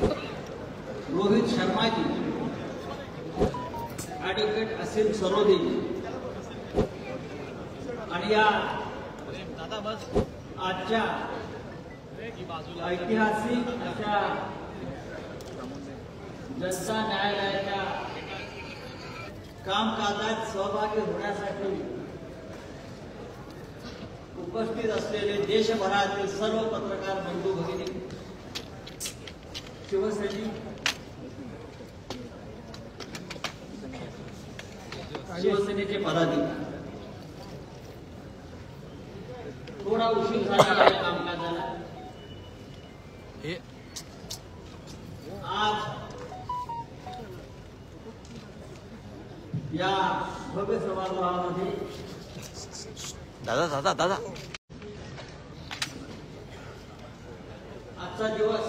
Rohit Sharma ji, advocate असीम सरोदे जी आणि या आजच्या ऐतिहासिक अशा जनता न्यायालयाच्या कामकाजात सहभागी होण्यासाठी उपस्थित असलेले देशभरातील सर्व पत्रकार बंधू भगिनी, शिवसैनिक, शिवसेनेचे पदाधिकारी, थोडा उशीर झाला या कामकाजाला. आज या भव्य सभागृहामध्ये दादा आजचा दिवस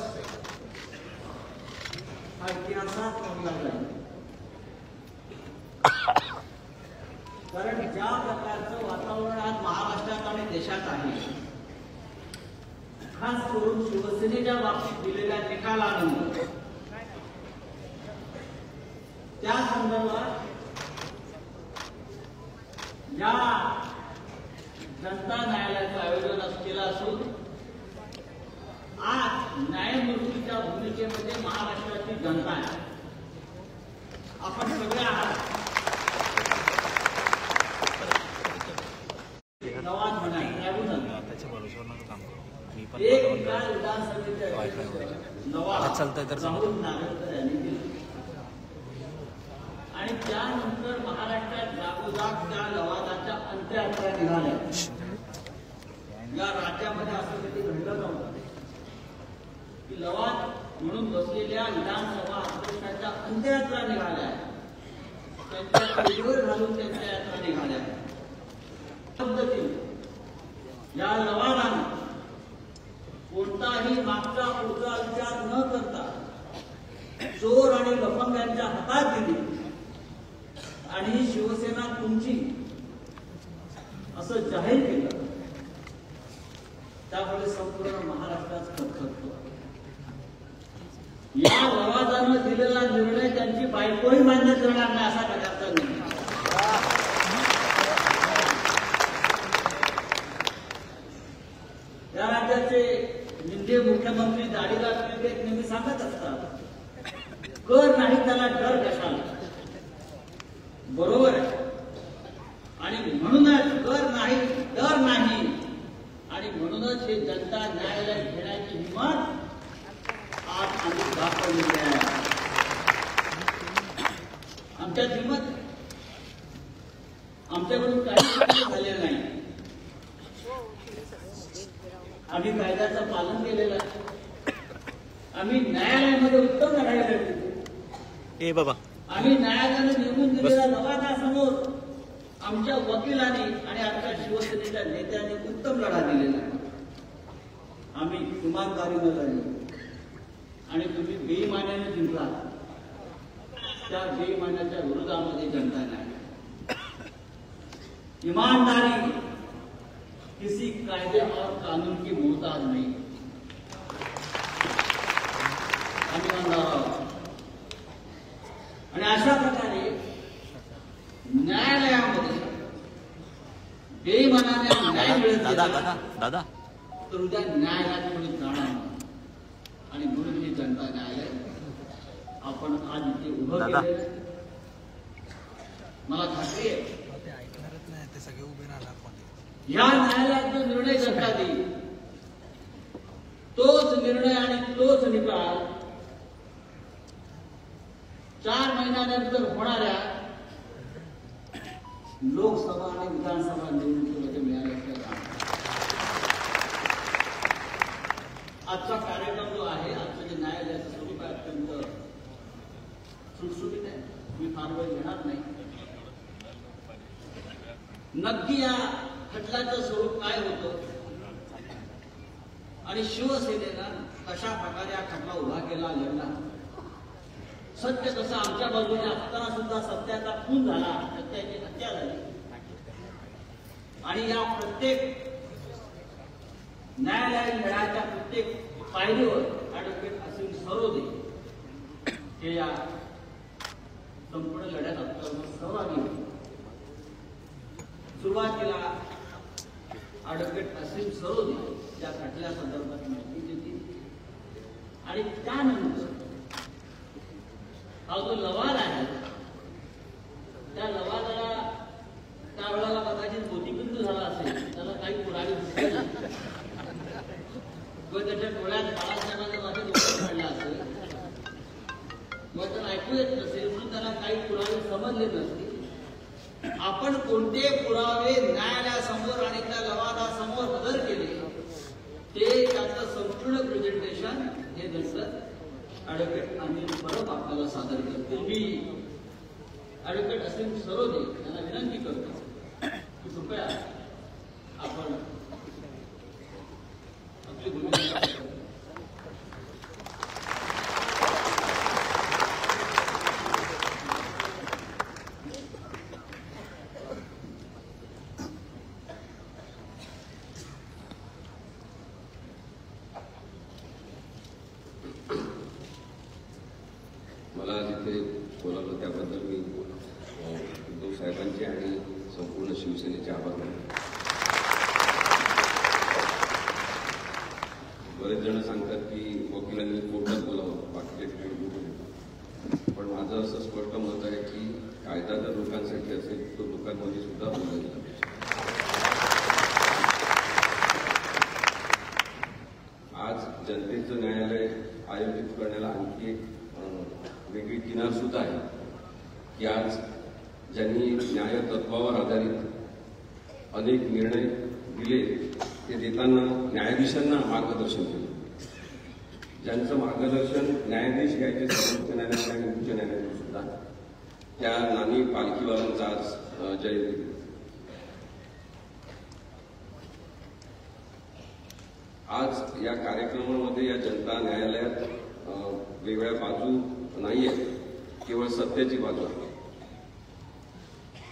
हा इतिहासात नोंदला जाईल. कारण ज्या प्रकारचं वातावरण आज महाराष्ट्रात आणि देशात आहे, खास करून शिवसेनेच्या बाबतीत दिलेल्या निकालानंतर त्या संदर्भात या जनता न्यायालयाचं आयोजन केलं असून आज न्यायमूर्तीच्या भूमिकेमध्ये महाराष्ट्राची जनता आहे. आपण सगळे आहात. नवाज म्हणाले एक विधानसभेच्या नवाज राहुल नागरकर यांनी दिलं आणि त्यानंतर महाराष्ट्रात जागोजाग त्या लवादाच्या अंत्ययात्रा निघाल्या. या राज्यामध्ये असं कधी घडलं नव्हतं की लवाद म्हणून बसलेल्या विधानसभा अध्यक्षाच्या अंत्ययात्रा निघाल्या, त्यांच्या पिढीवर घालून त्यांच्या यात्रा निघाल्या. पद्धतीने या लवादानं कोणताही मागचा पुढचा विचार न करता चोर आणि लफंग्यांच्या हातात दिली आणि शिवसेना तुमची असं जाहीर केलं. त्यामुळे संपूर्ण महाराष्ट्रात खतखतो. या लवादानं दिलेला निर्णय त्यांची बायकोही मान्य करणार नाही असा प्रकारचा निर्णय. या राज्याचे निंदे मुख्यमंत्री दाढीदार नेहमी सांगत असतात, कर नाही त्याला डर कशाला. बरोबर आहे. आणि म्हणूनच कर नाही, डर नाही, आणि म्हणूनच हे जनता न्यायालय घेण्याची हिंमत आज आम्ही दाखवलेली आहे. आमच्यात हिंमत, आमच्याकडून काही झालेलं नाही. आम्ही कायद्याचं पालन केलेलं आहे. आम्ही न्यायालयामध्ये उत्तर लढायला बाबा, आम्ही न्यायालयाने नेमून दिलेल्या लवादासमोर आमच्या वकिलांनी आणि आमच्या शिवसेनेच्या नेत्यांनी उत्तम लढा दिलेला आहे. आम्ही इमानदारीनं लढलो आणि तुम्ही बेईमान्याने जिंकला. त्या बेईमान्याच्या विरोधामध्ये जनता नाही. ईमानदारी किसी कायदे और कानून की मोहताज नहीं. आम्ही ईमानदार आहोत. आणि अशा प्रकारे न्यायालयामध्ये बेईमानाने न्याय मिळत दादा तर उद्या न्यायालयात कोणी जाणार. आणि म्हणून हे जनता न्यायालय आपण आज इथे उभं केलं. मला खात्री आहे या न्यायालयात जो निर्णय जनता देईल तोच निर्णय आणि तोच निकाल 4 महिन्यानंतर होणाऱ्या लोकसभा आणि विधानसभा निवडणुकीमध्ये मिळाल्याचं. आजचा कार्यक्रम जो आहे, आजचं जे न्यायालयाचं स्वरूप आहे अत्यंत सुटसुटीत आहे. मी फार वेळ घेणार नाही. नक्की या खटल्याचं स्वरूप काय होतं आणि शिवसेनेनं कशा प्रकारे हा खटला उभा केला, लढला. सत्य कसं आमच्या बाजूने असताना सुद्धा सत्याचा खून झाला, सत्याची हत्या झाली. आणि या प्रत्येक न्यायालयीन लढ्याच्या प्रत्येक पायरीवर ॲडव्होकेट असीम सरोदे हे या संपूर्ण लढ्यात आपल्याला सहभागी होते. सुरुवातीला ॲडव्होकेट असीम सरोदे या खटल्या संदर्भात माहिती दिली आणि त्यानंतर हा जो लवाद आहे त्या लवादाला त्यावेळेला कदाचित मोतीबिंदू झाला असेल, त्याला काही पुरावे दिसले नाही व त्याच्या डोळ्यात बाळासाहेबांचा माझ्या डोळ्यात पडला असेल व त्याला ऐकू येत नसेल म्हणून त्याला काही पुरावे समजले नसतील. आपण कोणते पुरावे न्यायालयासमोर आणि त्या लवादासमोर हजर केले ते त्याचं संपूर्ण प्रेझेंटेशन हे नंतर ॲडव्होकेट अनिल परब आपल्याला सादर करतील. मी ॲडव्होकेट असीम सरोदे यांना विनंती करतो की कृपया आपण आपली भूमिका मला तिथे बोलावलं त्याबद्दल मी उद्धव साहेबांचे आणि संपूर्ण शिवसेनेचे आभार मानतो. बरेच जण सांगतात की वकिलांनी कोर्टात बोलावं, बाकीचे पण माझं असं स्पष्ट मत आहे की कायदा जर लोकांसाठी असेल तर लोकांमध्ये सुद्धा बोलायला पाहिजे. आज जनतेचं न्यायालय आयोजित करण्याला आणखी एक वेगळी किनार सुद्धा आहे की आज ज्यांनी न्याय तत्वावर आधारित अनेक निर्णय दिले ते देताना न्यायाधीशांना मार्गदर्शन केलं. ज्यांचं मार्गदर्शन न्यायाधीश घ्यायचे सर्वोच्च न्यायालय आणि उच्च न्यायालयात सुद्धा त्या नानी पालखीवालांचा आज जयंती. आज या कार्यक्रमामध्ये या जनता न्यायालयात वेगळ्या बाजू नाहीये, केवळ सत्याची बाजू आहे.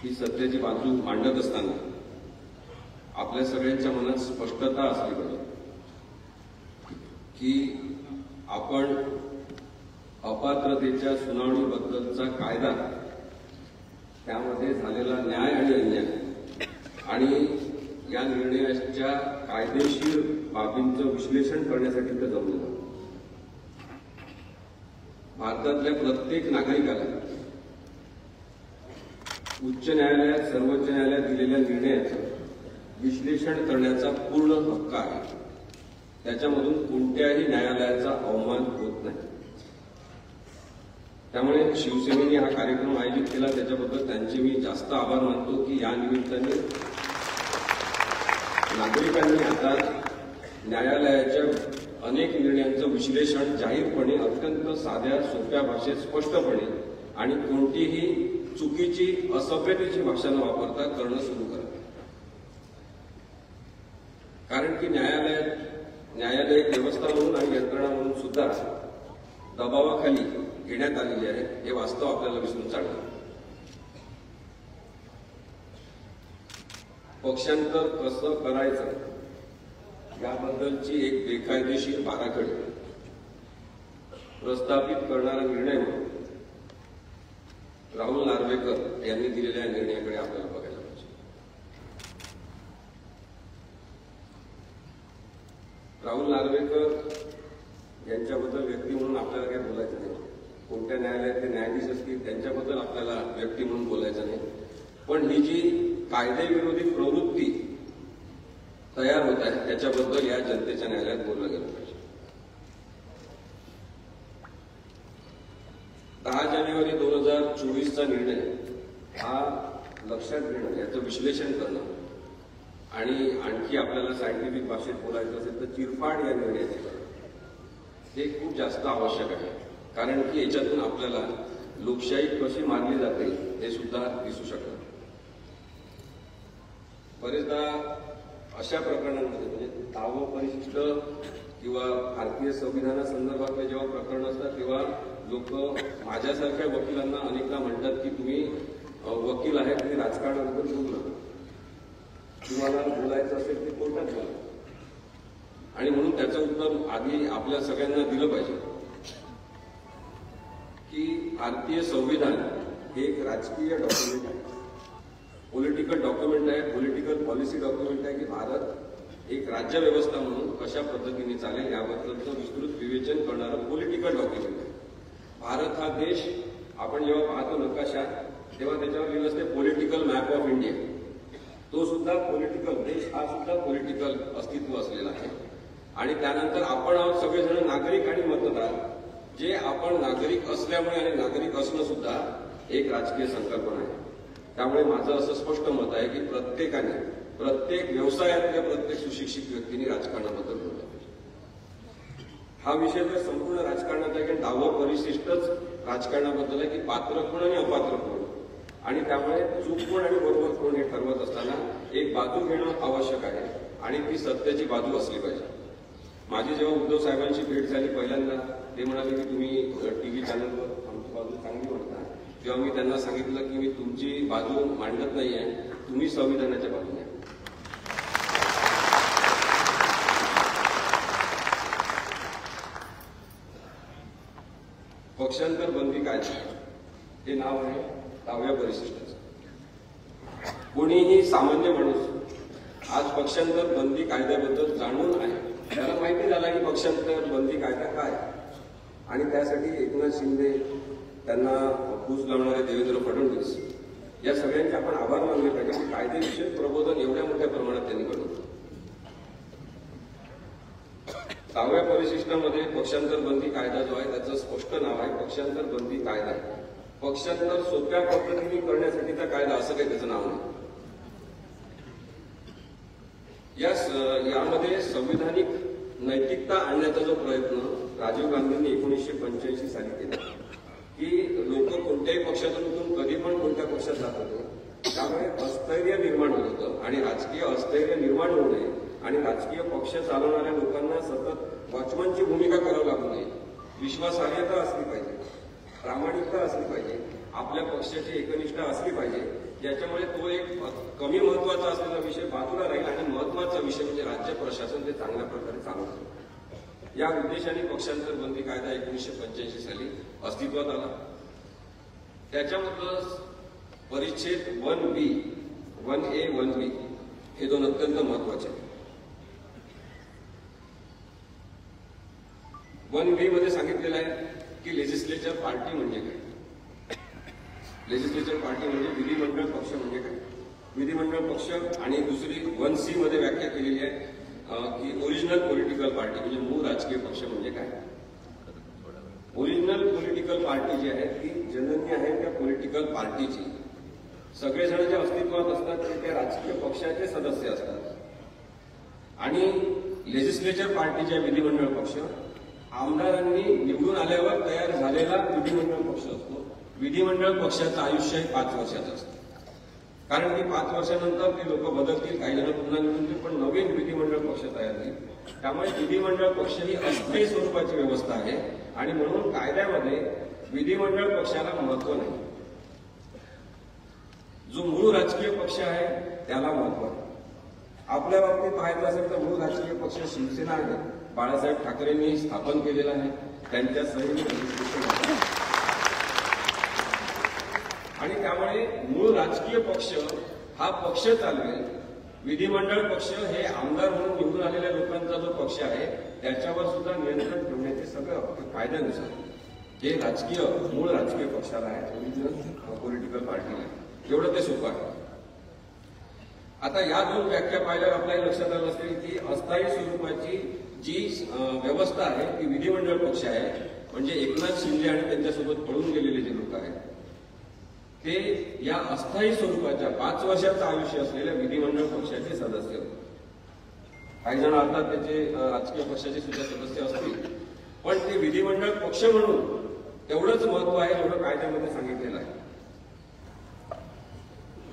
ही सत्याची बाजू मांडत असताना आपल्या सगळ्यांच्या मनात स्पष्टता असली पाहिजे की आपण अपात्रतेच्या सुनावणीबद्दलचा कायदा, त्यामध्ये झालेला न्याय आणि अन्याय आणि या निर्णयाच्या कायदेशीर बाबींचं विश्लेषण करण्यासाठी ते जमलेलं. भारतातल्या प्रत्येक नागरिकाला उच्च न्यायालयात सर्वोच्च न्यायालयात दिलेल्या निर्णयाचं विश्लेषण करण्याचा पूर्ण हक्क आहे. त्याच्यामधून कोणत्याही न्यायालयाचा अवमान होत नाही. त्यामुळे शिवसेनेने हा कार्यक्रम आयोजित केला त्याच्याबद्दल त्यांचे मी जास्त आभार मानतो की या निमित्ताने नागरिकांनी आता न्यायालयाच्या अनेक निर्णयांचं विश्लेषण जाहीरपणे, अत्यंत साध्या सोप्या भाषेत स्पष्टपणे आणि कोणतीही चुकीची असभ्यतेची भाषा न वापरता करणं सुरू करा. कारण की न्यायालय एक व्यवस्था म्हणून आणि यंत्रणा म्हणून सुद्धा दबावाखाली घेण्यात आलेली आहे हे वास्तव आपल्याला विसरून चालणार. पक्षांतर कसं करायचं याबद्दलची एक बेकायदेशीर बाराखडी प्रस्थापित करणारा निर्णय म्हणून राहुल नार्वेकर यांनी दिलेल्या निर्णयाकडे आपल्याला बघायला पाहिजे. राहुल नार्वेकर यांच्याबद्दल व्यक्ती म्हणून आपल्याला काही बोलायचं नाही. कोणत्या न्यायालयातले न्यायाधीश असतील त्यांच्याबद्दल आपल्याला व्यक्ती म्हणून बोलायचं नाही. पण ही जी कायदेविरोधी प्रवृत्ती तयार होत आहे त्याच्याबद्दल या जनतेच्या न्यायालयात बोललं गेलं पाहिजे. 10 जानेवारी 2024चा निर्णय हा लक्षात घेणं, याचं विश्लेषण करणं आणि आणखी आपल्याला सायंटिफिक भाषेत बोलायचं असेल तर चिरफाड या निर्णयाचे करणं हे खूप जास्त आवश्यक आहे. कारण की याच्यातून आपल्याला लोकशाही कशी मारली जाते हे सुद्धा दिसू शकतं. बरेचदा अशा प्रकरणांमध्ये म्हणजे दावा परिशिष्ट किंवा भारतीय संविधानासंदर्भातले जेव्हा प्रकरण असतात तेव्हा लोक माझ्यासारख्या वकिलांना अनेकदा म्हणतात की तुम्ही वकील आहे, तुम्ही राजकारणाबद्दल बोलू नका, तुम्हाला बोलायचं असेल ते कोर्टात बोला. आणि म्हणून त्याचं उत्तर आधी आपल्या सगळ्यांना दिलं पाहिजे की भारतीय संविधान हे एक राजकीय डॉक्युमेंट आहे, पॉलिटिकल डॉक्युमेंट आहे, पॉलिटिकल पॉलिसी डॉक्युमेंट आहे की भारत एक राज्य व्यवस्था म्हणून कशा पद्धतीने चालेल याबद्दलचं विस्तृत विवेचन करणारं पॉलिटिकल डॉक्युमेंट आहे. भारत हा देश आपण जेव्हा पाहतो नकाशा तेव्हा त्याच्यावर लिहिलं असते पॉलिटिकल मॅप ऑफ इंडिया. तो सुद्धा पॉलिटिकल देश हा सुद्धा पॉलिटिकल अस्तित्व असलेला आहे. आणि त्यानंतर आपण आहोत सगळेजण नागरिक आणि मतदार, जे आपण नागरिक असल्यामुळे आणि नागरिक असणं सुद्धा एक राजकीय संकल्पना आहे. त्यामुळे माझं असं स्पष्ट मत आहे की प्रत्येकाने प्रत्येक व्यवसायातल्या प्रत्येक सुशिक्षित व्यक्तींनी राजकारणाबद्दल बोललं पाहिजे. हा विषय तर संपूर्ण राजकारणाचा आहे की 10वं परिशिष्टच राजकारणाबद्दल आहे की पात्र कोण आणि अपात्र कोण, आणि त्यामुळे चूक कोण आणि बरोबर कोण हे ठरवत असताना एक बाजू घेणं आवश्यक आहे आणि ती सत्याची बाजू असली पाहिजे. माझी जेव्हा उद्धव साहेबांची भेट झाली पहिल्यांदा ते म्हणाले की तुम्ही टीव्ही चॅनलवर आमची बाजू चांगली म्हणता, तेव्हा मी त्यांना सांगितलं की मी तुमची बाजू मांडत नाहीये, तुम्ही संविधानाच्या बाजूने. पक्षांतर बंदी कायदा हे नाव आहे 10व्या परिशिष्टाचं. कोणीही सामान्य माणूस आज पक्षांतर बंदी कायद्याबद्दल जाणून आहे, त्याला माहिती झाला की पक्षांतर बंदी कायदा काय, आणि त्यासाठी एकनाथ शिंदे, त्यांना फूस लावणारे देवेंद्र फडणवीस या सगळ्यांचे आपण आभार मानले पाहिजे की कायदेविषयक प्रबोधन एवढ्या मोठ्या प्रमाणात त्यांनी घडवलं. 10व्या परिशिष्टामध्ये पक्षांतर बंदी कायदा जो आहे त्याचं स्पष्ट नाव आहे पक्षांतर बंदी कायदा. पक्षांतर सोप्या पद्धतीने करण्यासाठीचा कायदा असं काही त्याचं नाव नाही. यामध्ये संविधानिक नैतिकता आणण्याचा जो प्रयत्न राजीव गांधींनी 1985 साली केला की लोक कोणत्याही पक्षातून उठून कधी पण कोणत्या पक्षात जात होते, त्यामुळे अस्थैर्य निर्माण होत होतं आणि राजकीय अस्थैर्य निर्माण होऊ नये आणि राजकीय पक्ष चालवणाऱ्या लोकांना सतत वॉचमनची भूमिका करावी लागू नये, विश्वासार्हता असली पाहिजे, प्रामाणिकता असली पाहिजे, आपल्या पक्षाची एकनिष्ठा असली पाहिजे. याच्यामुळे तो एक कमी महत्वाचा असलेला विषय बाजूला राहील आणि महत्वाचा विषय म्हणजे राज्य प्रशासन ते चांगल्या प्रकारे चालवतं. या उद्देशाने पक्षांतर बंदी कायदा 1985 साली अस्तित्वात आला. त्याच्यामधलं परिच्छेद 1B, 1A, 1B हे दोन अत्यंत महत्वाचे. 1B मध्ये सांगितलेलं आहे की लेजिस्लेचर पार्टी म्हणजे काय. लेजिस्लेचर पार्टी म्हणजे विधिमंडळ पक्ष म्हणजे काय. विधिमंडळ पक्ष आणि दुसरी 1C मध्ये व्याख्या केलेली आहे की ओरिजिनल पॉलिटिकल पार्टी म्हणजे मूळ राजकीय पक्ष म्हणजे काय. ओरिजिनल पॉलिटिकल पार्टी जी आहे ती जननी आहे त्या पॉलिटिकल पार्टीची. सगळेजण जे अस्तित्वात असतात ते त्या राजकीय पक्षाचे सदस्य असतात. आणि लेजिस्लेचर पार्टी जे विधिमंडळ पक्ष आमदारांनी निवडून आल्यावर तयार झालेला विधिमंडळ पक्ष असतो. विधिमंडळ पक्षाचं आयुष्य हे 5 वर्षाचं असतं, कारण की 5 वर्षानंतर ते लोक बदलतील, काही जण पुन्हा निवडतील, पण नवीन विधिमंडळ पक्ष तयार होईल. त्यामुळे विधिमंडळ पक्ष ही अस्थायी स्वरूपाची व्यवस्था आहे आणि म्हणून कायद्यामध्ये विधिमंडळ पक्षाला महत्व नाही. जो मूळ राजकीय पक्ष आहे त्याला महत्व आहे. आपल्या बाबतीत पाहायचं असेल तर मूळ राजकीय पक्ष शिवसेना आहे, बाळासाहेब ठाकरेंनी स्थापन केलेला आहे, त्यांच्या सहीने. आणि त्यामुळे मूळ राजकीय पक्ष हा पक्ष चालवेल. विधिमंडळ पक्ष हे आमदार म्हणून निवडून आलेल्या लोकांचा जो पक्ष आहे त्याच्यावर सुद्धा नियंत्रण ठेवण्याचे सगळं कायद्यानुसार हे राजकीय मूळ राजकीय पक्षाला आहे, ओरिजिनल पॉलिटिकल पार्टीला आहे. एवढं ते सोपं आहे. आता या दोन व्याख्या पाहिल्यावर आपल्याला लक्षात आलं असेल की अस्थायी स्वरूपाची जी व्यवस्था आहे ती विधिमंडळ पक्ष आहे. म्हणजे एकनाथ शिंदे आणि त्यांच्यासोबत पळून गेलेले जे लोक आहेत ते या अस्थायी स्वरूपाच्या 5 वर्षाचं आयुष्य असलेल्या विधिमंडळ पक्षाचे सदस्य होते. काही जण अर्थात त्याचे राजकीय पक्षाचे सुद्धा सदस्य असतील, पण ते विधिमंडळ पक्ष म्हणून तेवढंच महत्व आहे जेवढं कायद्यामध्ये सांगितलेलं आहे.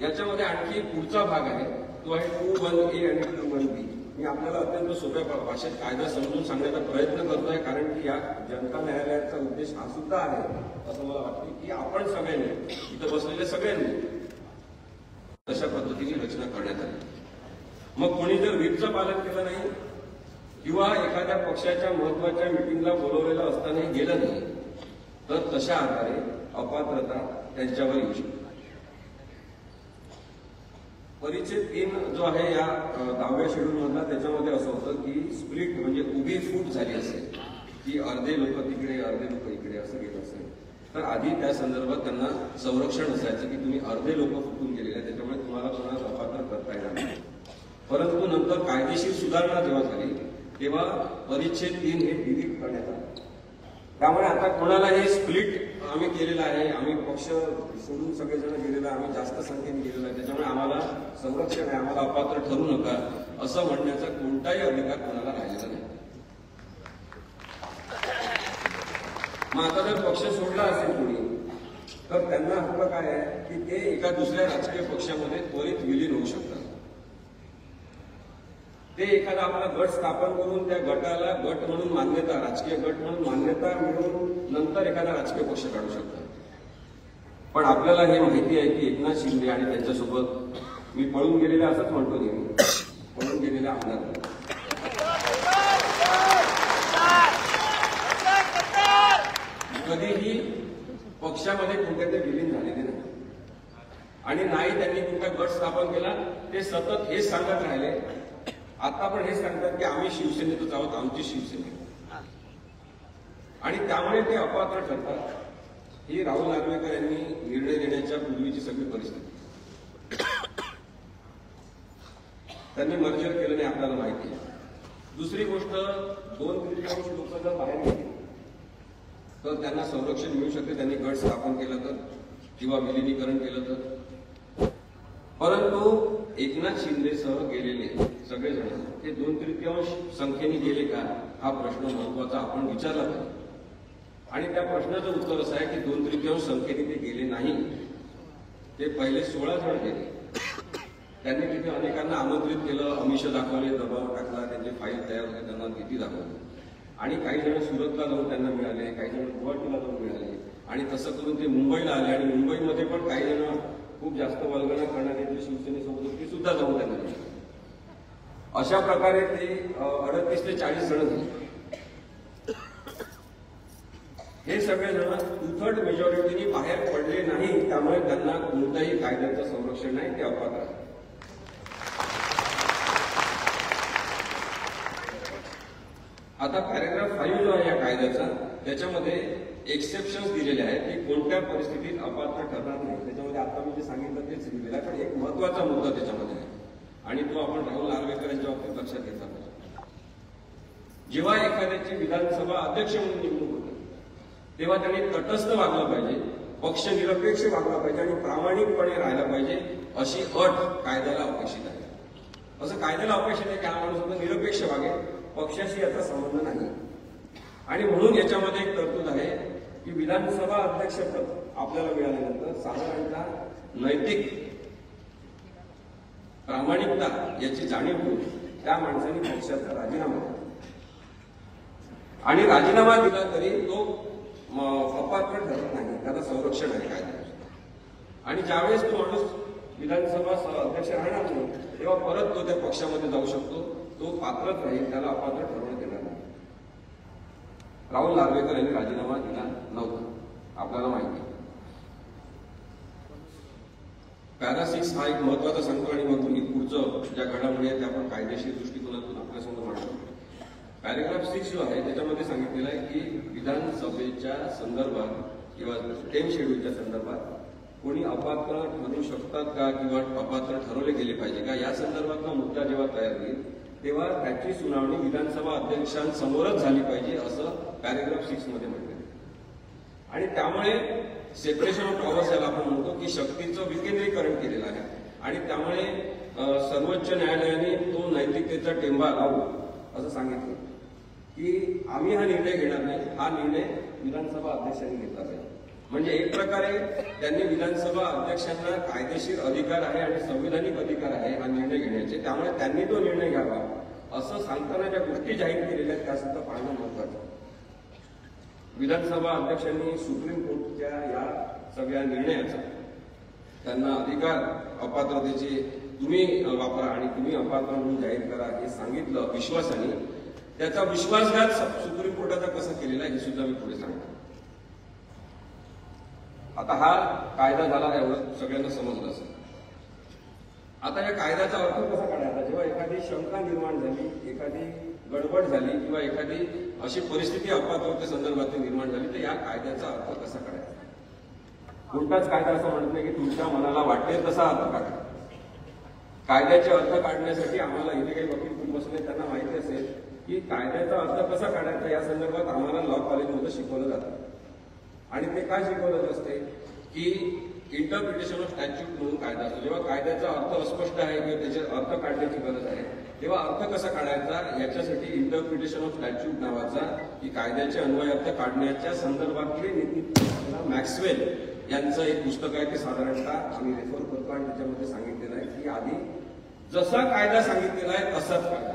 याच्यामध्ये आणखी पुढचा भाग आहे, तो आहे 2(1)A आणि 2(1)B. मी आपल्याला अत्यंत सोप्या भाषेत कायदा समजून सांगण्याचा प्रयत्न करतोय, कारण की या जनता न्यायालयाचा उद्देश हा सुद्धा आहे असं मला वाटतं की आपण सगळ्यांनी, इथं बसलेल्या सगळ्यांनी तशा पद्धतीने रचना करण्यात आली. मग कोणी जर व्हीपचं पालन केलं नाही किंवा एखाद्या पक्षाच्या महत्वाच्या मिटिंगला बोलवलेलं असतानाही गेलं नाही तर तशा आधारे अपात्रता त्यांच्यावर येऊ शकते. परिच्छेद 3 जो आहे या 10व्या शेड्यूल मधला, त्याच्यामध्ये असं होतं की स्प्लिट म्हणजे उभी फूट झाली असेल की अर्धे लोक तिकडे अर्धे लोक इकडे असं गेलं असेल तर आधी त्या संदर्भात त्यांना संरक्षण असायचं की तुम्ही अर्धे लोक फुटून गेलेले आहे, त्याच्यामुळे तुम्हाला कोणाला अपात्र करता येणार नाही. परंतु नंतर कायदेशीर सुधारणा जेव्हा झाली तेव्हा परिच्छेद 3 हे डिलीट करण्यात आलं. त्यामुळे आता कोणाला हे स्प्लिट आम्ही केलेलं आहे, आम्ही पक्ष सोडून सगळेजण गेलेला, आम्ही जास्त संख्येने गेलेलो आहे, त्याच्यामुळे आम्हाला संरक्षण आहे, आम्हाला अपात्र ठरू नका असं म्हणण्याचा कोणताही अधिकार कोणाला राहिलेला नाही. मग आता जर पक्ष सोडला असेल कोणी तर त्यांना हक्क काय आहे की ते एका दुसऱ्या राजकीय पक्षामध्ये त्वरित विलीन होऊ शकतात. ते एखादा आपला गट स्थापन करून त्या गटाला गट म्हणून मान्यता, राजकीय गट म्हणून मान्यता मिळवून नंतर एखादा राजकीय पक्ष काढू शकतात. पण आपल्याला हे माहिती आहे की एकनाथ शिंदे आणि त्यांच्यासोबत मी पळून गेलेला असंच म्हणतो नेहमी, पळून गेलेला आमदार कधीही पक्षामध्ये कुठे ते विलीन झालेले नाही आणि नाही त्यांनी कुठला गट स्थापन केला. ते सतत हेच सांगत राहिले, आता पण हेच सांगतात की आम्ही शिवसेनेतच आहोत, आमची शिवसेना, आणि त्यामुळे ते अपात्र ठरतात. ही राहुल नार्वेकर यांनी निर्णय देण्याच्या पूर्वीची सगळी परिस्थिती. त्यांनी मर्जर केलं नाही आपल्याला माहिती आहे. दुसरी गोष्ट, 2/3 लोक जर बाहेर गेले तर त्यांना संरक्षण मिळू शकते, त्यांनी गट स्थापन केलं तर किंवा विलिनीकरण केलं तर. परंतु एकनाथ शिंदेसह गेलेले सगळेजण ते 2/3 संख्येने गेले का हा प्रश्न महत्वाचा आपण विचारला पाहिजे. आणि त्या प्रश्नाचं उत्तर असं आहे की 2/3 संख्येने ते गेले नाही, ते पहिले 16 जण गेले. त्यांनी तिथे अनेकांना आमंत्रित केलं, आमिष दाखवले, दबाव टाकला, त्यांचे फाईल तयार होते, त्यांना भीती दाखवली. आणि काही जण सुरतला जाऊन त्यांना मिळाले, काही जण गुवाहाटीला जाऊन मिळाले, आणि तसं करून ते मुंबईला आले. आणि मुंबईमध्ये पण काही जण खूप जास्त वल्गना करणारे जे शिवसेनेसोबत ती सुद्धा जाऊन त्यांना मिळाले. अशा प्रकारे ते 38 ते 40 जण झाले. हे सगळे जण 2/3 मेजॉरिटीने बाहेर पडले नाही, त्यामुळे त्यांना कोणत्याही कायद्याचं संरक्षण नाही, ते अपात्र आहे. आता पॅरेग्राफ 5 जो आहे या कायद्याचा, त्याच्यामध्ये एक्सेप्शन्स दिलेले आहेत की कोणत्या परिस्थितीत अपात्र ठरणार नाही. त्याच्यामध्ये आता मी जे सांगितलं तेच दिलेलं आहे, पण एक महत्वाचा मुद्दा त्याच्यामध्ये आहे आणि तो आपण राहुल नार्वेकर यांच्या बाबतीत लक्षात घेतला पाहिजे. जेव्हा एखाद्याची विधानसभा अध्यक्ष म्हणून नेमणूक होते तेव्हा त्यांनी तटस्थ वागलं पाहिजे, पक्षनिरपेक्ष वागलं पाहिजे आणि प्रामाणिकपणे राहायला पाहिजे, अशी अट कायद्याला अपेक्षित आहे. असं कायद्याला अपेक्षित आहे की हा माणूस निरपेक्ष वागेल, पक्षाशी याचा संबंध नाही. आणि म्हणून याच्यामध्ये एक तरतूद आहे की विधानसभा अध्यक्षपद आपल्याला मिळाल्यानंतर साधारणतः नैतिक प्रामाणिकता याची जाणीव होऊन त्या माणसाने पक्षाचा राजीनामा दिला, आणि राजीनामा दिला तरी तो अपात्र ठरत नाही, त्याला संरक्षण आहे कायद्यानुसार. आणि ज्यावेळेस तो माणूस विधानसभा अध्यक्ष राहणार नाही तेव्हा परत तो त्या पक्षामध्ये जाऊ शकतो, तो पात्रच राहील, त्याला अपात्र ठरवण्यात येणार नाही. राहुल नार्वेकर यांनी राजीनामा दिला नव्हता, आपल्याला माहिती आहे. पॅरा 6 हा एक महत्वाचा सांगतो आणि मग तुम्ही पुढचं ज्या घडामोडी आहेत त्या आपण कायदेशीर दृष्टिकोनातून आपल्यासमोर मांडतो. पॅरेग्राफ 6 जो आहे त्याच्यामध्ये सांगितलेलं आहे की विधानसभेच्या संदर्भात किंवा 10 शेड्यूलच्या संदर्भात कोणी अपात्र ठरू शकतात का किंवा अपात्र ठरवले गेले पाहिजे का, या संदर्भातला मुद्दा जेव्हा तयार होईल तेव्हा त्याची सुनावणी विधानसभा अध्यक्षांसमोरच झाली पाहिजे, असं पॅरेग्राफ 6 मध्ये म्हटलं. आणि त्यामुळे सेपरेशन ऑफ पॉवर्स याला आपण म्हणतो की शक्तीचं विकेंद्रीकरण केलेलं आहे. आणि त्यामुळे सर्वोच्च न्यायालयाने तो नैतिकतेचा टेंबा लावू असं सांगितलं की आम्ही हा निर्णय घेणार नाही, हा निर्णय विधानसभा अध्यक्षांनी घेतला पाहिजे. म्हणजे एक प्रकारे त्यांनी विधानसभा अध्यक्षांना कायदेशीर अधिकार आहे आणि संविधानिक अधिकार आहे हा निर्णय घेण्याचे, त्यामुळे त्यांनी तो निर्णय घ्यावा असं सांगताना ज्या गोष्टी जाहीर केलेल्या आहेत त्या सुद्धा पाहणं महत्वाचं. विधानसभा अध्यक्षांनी सुप्रीम कोर्टच्या या सगळ्या निर्णयाचा त्यांना अधिकार अपात्रतेचे तुम्ही वापरा आणि तुम्ही अपात्र म्हणून जाहीर करा हे सांगितलं विश्वासाने. त्याचा विश्वासघात सुप्रीम कोर्टाचा कसा केलेला हे सुद्धा मी पुढे सांगतो. आता हा कायदा झाला, एवढं सगळ्यांना समजलं असेल. आता या कायद्याचा अर्थ कसा काढायचा? जेव्हा एखादी शंका निर्माण झाली, एखादी गडबड झाली किंवा एखादी अशी परिस्थिती अपवादाच्या संदर्भात निर्माण झाली, तर या कायद्याचा अर्थ कसा काढायचा? कोणताच कायदा असं म्हणत नाही की तुमच्या मनाला वाटेल तसा अर्थ काढा. कायद्याचे अर्थ काढण्यासाठी आम्हाला इथे काही वकील बसले, त्यांना माहिती असेल की कायद्याचा अर्थ कसा काढायचा या संदर्भात आम्हाला लॉ कॉलेजमध्ये शिकवलं जातं. आणि ते काय शिकवलं असते की इंटरप्रिटेशन ऑफ स्टॅच्यूट म्हणून कायदा असतो. जेव्हा कायद्याचा अर्थ अस्पष्ट आहे किंवा त्याचे अर्थ काढण्याची गरज आहे, तेव्हा अर्थ कसा काढायचा याच्यासाठी इंटरप्रिटेशन ऑफ स्टॅच्यूट नावाचा की कायद्याचे अन्वय अर्थ काढण्याच्या संदर्भातले नीती मॅक्सवेल यांचं एक पुस्तक आहे. ते साधारणतः आम्ही रेफर करतो आणि त्याच्यामध्ये सांगितलेलं आहे की आधी जसा कायदा सांगितलेला आहे तसाच कायदा,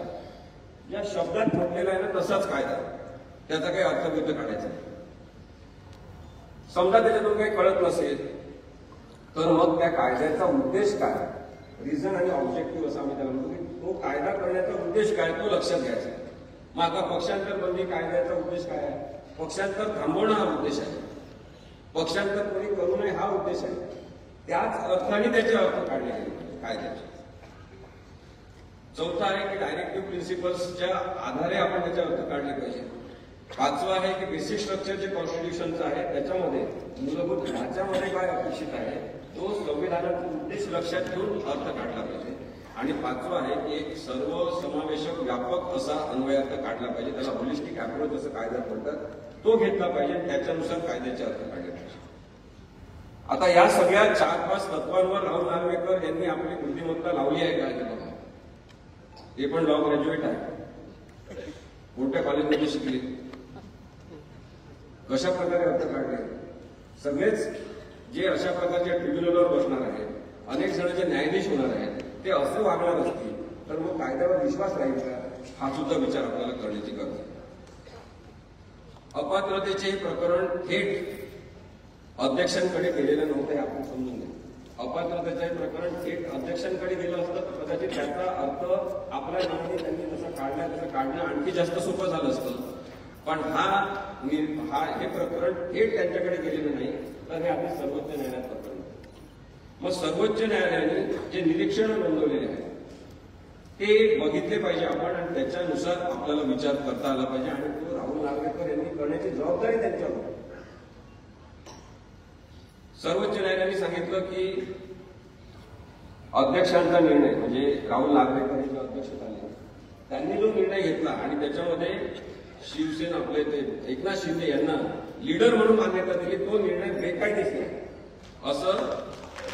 या शब्दात म्हटलेला आहे ना तसाच कायदा, त्याचा काही अर्थविरुद्ध काढायचा नाही. समजा त्याच्यातून काही कळत नसेल तर मग त्या कायद्याचा उद्देश काय, रिझन आणि ऑब्जेक्टिव्ह असं आम्ही त्याला म्हणतो, की तो कायदा करण्याचा उद्देश काय तो लक्षात घ्यायचा. मग आता पक्षांतर बंदी कायद्याचा उद्देश काय आहे? पक्षांतर थांबवणं हा उद्देश आहे. पक्षांतर कोणी करू नये हा उद्देश आहे. त्याच अर्थाने त्याचे अर्थ काढले गेले कायद्याचे. चौथा आहे की डायरेक्टिव्ह प्रिन्सिपल्सच्या आधारे आपण त्याचे अर्थ काढले पाहिजे. पाचवा आहे की बेसिक स्ट्रक्चर जे कॉन्स्टिट्यूशनचं आहे त्याच्यामध्ये मूलभूत ढाच्यामध्ये काय अपेक्षित आहे तो संविधानाचा उद्देश लक्षात घेऊन अर्थ काढला पाहिजे. आणि पाचवा आहे की एक सर्व समावेशक व्यापक असा अन्वयार्थ काढला पाहिजे, त्याला होलिस्टिक अप्रोच असं कायद्यात म्हणतात, तो घेतला पाहिजे आणि त्याच्यानुसार कायद्याचे अर्थ काढले पाहिजे. आता या सगळ्या 4-5 तत्वांवर राहुल नार्वेकर यांनी आपली बुद्धिमत्ता लावली आहे का ते बघा. ते पण लॉ ग्रॅज्युएट आहे, कोणत्या कॉलेजमध्ये शिकले, कशा प्रकारे अर्थ काढले. सगळेच जे अशा प्रकारच्या ट्रिब्युनलवर बसणार आहेत, अनेक जण जे न्यायाधीश होणार आहेत, ते असे वागणार असतील तर मग कायद्यावर विश्वास राहील का, हा सुद्धा विचार आपल्याला करण्याची गरज आहे. अपात्रतेचे हे प्रकरण थेट अध्यक्षांकडे गेलेलं नव्हतं हे आपण समजून घ्या. अपात्रतेचे हे प्रकरण थेट अध्यक्षांकडे गेलं असतं तर कदाचित त्याचा अर्थ आपल्या मनाने त्यांनी जसं काढणं आणखी जास्त सोपं झालं असतं. पण हे प्रकरण थेट त्यांच्याकडे गेलेलं नाही, तर हे आधी सर्वोच्च न्यायालयात प्रकरण. मग सर्वोच्च न्यायालयाने जे निरीक्षण नोंदवलेले आहे ते बघितले पाहिजे आपण आणि त्याच्यानुसार आपल्याला विचार करता आला पाहिजे आणि तो राहुल नार्वेकर यांनी करण्याची जबाबदारी त्यांच्यावर. सर्वोच्च न्यायालयाने सांगितलं की अध्यक्षांचा निर्णय म्हणजे राहुल नार्वेकर हे जो अध्यक्ष झाले त्यांनी जो निर्णय घेतला आणि त्याच्यामध्ये शिवसेना आपले ते एकनाथ शिंदे यांना लीडर म्हणून मान्यता दिली, तो निर्णय बेकायदेशीर आहे असं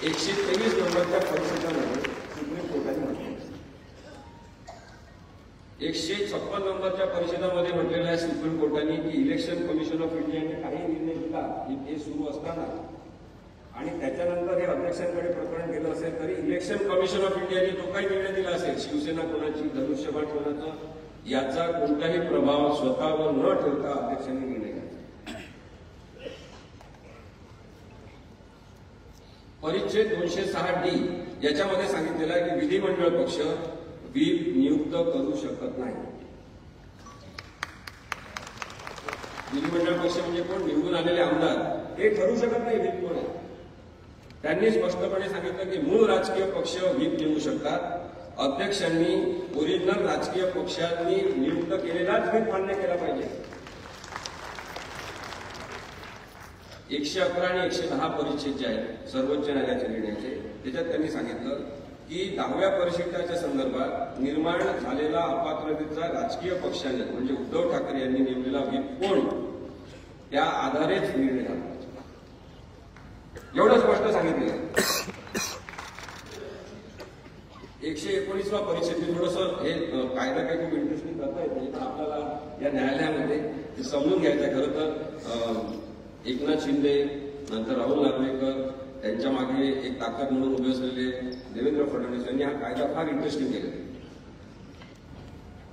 123 नंबरच्या परिषदेमध्ये सुप्रीम कोर्टाने म्हटलं. 156 नंबरच्या परिषदेमध्ये म्हटलेलं आहे सुप्रीम कोर्टाने की इलेक्शन कमिशन ऑफ इंडियाने काही निर्णय दिला हे सुरू असताना आणि त्याच्यानंतर हे अध्यक्षांकडे प्रकरण गेलं असेल तरी इलेक्शन कमिशन ऑफ इंडियाने जो काही निर्णय दिला असेल, शिवसेना कोणाची, धनुष्यबाण कोणाचा, याचा कोणताही प्रभाव स्वतःवर न ठेवता अध्यक्षांनी निर्णय घ्यायचा. परिच्छेद 206D याच्यामध्ये सांगितलेलं आहे की विधिमंडळ पक्ष व्हीप नियुक्त करू शकत नाही. विधिमंडळ पक्ष म्हणजे कोण? निवडून आलेले आमदार, ते ठरू शकत नाही व्हीप कोण आहे. त्यांनी स्पष्टपणे सांगितलं की मूळ राजकीय पक्ष व्हीप निवडू शकतात. अध्यक्षांनी ओरिजिनल राजकीय पक्षांनी नियुक्त केलेलाच व्हीप मान्य केला पाहिजे. 111 आणि 110 परिच्छेद जे आहेत सर्वोच्च न्यायालयाच्या निर्णयाचे, त्याच्यात त्यांनी सांगितलं की 10व्या परिच्छेदाच्या संदर्भात निर्माण झालेला अपात्रतेचा राजकीय पक्षाने म्हणजे उद्धव ठाकरे यांनी नेमलेला व्हीप कोण त्या आधारेच निर्णय झाला. एवढं स्पष्ट सांगितलेलं आहे. 119वा परिच्छेद थोडंसं हे कायदा काही खूप इंटरेस्टिंग करता येत नाही, पण आपल्याला या न्यायालयामध्ये समजून घ्यायचं आहे. खरं तर एकनाथ शिंदे नंतर राहुल नार्वेकर त्यांच्या मागे एक ताकद म्हणून उभे असलेले देवेंद्र फडणवीस यांनी हा कायदा फार इंटरेस्टिंग केलेला.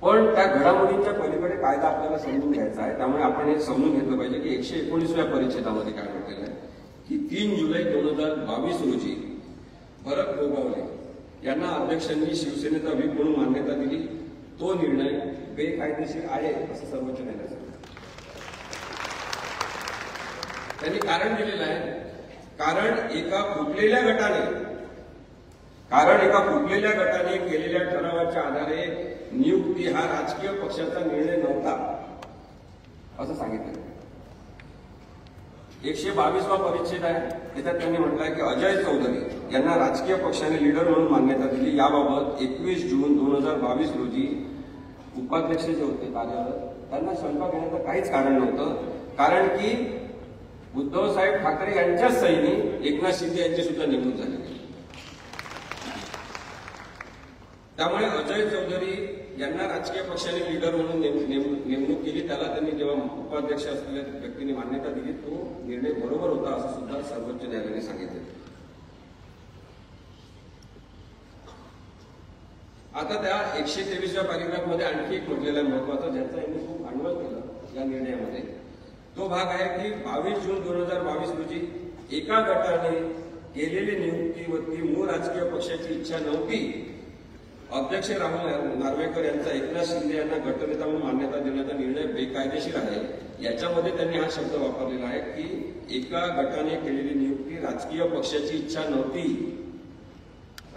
पण त्या घडामोडींच्या पलीकडे कायदा आपल्याला समजून घ्यायचा आहे. त्यामुळे आपण हे समजून घेतलं पाहिजे की 119व्या परिच्छेदामध्ये काय म्हटलेलं आहे की 3 जुलै 2022 रोजी भरत गोगावले यांना अध्यक्षांनी शिवसेनेचा व्हीप म्हणून मान्यता दिली. तो निर्णय बेकायदेशीर आहे असं सर्वोच्च न्यायालयाने सांगितलं. त्यांनी कारण दिलेलं आहे कारण एका फुटलेल्या गटाने केलेल्या ठरावाच्या आधारे नियुक्ती हा राजकीय पक्षाचा निर्णय नव्हता असं सांगितलं. 122वा परिच्छेद आहे, त्याच्यात त्यांनी म्हटलंय की अजय चौधरी यांना राजकीय पक्षाने लीडर म्हणून मान्यता दिली. याबाबत 21 जून 2022 रोजी उपाध्यक्ष जे होते कार्यरत त्यांना शंका घेण्याचं काहीच कारण नव्हतं. कारण की उद्धव साहेब ठाकरे यांच्याच सहीने एकनाथ शिंदे यांची सुद्धा नेमणूक झाली. त्यामुळे अजय चौधरी यांना राजकीय पक्षाने लीडर म्हणून नेमणूक केली. त्याला त्यांनी जेव्हा उपाध्यक्ष असलेल्या व्यक्तीने मान्यता दिली तो निर्णय बरोबर होता असं सुद्धा सर्वोच्च न्यायालयाने सांगितले. आता त्या 123व्या पॅरेग्राफमध्ये आणखी एक म्हटलेला आहे महत्वाचा, ज्याचा यांनी खूप अन्वय केला या निर्णयामध्ये. तो भाग आहे की 22 जून 2022 रोजी एका गटाने केलेली नियुक्ती व ती मूळ राजकीय पक्षाची इच्छा नव्हती. अध्यक्ष राहुल नार्वेकर यांचा एकनाथ शिंदे यांना गटनेता म्हणून मान्यता देण्याचा निर्णय बेकायदेशीर आहे. याच्यामध्ये त्यांनी हा शब्द वापरलेला आहे की एका गटाने केलेली नियुक्ती राजकीय पक्षाची इच्छा नव्हती.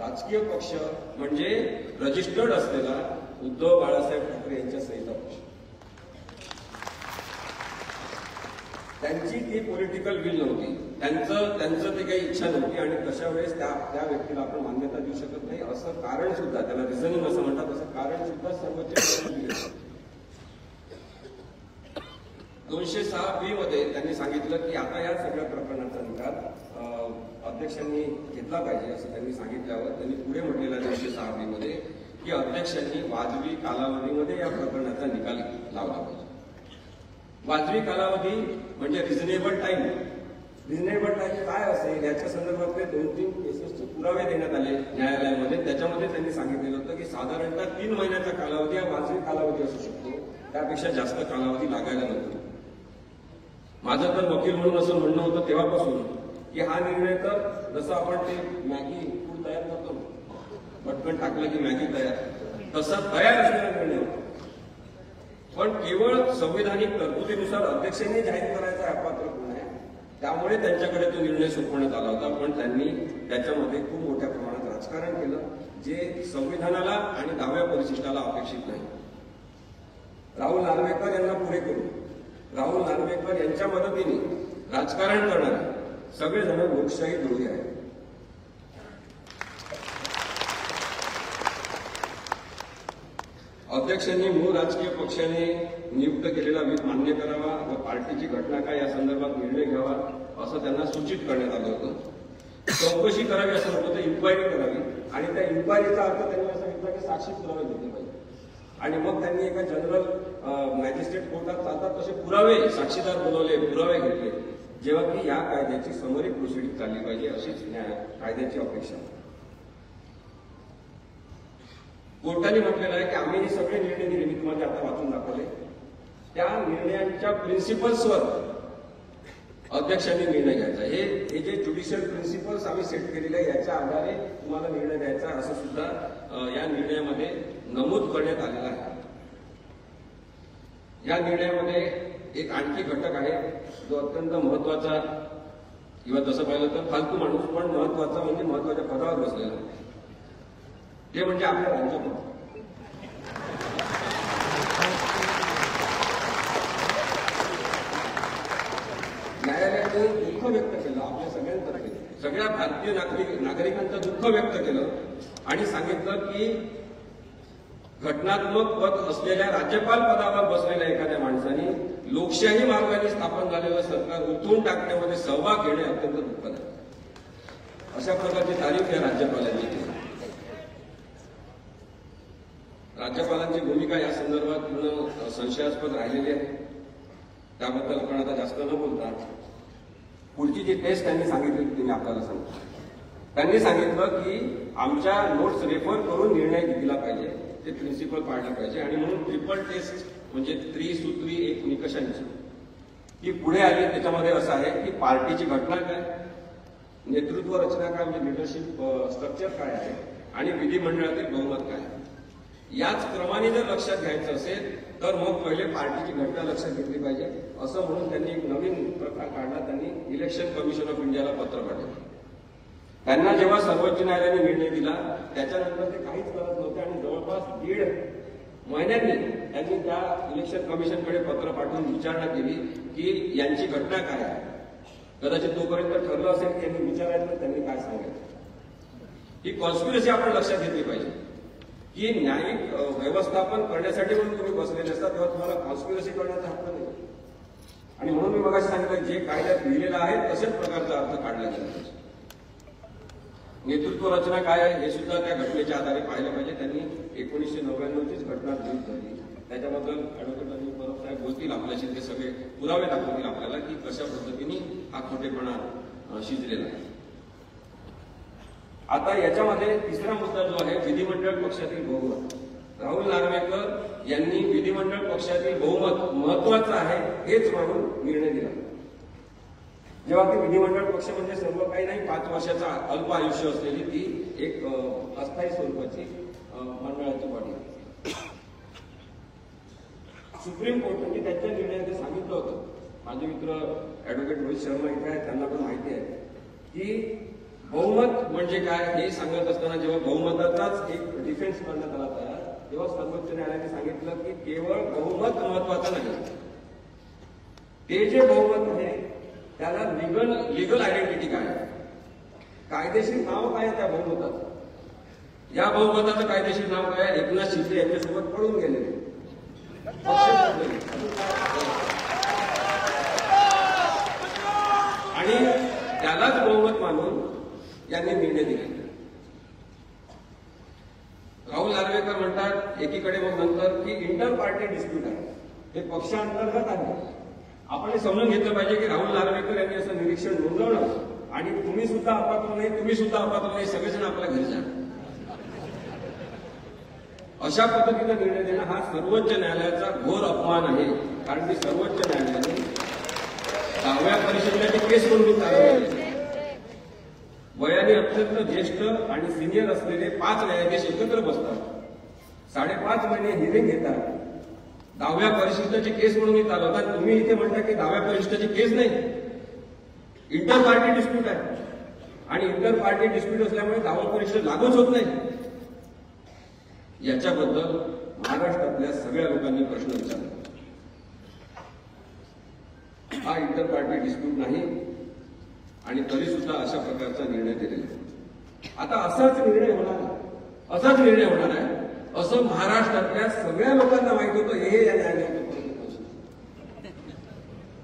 राजकीय पक्ष म्हणजे रजिस्टर्ड असलेला उद्धव बाळासाहेब ठाकरे यांच्या सहीचा पक्ष. त्यांची ती पॉलिटिकल विल नव्हती, त्यांचं ती काही इच्छा नव्हती आणि तशा वेळेस त्या व्यक्तीला आपण मान्यता देऊ शकत नाही असं कारण सुद्धा, त्याला रिझनिंग असं म्हणतात, असं कारण सुद्धा सर्वोच्च न्यायालयाने 206B मध्ये त्यांनी सांगितलं की आता या सगळ्या प्रकरणाचा निकाल अध्यक्षांनी घेतला पाहिजे असं त्यांनी सांगितल्यावर त्यांनी पुढे म्हटलेलं आहे 206B मध्ये की अध्यक्षांनी वाजवी कालावधीमध्ये या प्रकरणाचा निकाल लावला पाहिजे. वाजवी कालावधी म्हणजे रिझनेबल टाइम. रिझनेबल टाइम काय असेल याच्या संदर्भातले 2-3 केसेसचे पुरावे देण्यात आले न्यायालयामध्ये. त्याच्यामध्ये त्यांनी सांगितलेलं होतं की साधारणतः 3 महिन्याचा कालावधी हा वाजवी कालावधी असू शकतो, त्यापेक्षा जास्त कालावधी लागायला नको. माझं तर वकील म्हणून असं म्हणणं होतं तेव्हापासून की हा निर्णय तर जसं आपण ते मॅगी फूड तयार करतो, पटकन टाकलं की मॅगी तयार, तसा तयार असलेला निर्णय होता. पण केवळ संविधानिक तरतुदीनुसार अध्यक्षांनी जाहीर करायचा अपात्र गुन्हा आहे, त्यामुळे त्यांच्याकडे तो निर्णय सोपवण्यात आला होता. पण त्यांनी त्याच्यामध्ये खूप मोठ्या प्रमाणात राजकारण केलं जे संविधानाला आणि 10व्या परिशिष्टाला अपेक्षित नाही. राहुल नार्वेकर यांना पुढे करून राहुल नार्वेकर यांच्या मदतीने राजकारण करणारे सगळेजण लोकशाही द्रोही आहेत. अध्यक्षांनी मूळ राजकीय पक्षाने नियुक्त केलेला व्हीप मान्य करावा व पार्टीची घटना काय या संदर्भात निर्णय घ्यावा असं त्यांना सूचित करण्यात आलं होतं. चौकशी करावी असं होतं, तर इन्क्वायरी करावी आणि त्या इन्क्वायरीचा अर्थ त्यांनी असं घेतला की साक्षी पुरावे घेतले पाहिजे आणि मग त्यांनी एका जनरल मॅजिस्ट्रेट कोर्टात चालतात तसे पुरावे साक्षीदार बोलवले, पुरावे घेतले, जेव्हा की या कायद्याची समरी प्रोसिडिंग चालली पाहिजे अशीच कायद्याची अपेक्षा. कोर्टाने म्हटलेलं आहे की आम्ही हे सगळे निर्णय दिले, मी तुम्हाला आता वाचून दाखवले, त्या निर्णयांच्या प्रिन्सिपल्सवर अध्यक्षांनी निर्णय घ्यायचा. हे जे ज्युडिशियल प्रिन्सिपल्स आम्ही सेट केलेले आहे याच्या आधारे तुम्हाला निर्णय द्यायचा असं सुद्धा या निर्णयामध्ये नमूद करण्यात आलेलं आहे. या निर्णयामध्ये एक आणखी घटक आहे जो अत्यंत महत्वाचा किंवा तसं पाहिलं तर फालतू माणूस पण महत्वाचा म्हणजे महत्वाच्या पदावर बसलेला आहे, ते म्हणजे आपल्या राज्यपाल. न्यायालयाने दुःख व्यक्त केलं आपल्या सगळ्यांतर्फे, सगळ्या भारतीय नागरिकांचं दुःख व्यक्त केलं आणि सांगितलं की घटनात्मक पद असलेल्या राज्यपाल पदावर बसलेल्या एखाद्या माणसाने लोकशाही मार्गाने स्थापन झालेलं सरकार उठवून टाकण्यामध्ये सहभाग घेणे अत्यंत दुःखद आहे. अशा प्रकारची तारीफ या राज्यपालांनी केली. राज्यपालांची भूमिका या संदर्भात पूर्ण संशयास्पद राहिलेली आहे, त्याबद्दल आपण आता जास्त न बोलता पुढची जी टेस्ट त्यांनी सांगितली ती मी आपल्याला सांगतो. त्यांनी सांगितलं की आमच्या नोट्स रेफर करून निर्णय घेतला पाहिजे, ते प्रिन्सिपल पाळले पाहिजे आणि म्हणून ट्रिपल टेस्ट म्हणजे त्रिसूत्री एक निकषांची ती पुढे आली. त्याच्यामध्ये असं आहे की पार्टीची घटना काय, नेतृत्व रचना काय म्हणजे लिडरशिप स्ट्रक्चर काय आहे आणि विधिमंडळातील बहुमत काय आहे. याच क्रमाने जर लक्षात घ्यायचं असेल तर मग पहिले पार्टीची घटना लक्षात घेतली पाहिजे, असं म्हणून त्यांनी एक नवीन प्रकार काढला. त्यांनी इलेक्शन कमिशन ऑफ इंडियाला पत्र पाठवलं. त्यांना जेव्हा सर्वोच्च न्यायालयाने निर्णय दिला त्याच्यानंतर ते काहीच करत नव्हते आणि जवळपास 1.5 महिन्यांनी त्यांनी त्या इलेक्शन कमिशनकडे पत्र पाठवून विचारणा केली की यांची घटना काय आहे. कदाचित तोपर्यंत ठरलं असेल की यांनी विचारायचं, त्यांनी काय सांगायचं. ही कॉन्स्पिरसी आपण लक्षात घेतली पाहिजे की न्यायिक व्यवस्थापन करण्यासाठी म्हणून तुम्ही बसलेले असता तेव्हा तुम्हाला कॉन्स्पिरसी करण्याचा हक्क नाही. आणि म्हणून मी मगाशी सांगितलं जे कायद्यात लिहिलेलं आहे तशाच प्रकारचा अर्थ काढला गेला पाहिजे. नेतृत्व रचना काय आहे हे सुद्धा त्या घटनेच्या आधारे पाहिलं पाहिजे. त्यांनी 1999चीच घटना नोंद झाली. त्याच्याबद्दल ऍडव्होकेट अनिल परब साहेब बोलतील आपल्याशी, ते सगळे पुरावे दाखवतील आपल्याला की कशा पद्धतीने हा खोटेपणा शिजलेला आहे. आता याच्यामध्ये तिसरा मुद्दा जो आहे विधिमंडळ पक्षातील बहुमत. राहुल नार्वेकर यांनी विधिमंडळ पक्षातील बहुमत महत्वाचं आहे हेच मानून निर्णय दिला. जेव्हा की विधिमंडळ पक्ष म्हणजे सर्व काही नाही, 5 वर्षाचा अल्प आयुष्य असलेली ती एक अस्थायी स्वरूपाची मंडळाची बॉडी. सुप्रीम कोर्टाने त्यांच्या निर्णयात सांगितलं होतं, माझे मित्र ऍडव्होकेट रोहित शर्मा इथे आहेत, त्यांना पण माहिती आहे की बहुमत म्हणजे काय हे सांगत असताना जेव्हा बहुमताचाच एक डिफेन्स करण्यात आला तयार, तेव्हा सर्वोच्च न्यायालयाने सांगितलं की केवळ बहुमत महत्वाचं नाही, ते जे बहुमत आहे त्याला लिगल आयडेंटिटी काय आहे, कायदेशीर नाव काय त्या बहुमताचं. या बहुमताचं कायदेशीर नाव काय? एकनाथ शिंदे यांच्यासोबत पळून गेलेले आणि त्यालाच बहुमत मानून यांनी निर्णय दिले. राहुल नार्वेकर म्हणतात एकीकडे मग नंतर की इंटर पार्टी डिस्प्यूट आहे, हे पक्षांतर्गत आहे. आपण हे समजून घेतलं पाहिजे की राहुल नार्वेकर यांनी असं निरीक्षण नोंदवलं आणि तुम्ही सुद्धा अपात्र नाही, तुम्ही सुद्धा अपात्र नाही, सगळेजण आपल्या घरी जा, अशा पद्धतीचा निर्णय देणं हा सर्वोच्च न्यायालयाचा घोर अपमान आहे. कारण की सर्वोच्च न्यायालयाने 10व्या परिषदेची केस म्हणून चालवली. वयाने अत्यंत ज्येष्ठ आणि सिनियर असलेले 5 न्यायाधीश एकत्र बसतात, 5.5 महिने हिअरिंग घेतात, 10व्या परिशिष्टाची केस म्हणून चालवतात. तुम्ही इथे म्हणता की 10व्या परिशिष्टाची केस नाही, इंटर पार्टी डिस्प्यूट आहे आणि इंटर पार्टी डिस्प्यूट असल्यामुळे 10वा परिशिष्ट लागूच होत नाही. याच्याबद्दल महाराष्ट्रातल्या सगळ्या लोकांनी प्रश्न विचारला. हा इंटर पार्टी डिस्प्यूट नाही आणि तरी सुद्धा अशा प्रकारचा निर्णय दिलेला. आता असाच निर्णय होणार आहे असं महाराष्ट्रातल्या सगळ्या लोकांना माहित होतं. हे या न्यायालयाचं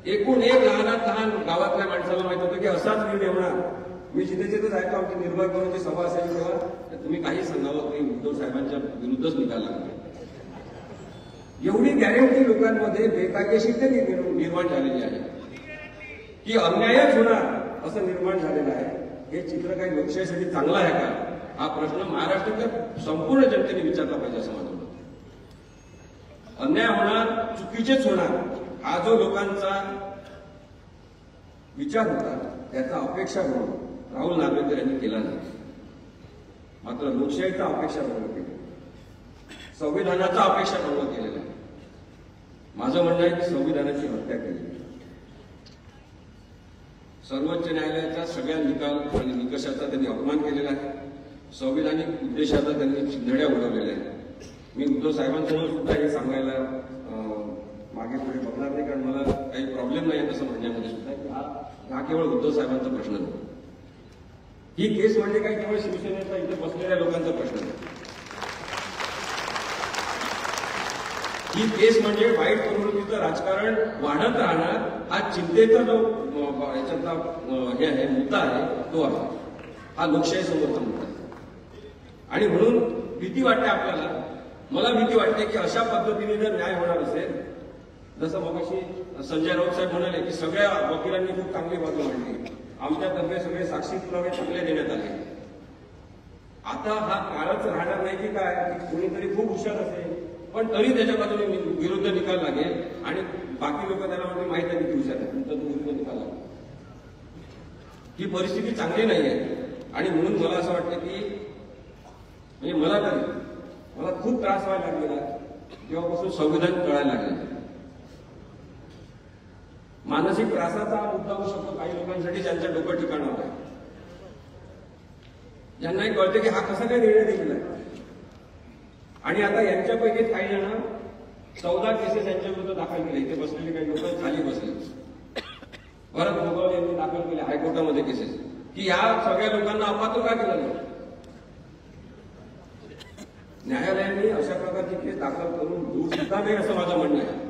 एकूण एक लहान गावातल्या माणसाला माहित होतं की असाच निर्णय होणार. मी जिथे ऐकतो आमची निर्भय करूनची सभा असेल तेव्हा तुम्ही काही सांगावं की उद्धव साहेबांच्या विरुद्धच निकाल लागला. एवढी गॅरंटी लोकांमध्ये बेकायदेशीरते निर्माण झालेली आहे की अन्यायच होणार असं निर्माण झालेलं आहे. हे चित्र काही लोकशाहीसाठी चांगलं आहे का? हा प्रश्न महाराष्ट्राच्या संपूर्ण जनतेने विचारला पाहिजे असं माझं मत. अन्याय होणार, चुकीचेच होणार, हा जो लोकांचा विचार होता त्याचा अपेक्षा म्हणून राहुल नार्वेकर यांनी केला नाही. मात्र लोकशाहीचा अपेक्षा भंग केला, संविधानाचा अपेक्षा भंग केलेला आहे. माझं म्हणणं आहे की संविधानाची हत्या केली. सर्वोच्च न्यायालयाच्या सगळ्या निकाल आणि निकषाचा त्यांनी अपमान केलेला आहे. संविधानिक उद्देशाचा त्यांनी चिंधड्या उडवलेल्या आहेत. मी उद्धव साहेबांसमोर सुद्धा हे सांगायला मागे पुढे बघणार नाही, कारण मला काही प्रॉब्लेम नाही तसं म्हणण्यामध्ये सुद्धा की हा केवळ उद्धव साहेबांचा प्रश्न नाही. ही केस म्हणजे काही केवळ शिवसेनेचा इथे बसलेल्या लोकांचा प्रश्न नाही. ही केस म्हणजे वाईट प्रवृत्तीचं राजकारण वाढत राहणार हा चिंतेचा जो याच्यातला हे आहे मुद्दा आहे तो आहे. हा लोकशाही समोरचा मुद्दा आहे आणि म्हणून भीती वाटते आपल्याला. मला भीती वाटते की अशा पद्धतीने जर न्याय होणार असेल, जसं मगाशी संजय राऊत साहेब म्हणाले की सगळ्या वकिलांनी खूप चांगली बाजू मांडली, आमच्यातर्फे सगळे साक्षी पुरावे चांगले देण्यात आले. आता हा काळच राहणार नाही की काय की कोणीतरी खूप हुशार असेल पण तरी त्याच्या बाजूने विरुद्ध निकाल लागेल आणि बाकी लोक त्याला म्हणजे माहित आहे की हुशार आहे, तुमचा तो विरुद्ध निकाल लागेल. ही परिस्थिती चांगली नाही आहे आणि म्हणून मला असं वाटतं की म्हणजे मला खूप त्रास व्हायला लागलेला जेव्हापासून संविधान कळायला लागले. मानसिक त्रासाचा मुद्दा होऊ शकतो काही लोकांसाठी ज्यांच्या डोकं ठिकाणावर आहे, ज्यांनाही कळते की हा कसा काय निर्णय दिलेला आहे. आणि आता यांच्यापैकी काही जण 14 केसेस यांच्या विरुद्ध दाखल केले. इथे बसलेले काही लोक खाली बसले. भरत गोगावले यांनी दाखल केले हायकोर्टामध्ये केसेस की या सगळ्या लोकांना अपात्र का केलं नाही. न्यायालयाने अशा प्रकारची केस दाखल करून घेऊ सुद्धा नाही असं माझं म्हणणं आहे.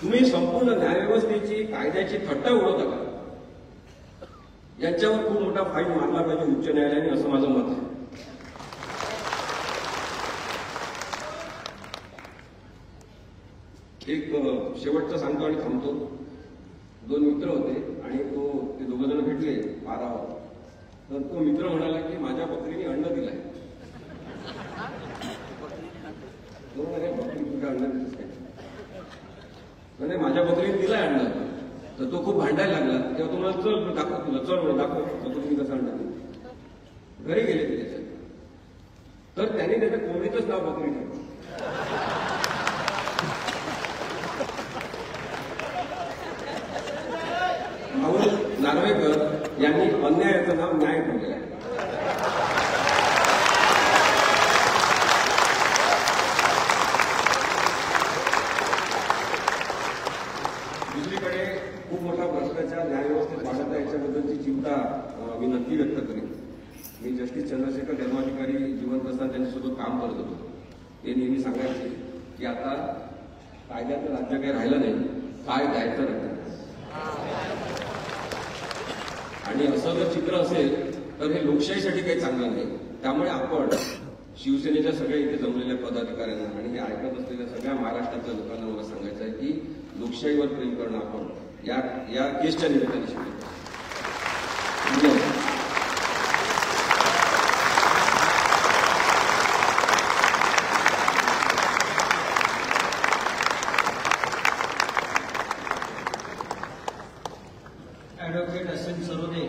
तुम्ही संपूर्ण न्यायव्यवस्थेची कायद्याची थट्टा उडवता का? यांच्यावर खूप मोठा फाईन मारला पाहिजे उच्च न्यायालयाने असं माझं मत आहे. एक शेवटचं सांगतो आणि थांबतो. 2 मित्र होते आणि ते 2 जण भेटले पारावर. तर तो मित्र म्हणाला की माझ्या बकरीने अंड दिलाय. बकरी तुझ्या अंड दिलीस काय? म्हणजे माझ्या बकरीने दिलाय अंड. तर तो खूप भांडायला लागला. तेव्हा तुम्हाला चल दाखव, तुला चल म्हणून दाखव तुम्ही कसं अंड दिलं. घरी गेले ते त्याच्यात. तर त्याने त्याच्या कोंबडीचंच नाव बकरी ठेवलं. राहुल नार्वेकर यांनी अन्यायाचं नाव न्याय ठेवलेलं आहे. दुसरीकडे खूप मोठा भ्रष्टाचार न्यायव्यवस्थेत वाढत आहे याच्याबद्दलची चिंता मी नक्की व्यक्त करेन. मी जस्टिस चंद्रशेखर धर्माधिकारी जिवंत असताना त्यांच्यासोबत काम करत होतो. ते नेहमी सांगायचे की आता कायद्याचं राज्य काही राहिलं नाही, काय द्यायचं राहिलं. आणि असं जर चित्र असेल तर हे लोकशाहीसाठी काही चांगलं नाही. त्यामुळे आपण शिवसेनेच्या सगळ्या इथे जमलेल्या पदाधिकाऱ्यांना आणि हे ऐकत असलेल्या सगळ्या महाराष्ट्रातल्या लोकांना मला सांगायचं आहे की लोकशाहीवर प्रेम करणं आपण या केसच्या निमित्ताने शिकतो. ॲडव्होकेट असीम सरोदे,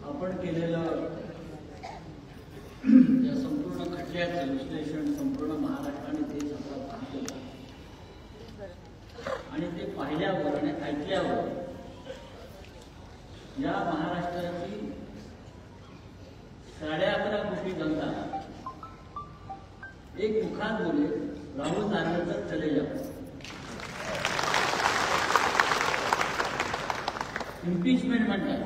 आपण केलेलं या संपूर्ण खटल्याचं विश्लेषण संपूर्ण महाराष्ट्राने ते सगळं पाहिलं आणि ते पाहिल्यावर आणि ऐकल्यावर या महाराष्ट्राची 11.5 कोटी जनता एक मुखात बोले, राहुल नार्वेकर चले जाओ. इम्पिचमेंट म्हणतात.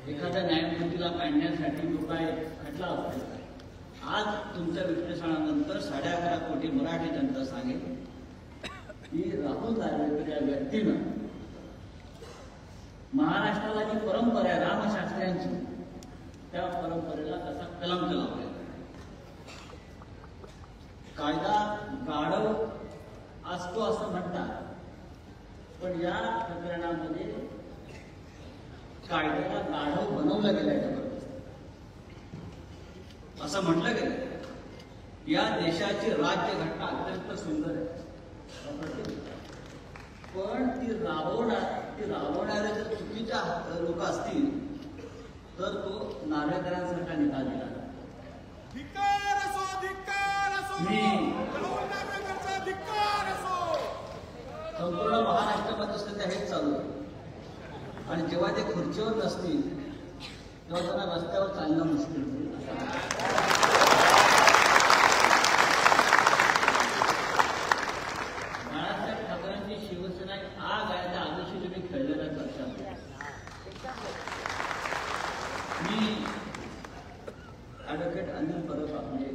एखाद्या न्यायमूर्तीला काढण्यासाठी जो काय खटला असतो, आज तुमच्या विश्लेषणानंतर 11.5 कोटी मराठी जनता सांगेल की राहुल नार्वेकर या व्यक्तीनं महाराष्ट्राला जी परंपरा आहे रामशास्त्र्यांची, त्या परंपरेला कसा कलंक लावला. कायदा गाढव असतो असं म्हणतात, पण या प्रकरणामध्ये कायद्याला गाढव बनवलं गेलंय असं म्हटलं गेलं. या देशाची राज्यघटना अत्यंत सुंदर आहे, पण ती राबवणारे जर चुकीच्या लोक असतील तर तो नार्वेकरांसारखा निकाल दिला. संपूर्ण महाराष्ट्रामध्ये सध्या हेच चालू आहे. आणि जेव्हा ते खुर्चीवर नसतील तेव्हा त्यांना रस्त्यावर चालणं मुश्किल होईल. बाळासाहेब ठाकरेंची शिवसेना आग आहे, त्या आदेशी तुम्ही खेळलेल्या चर्चा. मी ॲडव्होकेट अनिल परब आपले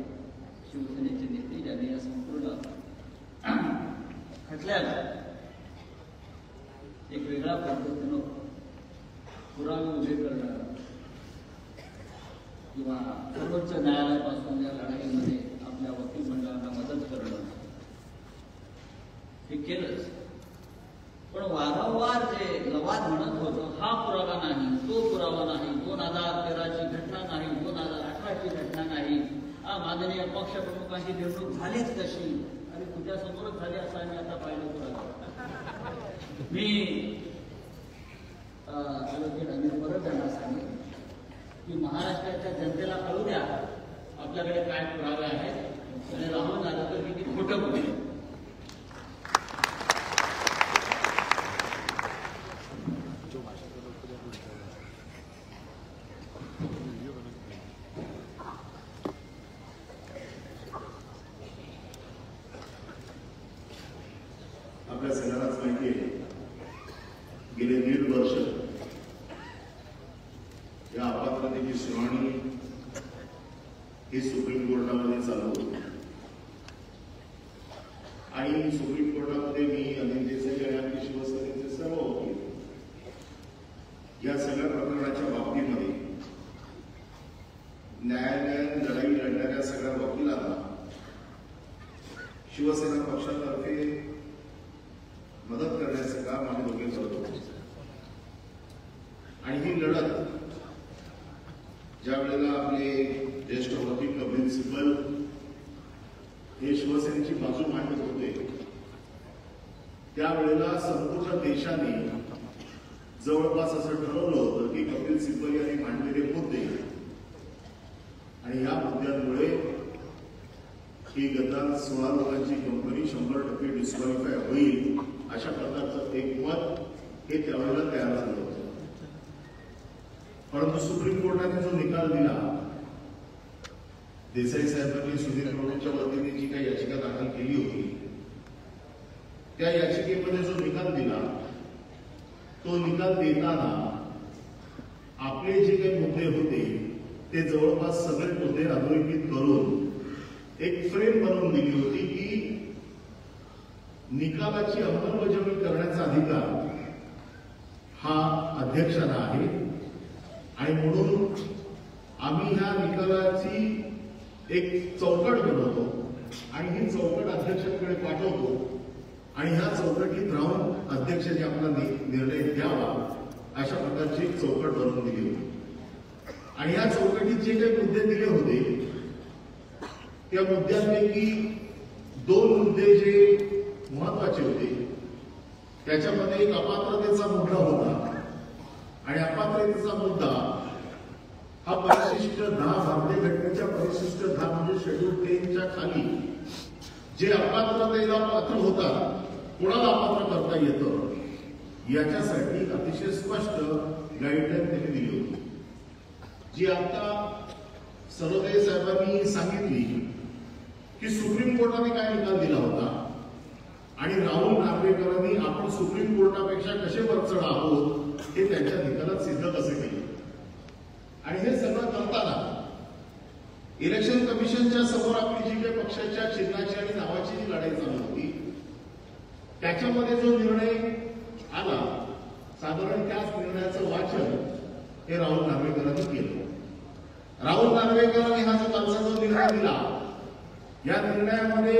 शिवसेनेचे नेते, ज्यांनी या संपूर्ण खटल्याला एक वेगळ्या पद्धतीनं पुरावे उभे करणं किंवा सर्वोच्च न्यायालयापासून या लढाईमध्ये आपल्या वकील मंडळांना मदत करणं हे केलंच. पण वारंवार जे लवाद म्हणत होतं, हा पुरावा नाही, तो पुरावा नाही, 2013ची घटना नाही, 2018ची घटना नाही, हा माननीय पक्षप्रमुखांची निवडणूक झालीच कशी आणि तुझ्या समोरच झाली असं आम्ही आता पाहिलं पुरावा. मी ॲडव्होकेट अनिल परब यांना सांगेन की महाराष्ट्राच्या जनतेला कळू द्या आपल्याकडे काय पुरावे आहेत. आणि राहुल नार्वेकर किती खोटं बोलले. आपल्या सगळ्यांनाच माहिती आहे, गेले 1.5 वर्ष या अपात्रतेची सुनावणी ही सुप्रीम कोर्टामध्ये चालू होती आणि सुप्रीम कोर्टामध्ये मी अनिल देसाई आणि आपले शिवसेनेचे सर्व वकील या सगळ्या प्रकरणाच्या बाबतीमध्ये न्यायालयात लढाई लढणाऱ्या सगळ्या वकिलांना शिवसेना पक्षातर्फे मदत करण्याचं काम आम्ही दोघे करत होतो. आणि ही लढत ज्या वेळेला आपले ज्येष्ठ वकील कपिल सिब्बल हे शिवसेनेची बाजू मांडत होते, त्यावेळेला संपूर्ण देशाने जवळपास असं ठरवलं होतं की कपिल सिब्बल यांनी मांडलेले मुद्दे आणि या मुद्द्यांमुळे ही गद्दार 16 लोकांची कंपनी 100% डिस्क्वालिफाय होईल अशा प्रकारचं एक मत हे त्यावेळेला तयार झालं होतं. परंतु सुप्रीम कोर्टाने जो निकाल दिला, देसाई साहेबांनी सुधीर प्रभूंच्या वतीने जी काही याचिका दाखल केली होती, त्या याचिकेमध्ये जो निकाल दिला, तो निकाल देताना आपले जे काही मुद्दे होते ते जवळपास सगळे मुद्दे अधोरेखित करून एक फ्रेम बनवून दिली होती की निकालाची अंमलबजावणी करण्याचा अधिकार हा अध्यक्षांना आहे आणि म्हणून आम्ही ह्या निकालाची एक चौकट बनवतो आणि ही चौकट अध्यक्षांकडे पाठवतो आणि ह्या चौकटीत राहून अध्यक्षांनी आपला निर्णय द्यावा अशा प्रकारची एक चौकट बनवून दिली होती. आणि ह्या चौकटीत जे काही मुद्दे दिले होते त्या मुद्द्यांपैकी 2 मुद्दे जे महत्वाचे होते, त्याच्यामध्ये एक अपात्रतेचा मुद्दा होता आणि अपात्रतेचा मुद्दा हा परिशिष्ट 10 भारतीय घटनेच्या परिशिष्ट 10 म्हणजे शेड्यूल 10च्या खाली जे अपात्रतेला पात्र होतात, कोणाला अपात्र करता येतं याच्यासाठी अतिशय स्पष्ट गाईडलाईन त्यांनी दिली होती, जी आता सरोदे साहेबांनी सांगितली की सुप्रीम कोर्टाने काय निकाल दिला होता आणि राहुल नार्वेकरांनी आपण सुप्रीम कोर्टापेक्षा कसे वरचढ आहोत हे त्यांच्या निकालात सिद्ध कसे केले. आणि हे सगळं करताना इलेक्शन कमिशनच्या समोर आपली जी काही पक्षाच्या चिन्हाची आणि नावाची जी लढाई चालू होती, त्याच्यामध्ये जो निर्णय आला, साधारण त्याच निर्णयाचं वाचन हे राहुल नार्वेकरांनी केलं. राहुल नार्वेकरांनी हा जो कालचा जो निर्णय दिला, या निर्णयामध्ये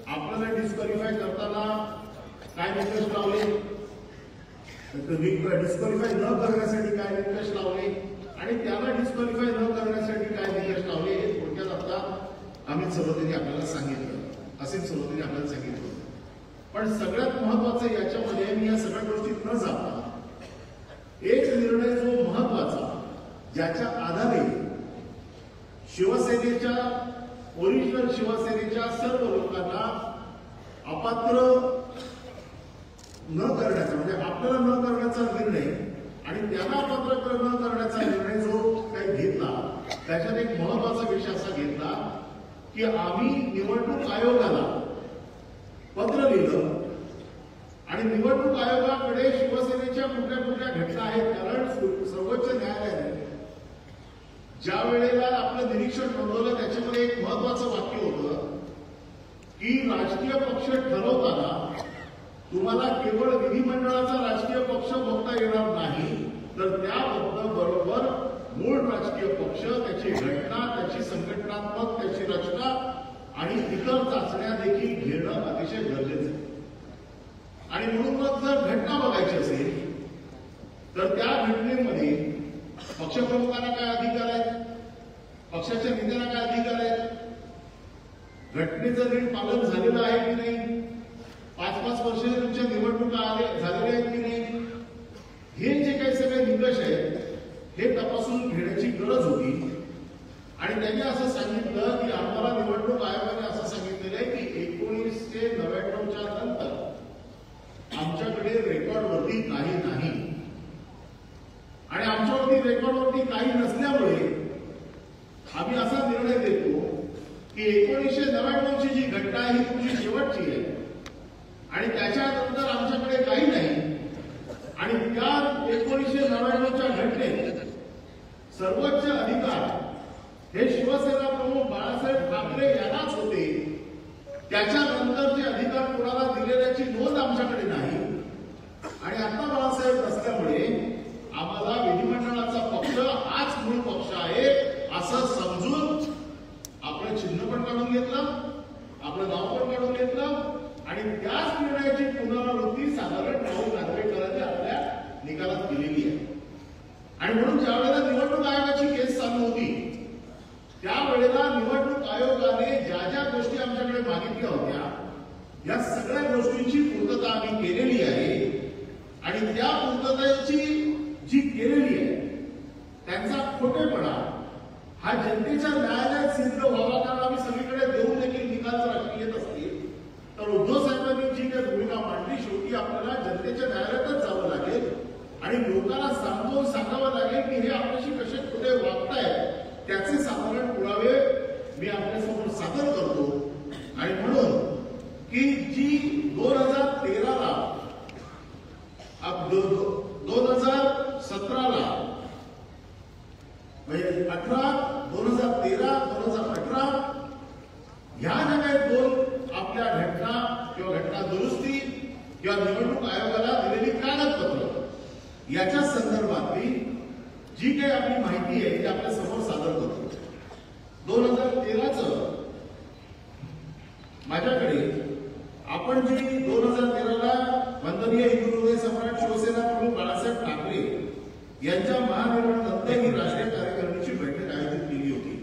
आपल्याला डिस्क्वालिफाय करताना काय निकष लावले, डिस्क्वालिफाय न करण्यासाठी काय निकष लावले आणि त्याला डिस्क्वालिफाय न करण्यासाठी काय निकष लावले हे थोडक्यात आता अमित सरोदेने आपल्याला सांगितलं, असित सरोदेने आपल्याला सांगितलं. पण सगळ्यात महत्वाचं याच्यामध्ये मी या सगळ्या गोष्टीत न जाता एक निर्णय जो महत्वाचा, ज्याच्या आधारे शिवसेनेच्या ओरिजिनल शिवसेनेच्या सर्व लोकांना अपात्र न करण्याचा म्हणजे आपल्याला न करण्याचा निर्णय आणि त्यांना अपात्र न करण्याचा निर्णय जो काही घेतला, त्याच्यात एक महत्वाचा विषय असा घेतला की आम्ही निवडणूक आयोगाला पत्र लिहिलं आणि निवडणूक आयोगाकडे शिवसेनेच्या कुठल्या कुठल्या घटना आहेत, कारण सर्वोच्च न्यायालयाने ज्या वेळेला आपलं निरीक्षण नोंदवलं त्याच्यामध्ये एक महत्वाचं वाक्य होतं की राजकीय पक्ष ठरवताना तुम्हाला केवळ विधिमंडळाचा राजकीय पक्ष बघता येणार नाही, तर त्याबरोबर मूळ राजकीय पक्ष, त्याची घटना, त्याची संघटनात्मक, त्याची रचना आणि इतर चाचण्या देखील घेणं अतिशय गरजेचं आहे. आणि म्हणून मग जर घटना बघायची असेल तर त्या घटनेमध्ये पक्षप्रमुखांना काय अधिकार आहेत, पक्षाच्या नेत्यांना काय अधिकार आहेत, घटनेचं नीट पालन झालेलं आहे की नाही, 5-5 वर्ष तुमच्या निवडणुका झालेल्या आहेत की नाही, हे जे काही सगळे निकष आहेत हे तपासून घेण्याची गरज होती. आणि त्यांनी असं सांगितलं की आम्हाला निवडणूक आयोगाने असं घटना ही तुमची शेवटची आहे आणि त्याच्यानंतर आमच्याकडे काही नाही आणि त्या 1999च्या घटनेत सर्वोच्च अधिकार हे शिवसेना प्रमुख बाळासाहेब ठाकरे यांनाच होते. त्याच्यानंतरचे अधिकार कोणाला दिलेल्याची नोंद आमच्याकडे नाही आणि आता बाळासाहेब नसल्यामुळे आम्हाला विधिमंडळाचा पक्ष हाच मूळ पक्ष आहे असं समजून आपलं चिन्ह पण काढून घेतलं, आपलं नाव पण काढून घेतलं आणि त्याच निर्णयाची पुनरावृत्ती साधारण राहुल नार्वेकरांनी आपल्या निकालात केलेली आहे. आणि म्हणून ज्या वेळेला निवडणूक आयोगाची केस चालू होती त्यावेळेला निवडणूक आयोगाने ज्या ज्या गोष्टी आमच्याकडे मागितल्या होत्या या सगळ्या गोष्टींची पूर्तता आम्ही केलेली आहे आणि त्या पूर्ततेची जी केलेली आहे त्यांचा खोटेपणा हा जनतेच्या न्यायालयात सिद्ध व्हावा. कारण आम्ही सगळीकडे देऊन देखील निकाल जर असे येत असतील तर उद्धव साहेबांनी जी काही भूमिका मांडली शेवटी आपल्याला जनतेच्या न्यायालयातच जावं लागेल आणि लोकांना समजावून सांगावं लागेल की हे आपल्याशी कसे खोटे वागतायत त्याचे साधारण पुरावे मी आपल्यासमोर सादर करतो. आणि म्हणून की जी 2013ला 2017ला म्हणजे 2013 2018 ह्या ज्या काही दोन आपल्या घटना किंवा घटना दुरुस्ती किंवा निवडणूक आयोगाला दिलेली कागदपत्र याच्या संदर्भातली जी काही आपली माहिती आहे ती आपल्या समोर सादर करतो. 2013चं माझ्याकडे आपण जी 2013ला वंदनीय हिंदू सम्राट शिवसेना प्रमुख बाळासाहेब ठाकरे यांच्या महानिर्वाणानंतर ही राष्ट्रीय कार्यकारिणीची बैठक आयोजित केली होती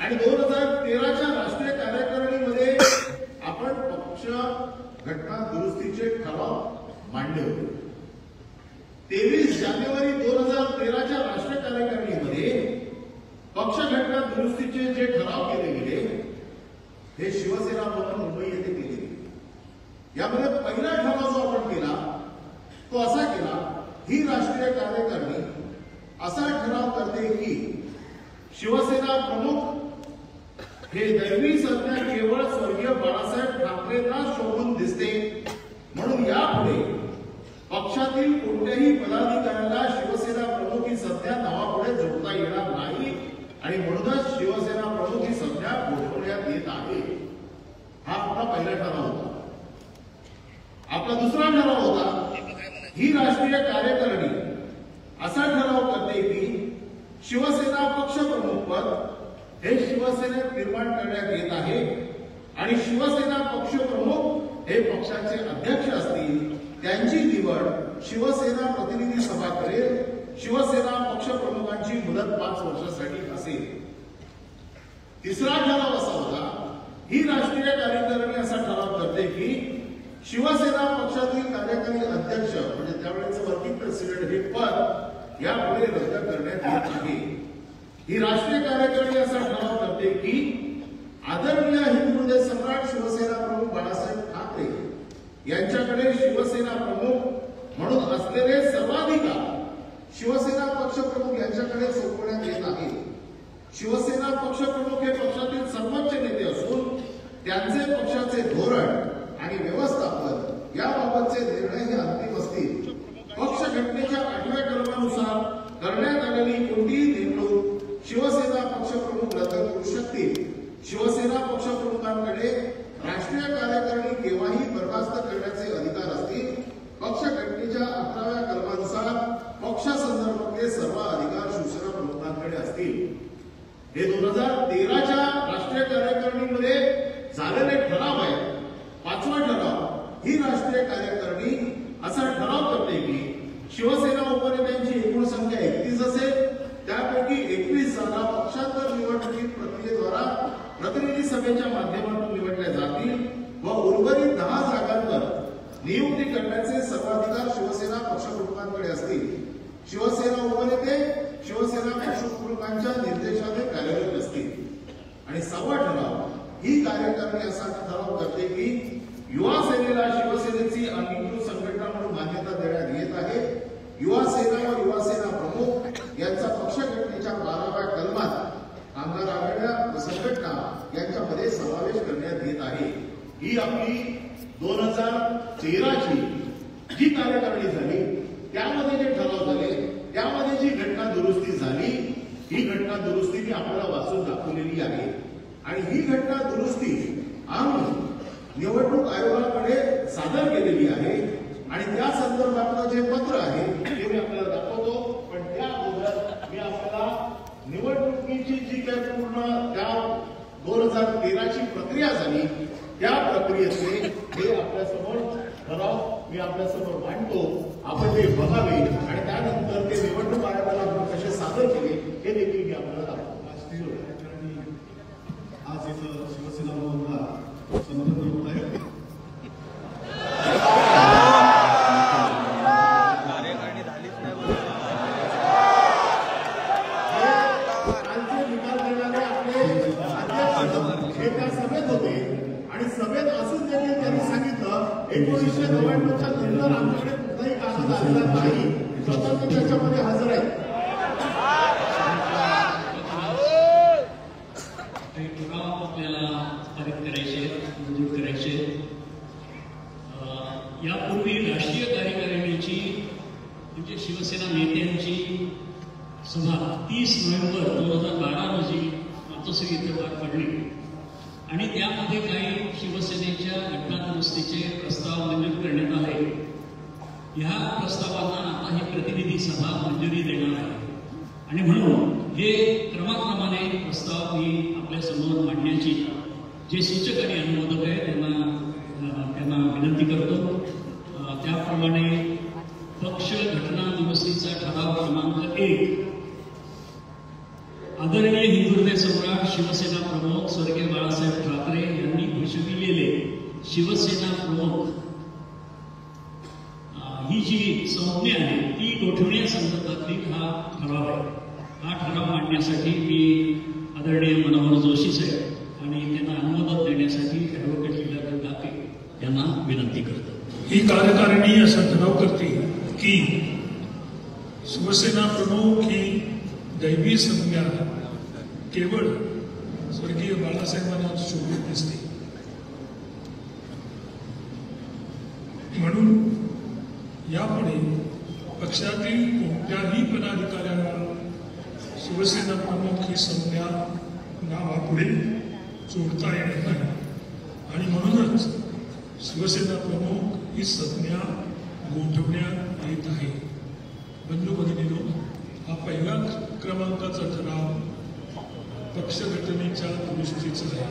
आणि 2013च्या राष्ट्रीय कार्यकारिणीमध्ये आपण पक्ष घटना दुरुस्तीचे ठराव मांडले होते. 23 जानेवारी 2013च्या राष्ट्रीय कार्यकारिणीमध्ये पक्ष घटना दुरुस्तीचे जे ठराव केले गेले हे शिवसेना भवन मुंबई येथे केले गेले. यामध्ये पहिला ठराव जो आपण केला तो असा केला, ही राष्ट्रीय कार्यकारिणी असा ठराव करते की शिवसेना प्रमुख हे दैवी संज्ञा केवळ स्वर्गीय बाळासाहेब ठाकरेंना शोभून दिसते म्हणून यापुढे पक्षातील कोणत्याही पदाधिकाऱ्याला शिवसेना प्रमुख ही संज्ञा नावापुढे जोडता येणार नाही आणि म्हणूनच शिवसेना प्रमुख ही संज्ञा घोषवण्यात येत आहे. हा आपला पहिला ठराव होता. आपला दुसरा ठराव होता, ही राष्ट्रीय कार्यकारिणी असा ठराव करते की शिवसेना पक्ष प्रमुख पद हे शिवसेनेत निर्माण करण्यात येत आहे आणि शिवसेना पक्ष प्रमुख हे पक्षाचे अध्यक्ष असतील. त्यांची निवड शिवसेना प्रतिनिधी सभा करेल. शिवसेना पक्ष प्रमुखांची मुदत 5 वर्षासाठी असेल. तिसरा ठराव असा होता, ही राष्ट्रीय कार्यकारिणी असा ठराव करते की शिवसेना पक्षातील कार्यकारी अध्यक्ष म्हणजे त्यावेळेचं वर्किंग प्रेसिडेंट हे पद यापुढे रद्द करण्यात येत आहे. ही राष्ट्रीय कार्यकारिणी असा ठराव करते की आदरणीय हिंदू सम्राट शिवसेना प्रमुख बाळासाहेब ठाकरे यांच्याकडे शिवसेना प्रमुख म्हणून असलेले सर्वाधिकार शिवसेना पक्ष प्रमुख यांच्याकडे सोपवण्यात येत आहे. शिवसेना पक्ष प्रमुख हे पक्षातील सर्वोच्च नेते असून त्यांचे पक्षाचे धोरण आणि व्यवस्थापन याबाबतचे निर्णय हे अंतिम असतील. पक्ष घटनेच्या 8व्या कलमानुसार करण्यात आलेली कोणतीही नेमणूक शिवसेना पक्ष प्रमुख रद्द करू शकतील. शिवसेना पक्ष प्रमुखांकडे राष्ट्रीय कार्यकारिणी केव्हाही बरखास्त करण्याचे अधिकार असतील. पक्ष घटनेच्या 11व्या कलमानुसार पक्षासंदर्भातले सर्व अधिकार शिवसेना प्रमुखांकडे असतील. हे 2013च्या राष्ट्रीय कार्यकारिणीमध्ये झालेले ठराव आहेत. 5वा ठराव, ही राष्ट्रीय कार्यकारिणी असा ठराव करते की शिवसेना उपनेत्यांची एकूण संख्या 31 असेल. त्यापैकी 21 जागा पक्षांतर निवडणुकीत प्रक्रियेद्वारा प्रतिनिधी सभेच्या माध्यमातून निवडल्या जातील व उर्वरित 10 जागांवर नियुक्ती करण्याचे सर्वाधिकार शिवसेना पक्षप्रमुखांकडे असतील. शिवसेना उपनेते शिवसेना पक्षप्रमुखांच्या निर्देशाने कार्यरत असतील. आणि 6वा ठराव, ही कार्यकारिणी असा ठराव करते की युवा सेनेला शिवसेनेची अंगीकृत संघटना म्हणून मान्यता देण्यात येत आहे. युवा सेना व युवा सेना प्रमुख यांचा पक्ष घटनेच्या 12व्या कलमात कामगार आघाड्या संघटना यांच्यामध्ये समावेश करण्यात येत आहे। ही आपली 2013ची जी कार्यकारिणी झाली त्यामध्ये जे ठराव झाले त्यामध्ये जी घटना दुरुस्ती झाली ही घटना दुरुस्ती मी आपल्याला वाचून दाखवलेली आहे आणि ही घटना दुरुस्ती आम्ही निवडणूक आयोगाकडे सादर केलेली आहे आणि त्या संदर्भातलं जे पत्र आहे ते मी आपल्याला दाखवतो। पण त्या अगोदर मी आपल्याला निवडणुकीची जी काही पूर्ण त्या 2013ची प्रक्रिया झाली त्या प्रक्रियेचे हे आपल्यासमोर ठराव मी आपल्यासमोर मांडतो, आपण ते बघावे आणि त्यानंतर ते निवडणूक आयोगाला आपण कसे सादर केले हे देखील मी आपल्याला दाखवतो। आज इथं शिवसेना भवनला संबंध होत आहे। कालचे निकाल देणारे आपले अध्यक्ष हे त्या सभेत होते आणि सभेत असून त्यांनी सांगितलं 1999च्या नंतर आमच्याकडे कुठलाही कागद आलेला नाही, स्वतः ते त्याच्यामध्ये हजर आहेत। आपल्याला पारित करायचे, मंजूर करायचे। यापूर्वी राष्ट्रीय कार्यकारिणीची म्हणजे शिवसेना नेत्यांची सभा 30 नोव्हेंबर 2012 रोजी मातोश्री इथे पार पडली आणि त्यामध्ये काही शिवसेनेच्या घटना दुरुस्तीचे प्रस्ताव मंजूर करण्यात आले। ह्या प्रस्तावांना आता ही प्रतिनिधी सभा मंजुरी देणार आहे आणि म्हणून हे क्रमाक्रमाने प्रस्ताव मी आपल्या समोर मांडण्याची जे सूचक आणि अनुमोदक आहे त्यांना विनंती करतो। त्याप्रमाणे पक्ष घटना दुरुस्तीचा ठराव क्रमांक 1 आदरणीय हिंदुहृदय सम्राट शिवसेना प्रमुख स्वर्गीय बाळासाहेब ठाकरे यांनी घोषविलेले शिवसेना प्रमुख ही जी संज्ञा आहे ती गोठवण्यासंदर्भातील हा ठराव आहे। हा ठराव मांडण्यासाठी मी आदरणीय मनोहर जोशी साहेब आणि त्यांना अनुमोदन देण्यासाठी ॲडव्होकेट लीलाधर ढाके यांना विनंती करतो। ही कार्यकारिणी असा ठराव करते की शिवसेना प्रमुख ही दैवी संज्ञा केवळ स्वर्गीय बाळासाहेबांना शोभित दिसते, म्हणून यापुढे पक्षातील कोणत्याही पदाधिकाऱ्यांना शिवसेना प्रमुख ही संज्ञा नावापुढे जोडता येणार नाही आणि म्हणूनच शिवसेना प्रमुख ही संज्ञा गोठवण्यात येत आहे। बंधू भगिनींनो, हा पहिला क्रमांकाचा ठराव पक्ष घटनेच्या दुरुस्तीचा आहे।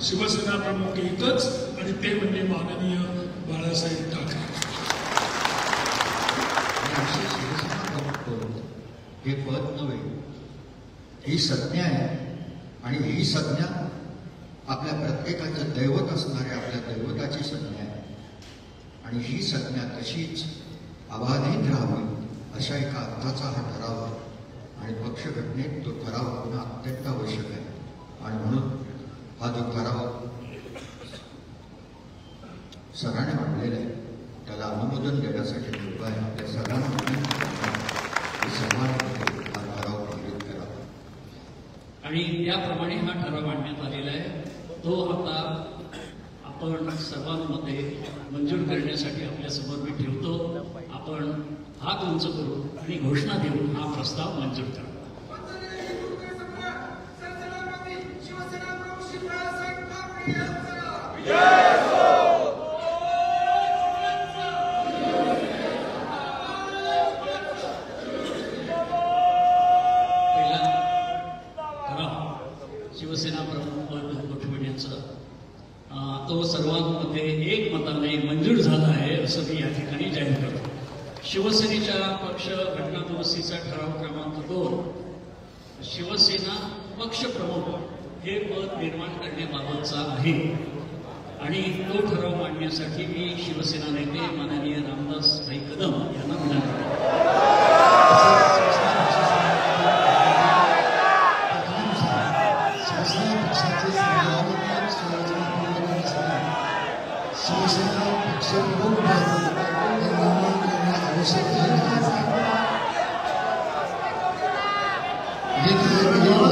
शिवसेना प्रमुख एकच आणि ते म्हणजे माननीय बाळासाहेब ठाकरे। शिवसेना प्रमुख हे पद नव्हे, ही संज्ञा आहे आणि ही संज्ञा आपल्या प्रत्येकाचं दैवत असणाऱ्या आपल्या दैवताची संज्ञा आहे आणि ही संज्ञा तशीच अबाधित राहावी अशा एका अर्थाचा हा ठराव आहे आणि पक्ष घटनेत तो ठराव होणं अत्यंत आवश्यक आहे आणि म्हणून हा जो ठराव सराने मांडलेला आहे त्याला अनुमोदन देण्यासाठी मुलगा आहे। आपल्या सर्वांना हा ठराव पारित करावा आणि त्याप्रमाणे हा ठराव मांडण्यात आलेला आहे। तो आता आपण सर्वांमध्ये मंजूर करण्यासाठी आपल्यासमोर मी ठेवतो। आपण हात उंच करू आणि घोषणा देऊन हा प्रस्ताव मंजूर करा। पहिला ठराव शिवसेना प्रमुख पद गोठवण्याचा तो सर्वांमध्ये एकमताने मंजूर झाला आहे असं मी या ठिकाणी जाहीर करतो। शिवसेनेच्या पक्ष घटना दुरुस्तीचा ठराव क्रमांक 2 शिवसेना पक्ष प्रमुख हे पद निर्माण करण्याबाबतचा आहे आणि तो ठराव मांडण्यासाठी मी शिवसेना नेते माननीय रामदास भाई कदम यांना विनंती करतो।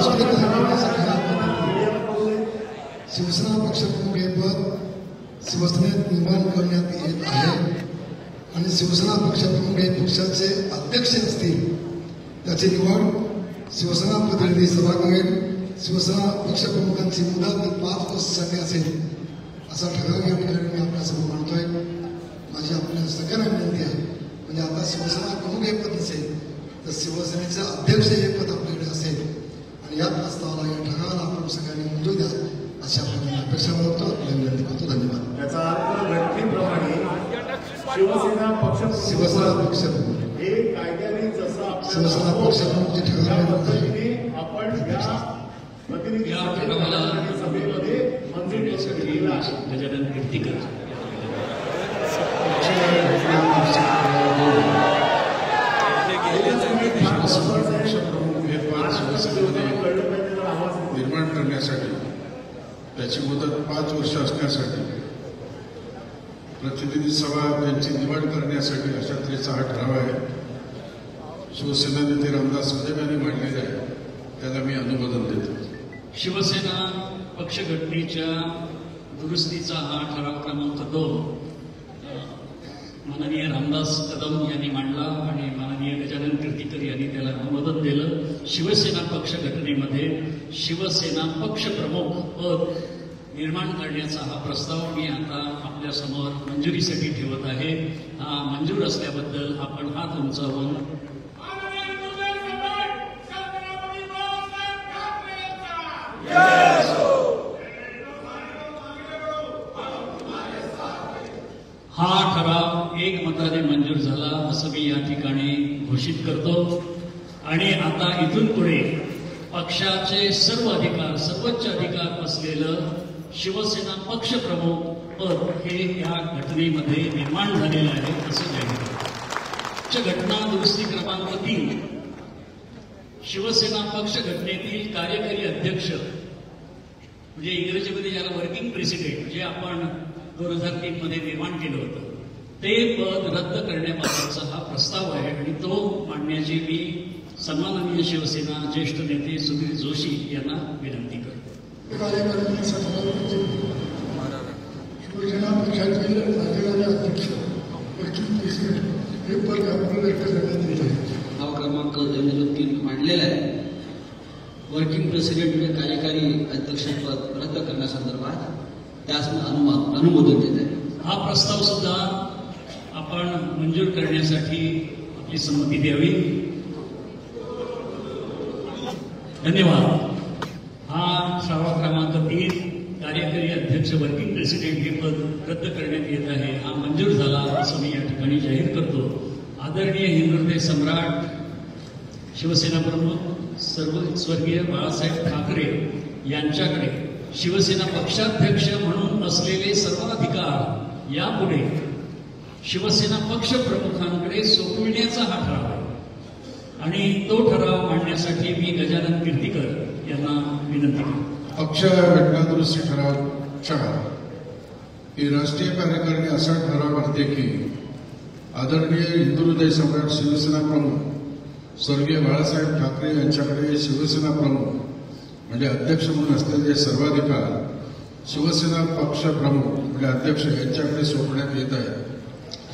राष्ट्रीय कार्यकारिणीसाठी शिवसेना पक्षप्रमुख हे पद शिवसेनेत निर्माण करण्यात येत आहे आणि शिवसेना पक्षप्रमुख हे पक्षाचे अध्यक्ष असतील. त्याची निवड शिवसेना प्रतिनिधी सभागृह शिवसेना पक्षप्रमुखांची मुदत 5 वर्षांसाठी असेल असा ठराव या ठिकाणी मी आपल्यासमोर मांडतोय. माझी आपल्या सगळ्यांना विनंती आहे, म्हणजे आता शिवसेना प्रमुख हे पद नसेल तर शिवसेनेचे अध्यक्ष हे पद आपल्याकडे असेल आणि या प्रस्तावाला या ठरावाला आपण सगळ्यांनी मंजूर द्या अशा प्रकारे अपेक्षा करतो. आपल्या विनंती करतो. धन्यवाद. त्याचा अर्थ घटनेप्रमाणे शिवसेना पक्षप्रमुख हे कायद्याने जसं शिवसेना पक्षप्रमुख जे ठराव आपण या प्रतिनिधी सभेमध्ये मंजूर केलेला आहे. गजानन कीर्तीकर निर्माण करण्यासाठी त्याची मुदत 5 वर्ष असण्यासाठी प्रतिनिधी सभा त्यांची निवड करण्यासाठी अशा तऱ्हेचा हा ठराव आहे. शिवसेना नेते रामदास कदम यांनी मांडलेला आहे, त्याला मी अनुमोदन देतो. शिवसेना पक्षघटनेच्या दुरुस्तीचा हा ठराव क्रमांक 2 माननीय रामदास कदम यांनी मांडला आणि माननीय गजानन कीर्तीकर यांनी त्याला अनुमोदन दिलं. शिवसेना पक्ष घटनेमध्ये शिवसेना पक्षप्रमुख पद निर्माण करण्याचा हा प्रस्ताव मी आता आपल्या समोर मंजुरीसाठी ठेवत आहे. हा मंजूर असल्याबद्दल आपण हात उंचावून हा ठराव एकमताने मंजूर झाला असं मी या ठिकाणी घोषित करतो. आणि आता इथून पुढे पक्षाचे सर्व अधिकार, सर्वोच्च अधिकार असलेलं शिवसेना पक्षप्रमुख पद हे या घटनेमध्ये निर्माण झालेलं आहे असं जाहीर. घटना दुरुस्ती क्रमांक 3 शिवसेना पक्ष घटनेतील कार्यकारी अध्यक्ष म्हणजे इंग्रजीमध्ये ज्याला वर्किंग प्रेसिडेंट जे आपण 2003 मध्ये निर्माण केलं होतं ते पद रद्द करण्याबाबतचा हा प्रस्ताव आहे आणि तो मांडण्याची मी सन्माननीय शिवसेना ज्येष्ठ नेते सुधीर जोशी यांना विनंती करतो. शिवसेना पक्षाचे राज्यकार्य अध्यक्ष वर्किंग प्रेसिडेंट हे पद आपण व्यक्त करण्यात येत आहे. ठराव क्रमांक 3 मांडलेला आहे. वर्किंग प्रेसिडेंट म्हणजे कार्यकारी अध्यक्षपद रद्द करण्यासंदर्भात त्यास अनुमोदन देत आहे. हा प्रस्ताव सुद्धा आपण मंजूर करण्यासाठी आपली संमती द्यावी. धन्यवाद. हा ठराव क्रमांक 3 कार्यकारी अध्यक्ष वर्किंग प्रेसिडेंट हे पद रद्द करण्यात येत आहे. हा मंजूर झाला असं मी या ठिकाणी जाहीर करतो. आदरणीय हिंदुहृदय सम्राट शिवसेना प्रमुख स्वर्गीय बाळासाहेब ठाकरे यांच्याकडे शिवसेना पक्षाध्यक्ष म्हणून असलेले सर्वाधिकार यापुढे शिवसेना पक्ष प्रमुखांकडे सोपविण्याचा हा ठराव आहे आणि तो ठराव मांडण्यासाठी मी गजानन कीर्तीकर यांना विनंती करतो. पक्ष घटना दुरुस्ती ठराव 4 ही राष्ट्रीय कार्यकारिणी असा ठराव करते की आदरणीय हिंदुहृदय सम्राट शिवसेना प्रमुख स्वर्गीय बाळासाहेब ठाकरे यांच्याकडे शिवसेना प्रमुख म्हणजे अध्यक्ष म्हणून असलेले सर्वाधिकार शिवसेना पक्ष प्रमुख म्हणजे अध्यक्ष यांच्याकडे सोपवण्यात येत आहे.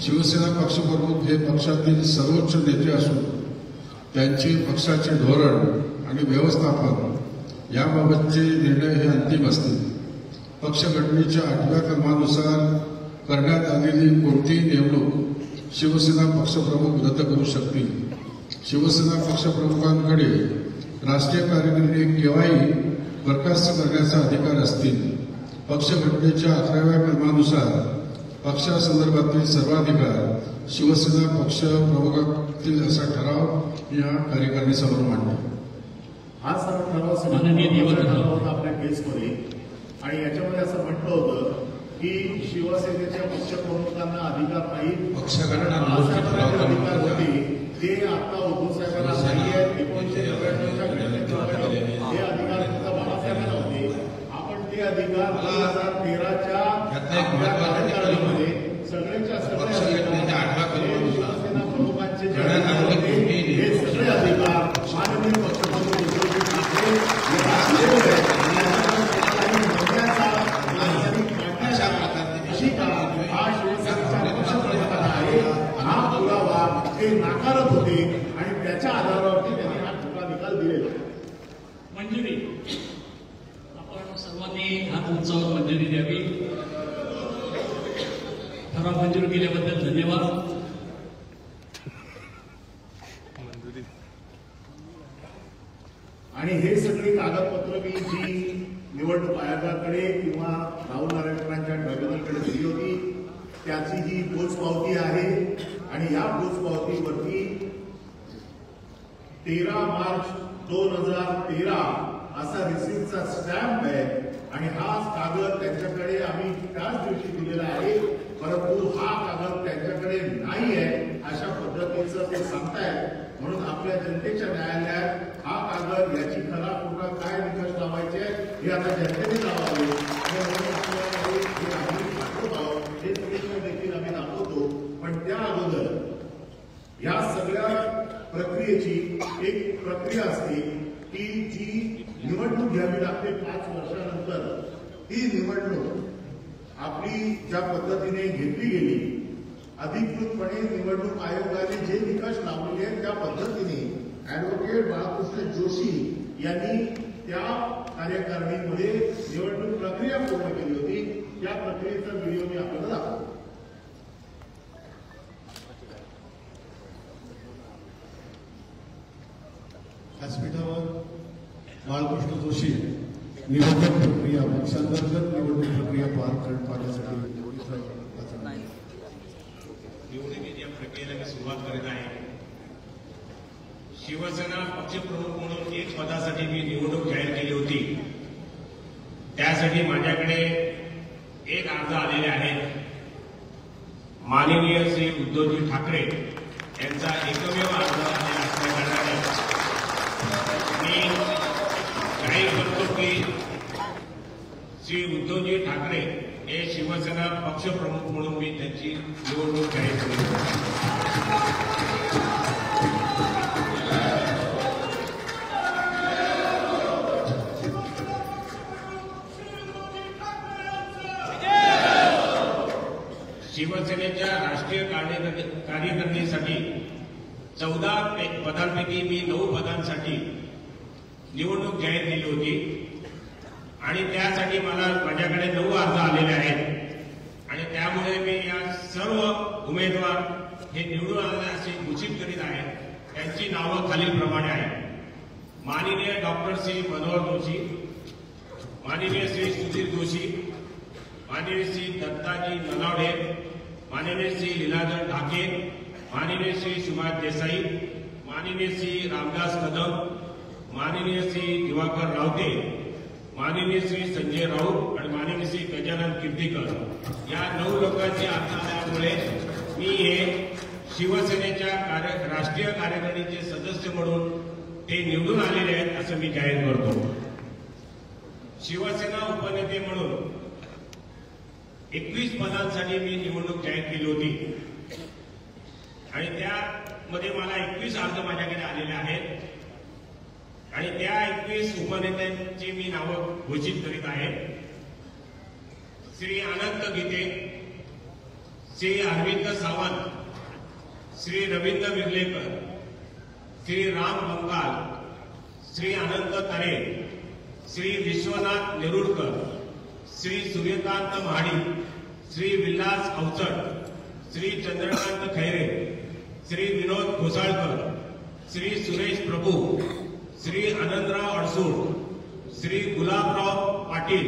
शिवसेना पक्षप्रमुख हे पक्षातील सर्वोच्च नेते असून त्यांची पक्षाचे धोरण आणि व्यवस्थापन याबाबतचे निर्णय हे अंतिम असतील. पक्षघटनेच्या 8व्या कलमानुसार करण्यात आलेली कोणतीही नेमणूक शिवसेना पक्षप्रमुख रद्द करू शकतील. शिवसेना पक्षप्रमुखांकडे राष्ट्रीय कार्यकारिणी केव्हाही बरखास्त करण्याचा अधिकार असतील. पक्षघटनेच्या 11व्या कलमानुसार पक्षासंदर्भातील सर्वाधिकार शिवसेना पक्ष प्रमुखातील असा ठराव या कार्यकारिणीसमोर मांडतो. हा सर्व ठराव आपल्या केसमध्ये आणि याच्यामध्ये असं म्हटलं होतं की शिवसेनेच्या पक्षप्रमुखांना अधिकार नाही, अधिकार होते ते आता उद्धव साहेबांना नाही आहेत. 1999च्या घटनेप्रमाणे हे अधिकार फक्त बाळासाहेबांना होते. आपण ते अधिकार 2013च्या कार्यकारिणीमध्ये सगळ्याच्या शिवसेना प्रमुखांचे हे सगळे अधिकार माननीय पक्षप्रमुख उद्धव ठाकरे ठराव मंजूर केल्याबद्दल धन्यवाद. आणि हे सगळी कागदपत्र मी जी निवडणूक आयोगाकडे किंवा राहुल नारायणरावांच्या ट्रायब्युनलकडे दिली होती त्याची ही पोचपावती आहे. आणि या पोचपावतीवरती 13 मार्च 2013 असा रिसिप्टचा स्टॅम्प आहे. आणि हा कागद त्यांच्याकडे आम्ही त्याच दिवशी दिलेला आहे, परंतु हा कागद त्यांच्याकडे नाही आहे अशा पद्धतीचं ते सांगतायत. म्हणून आपल्या जनतेच्या न्यायालयात हा कागद याची खरा खोटा काय निकष लावायचे हे आता जनतेने लावावे. हे सगळीकडे देखील आम्ही दाखवतो. पण त्या अगोदर या सगळ्या प्रक्रियेची एक प्रक्रिया असते की जी निवडणूक घ्यावी लागते 5 वर्षानंतर. ती निवडणूक आपली ज्या पद्धतीने घेतली गेली, अधिकृतपणे निवडणूक आयोगाने जे निकष लावलेले आहेत त्या पद्धतीने ऍडव्होकेट बाळकृष्ण जोशी यांनी त्या कार्यकारिणीमध्ये निवडणूक प्रक्रिया पूर्ण केली होती. त्या प्रक्रियेचा व्हिडिओ मी आपल्याला दाखवतो. व्यासपीठावर बाळकृष्ण जोशी निवडणूक प्रक्रिया पक्षांतर्गत निवडणूक प्रक्रिया पार पाडण्यासाठी निवडणुकीच्या प्रक्रियेला मी सुरुवात करीत आहे. शिवसेना पक्षप्रमुख म्हणून 1 पदासाठी मी निवडणूक जाहीर केली होती. त्यासाठी माझ्याकडे 1 अर्ज आलेले आहेत. माननीय श्री उद्धवजी ठाकरे यांचा एकमेव अर्ज आलेला असल्याकारणाने मी जाहीर करतो की श्री उद्धवजी ठाकरे हे शिवसेना पक्षप्रमुख म्हणून मी त्यांची निवडणूक जाहीर केली. शिवसेनेच्या राष्ट्रीय कार्यकारिणीसाठी 14 पदांपैकी मी 9 पदांसाठी निवडणूक जाहीर केली होती. आणि त्यासाठी माझ्याकडे 9 अर्ज आलेले आहेत. आणि त्यामुळे मी या सर्व उमेदवार हे निवडून आले असे घोषित करीत आहे. त्यांची नावं खालीलप्रमाणे आहेत. माननीय डॉक्टर श्री मनोहर जोशी, माननीय श्री सुधीर जोशी, माननीय श्री दत्ताजी नलावडे, माननीय श्री लीलाधर ढाके, माननीय श्री सुभाष देसाई, माननीय श्री रामदास कदम, माननीय श्री दिवाकर रावते, माननीय श्री संजय राऊत आणि माननीय श्री गजानन कीर्तीकर. या 9 लोकांची अर्ज आल्यामुळे मी हे शिवसेनेच्या राष्ट्रीय कार्यकारिणीचे सदस्य म्हणून ते निवडून आलेले आहेत असं मी जाहीर करतो. शिवसेना उपनेते म्हणून 21 पदांसाठी मी निवडणूक जाहीर केली होती. आणि त्यामध्ये मला 21 अर्ज माझ्याकडे आलेले आहेत. आणि त्या 21 उपनेत्यांची मी नावं घोषित करीत आहे. श्री अनंत गीते, श्री अरविंद सावंत, श्री रवींद्र विर्लेकर, श्री राम बंगाल, श्री अनंत तरे, श्री विश्वनाथ नेरुरकर, श्री सूर्यकांत महाडी, श्री विलास अवचट, श्री चंद्रकांत खैरे, श्री विनोद घोसाळकर, श्री सुरेश प्रभू, श्री आनंदराव अडसूळ, श्री गुलाबराव पाटील,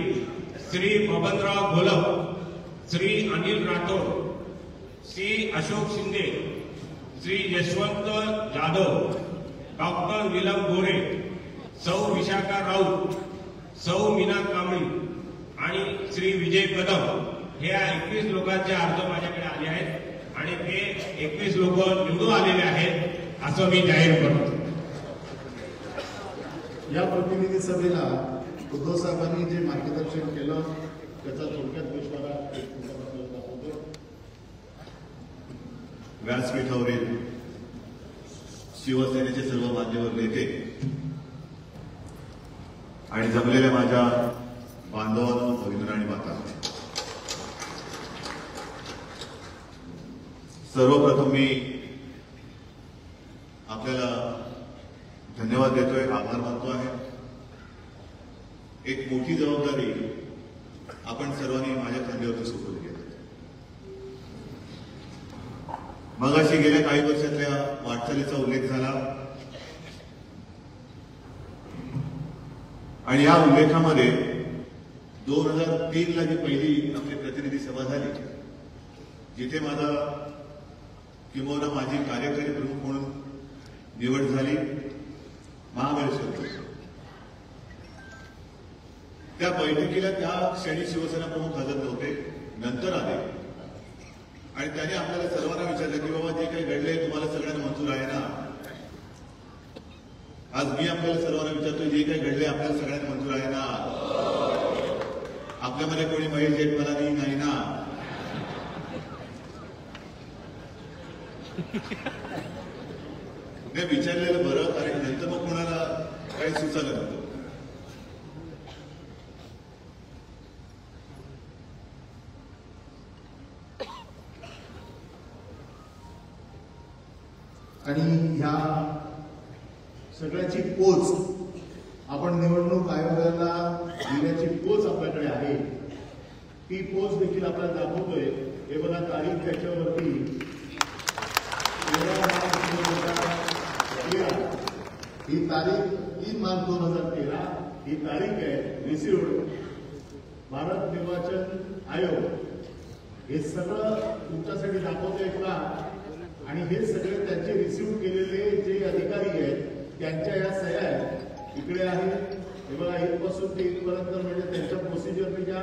श्री बबनराव घोलप, श्री अनिल राठोड, श्री अशोक शिंदे, श्री यशवंत जाधव, डॉक्टर नीलम गोरे, सौ विशाखा राऊत, सौ मीना कांबळी आणि श्री विजय कदम. हे 21 लोकांचे अर्ज माझ्याकडे आले आहेत. आणि ते 21 लोक निवडून आलेले आहेत असं मी जाहीर करतो. या प्रतिनिधी सभेला उद्धव साहेबांनी जे मार्गदर्शन केलं त्याचा थोडक्यात विश्वाला दाखवतो. व्यासपीठावरील शिवसेनेचे सर्व मान्यवर नेते आणि जमलेल्या माझ्या बांधवांनो, भगिनी आणि माता, सर्वप्रथम मी आपल्याला धन्यवाद देतोय, आभार मानतो आहे. एक मोठी जबाबदारी आपण सर्वांनी माझ्या खांद्यावरती सोपवली आहे. मगाशी गेल्या काही वर्षातल्या वाटचालीचा उल्लेख झाला आणि या उल्लेखामध्ये 2003 ला जी पहिली आपली प्रतिनिधी सभा झाली, जिथे माझा किंबहुना माझी कार्यकारी प्रमुख म्हणून निवड झाली महाबळेश्वर, त्या बैठकीला त्या क्षणी शिवसेना प्रमुख हजर नव्हते, नंतर आले आणि त्याने आपल्याला सर्वांना विचारलं की बाबा जे काही घडलंय तुम्हाला सगळ्यांना मंजूर आहे ना? आज मी आपल्याला सर्वांना विचारतोय, जे काही घडले आपल्याला सगळ्यांना मंजूर आहे ना? आपल्यामध्ये कोणी महेश जेठमलानी नाही ना? मी विचारलेलं बरं, कारण नंतर मग कोणाला काही सुचायला नव्हतं. आणि ह्या सगळ्याची पोच आपण निवडणूक आयोगाला दिल्याची पोच आपल्याकडे आहे. ती पोच देखील आपल्याला दाखवतोय. हे बघा, तारीख त्याच्यावरती 13 ही तारीख 3 मार्च 2013 ही तारीख आहे. रिसिव्ड भारत निर्वाचन आयोग. हे सगळं तुमच्यासाठी दाखवतोय का? आणि हे सगळे त्यांचे रिसिव्ह केलेले जे अधिकारी आहेत त्यांच्या या सह्या आहेत, इकडे आहेत. हे बघा, इथपासून ते इथपर्यंत म्हणजे त्यांच्या प्रोसिजरने ज्या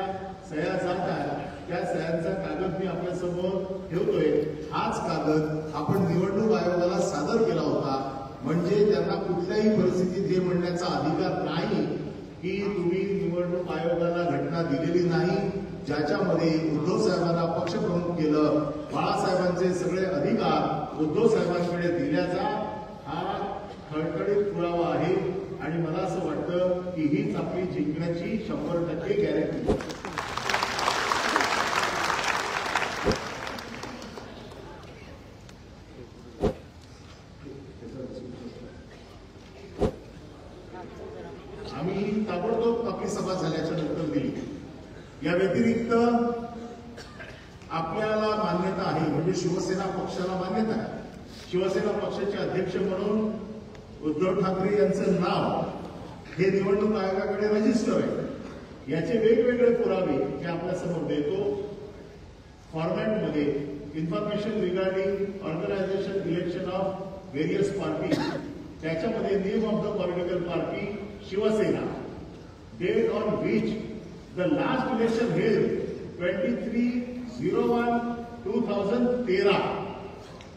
सह्या जात आहेत त्या सह्यांचा कागद मी आपल्यासमोर ठेवतोय. हाच कागद आपण निवडणूक आयोगाला सादर केला होता. म्हणजे त्यांना कुठल्याही परिस्थितीत हे म्हणण्याचा अधिकार नाही की तुम्ही निवडणूक आयोगाला घटना दिलेली नाही, ज्याच्यामध्ये उद्धव साहेबांना पक्षप्रमुख केलं, बाळासाहेबांचे सगळे अधिकार उद्धव साहेबांकडे दिल्याचा हा खळखळीत पुरावा आहे. आणि मला असं वाटतं की हीच आपली जिंकण्याची 100% गॅरंटी. आम्ही ताबडतोब आपली सभा झाल्याच्या नंतर दिली. या व्यतिरिक्त आपल्याला मान्यता आहे, म्हणजे शिवसेना पक्षाला मान्यता आहे. शिवसेना पक्षाचे अध्यक्ष म्हणून उद्धव ठाकरे यांचं नाव हे निवडणूक आयोगाकडे रजिस्टर आहे. याचे वेगवेगळे पुरावे मी आपल्यासमोर देतो. फॉर्मॅटमध्ये information regarding organisation election of various party, त्याच्यामध्ये name of the political party Shivsena, date on which the last election held 23/01/2013.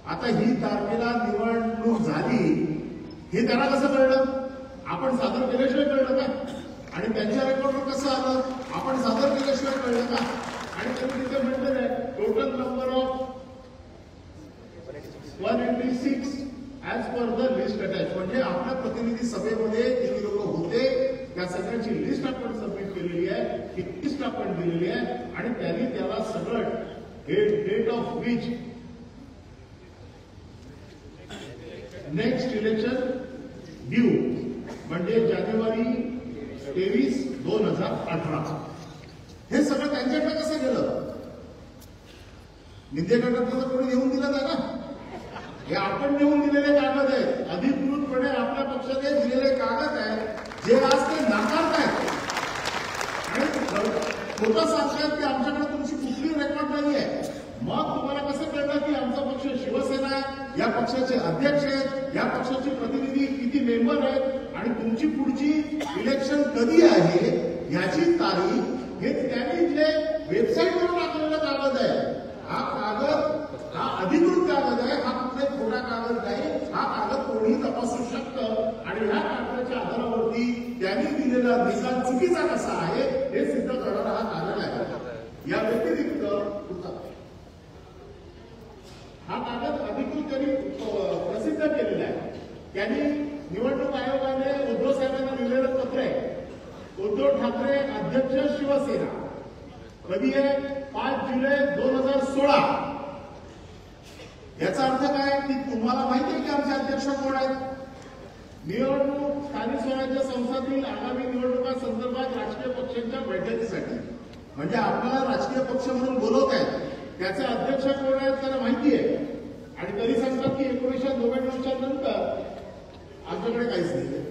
आता ही तारखेला निवडणूक झाली हे त्यांना कसं कळलं? आपण सादर केल्याशिवाय कळलं का? आणि त्यांच्या रेकॉर्डवर कसं आलं? आपण सादर केल्याशिवाय कळलं का? आणि त्यांनी तिथे म्हटलं आहे total number of 186 as per the list attach. म्हणजे आपल्या प्रतिनिधी सभेमध्ये किती लोक होते त्या सगळ्यांची लिस्ट आपण सबमिट केलेली आहे, ही लिस्ट आपण दिलेली आहे. आणि त्यांनी त्याला सगळं date of which next election due म्हणजे जानेवारी 23, 2018. हे सगळं त्यांच्याकडे कसं गेलं? निंदेगडातलं तर कोणी नेऊन दिलं नाही ना. हे आपण नेऊन दिलेले कागद आहेत, अधिकृतपणे आपल्या पक्षाने दिलेले कागद आहेत, जे आज ते नाकारतायत आणि खोटं सांगतायत की आमच्याकडे तुमची कुठली रेकॉर्ड नाही आहे. मग तुम्हाला कसं कळलं की आमचा पक्ष शिवसेना आहे, या पक्षाचे अध्यक्ष आहेत, या पक्षाचे प्रतिनिधी किती मेंबर आहेत आणि तुमची पुढची इलेक्शन कधी आहे याची तारीख हे त्यांनी जे वेबसाईटवर टाकलेला कागद आहे. हा कागद हा अधिकृत कागद आहे, हा कुठलाही खोटा कागद नाही. हा कागद कोणीही तपासू शकतं आणि ह्या कागदाच्या आधारावरती त्यांनी दिलेला निकाल चुकीचा कसा आहे हे सिद्ध करणारा हा कागद आहे. या व्यतिरिक्त हा कागद अधिकृत त्यांनी प्रसिद्ध केलेला आहे. त्यांनी निवडणूक आयोगाने उद्धव साहेबांना लिहिलेलं पत्र आहे. उद्धव ठाकरे अध्यक्ष शिवसेना, कधी आहे? 5 जुलै 2016. याचा अर्थ काय की तुम्हाला माहिती आहे की आमचे अध्यक्ष कोण आहेत? निवडणूक स्थानिक स्वराज्य संस्थांतील आगामी निवडणुका संदर्भात राजकीय पक्षांच्या बैठकीसाठी, म्हणजे आपल्याला राजकीय पक्ष म्हणून बोलवत आहेत, त्याचे अध्यक्ष कोण आहेत त्यांना माहिती आहे. आणि आमच्याकडे काहीच नाही.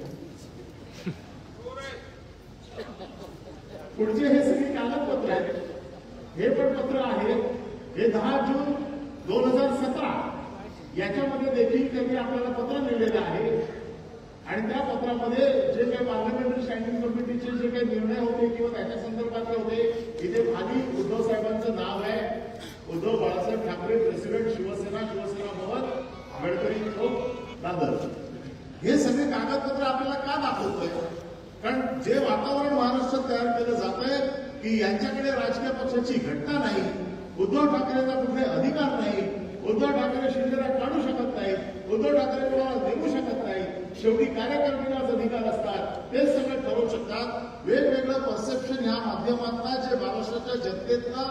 पुढचे हे सगळे कागदपत्र आहेत. हे पण पत्र आहे, हे 10 जून 2017 याच्यामध्ये देखील त्यांनी आपल्याला पत्र लिहिलेलं आहे. आणि त्या पत्रामध्ये जे काही पार्लमेंटरी स्टँडिंग कमिटीचे जे काही निर्णय होते किंवा त्याच्या संदर्भातले होते, इथे खाली उद्धव साहेबांचं नाव आहे, उद्धव बाळासाहेब ठाकरे, प्रेसिडेंट शिवसेना, शिवसेना भवन, गडकरी चौक, दादर. हे सगळे कागदपत्र आपल्याला का दाखवतोय? कारण जे वातावरण महाराष्ट्रात तयार केलं जात आहे की यांच्याकडे राजकीय पक्षाची घटना नाही, उद्धव ठाकरेंचा कुठले अधिकार नाही, उद्धव ठाकरे शिंदेला काढू शकत नाही, उद्धव ठाकरे कोणाला देऊ शकत नाही, शेवटी कार्यकारिणीलाच अधिकार असतात, ते सगळं ठरवू शकतात. वेगवेगळं परसेप्शन ह्या माध्यमातून जे महाराष्ट्राच्या जनतेनं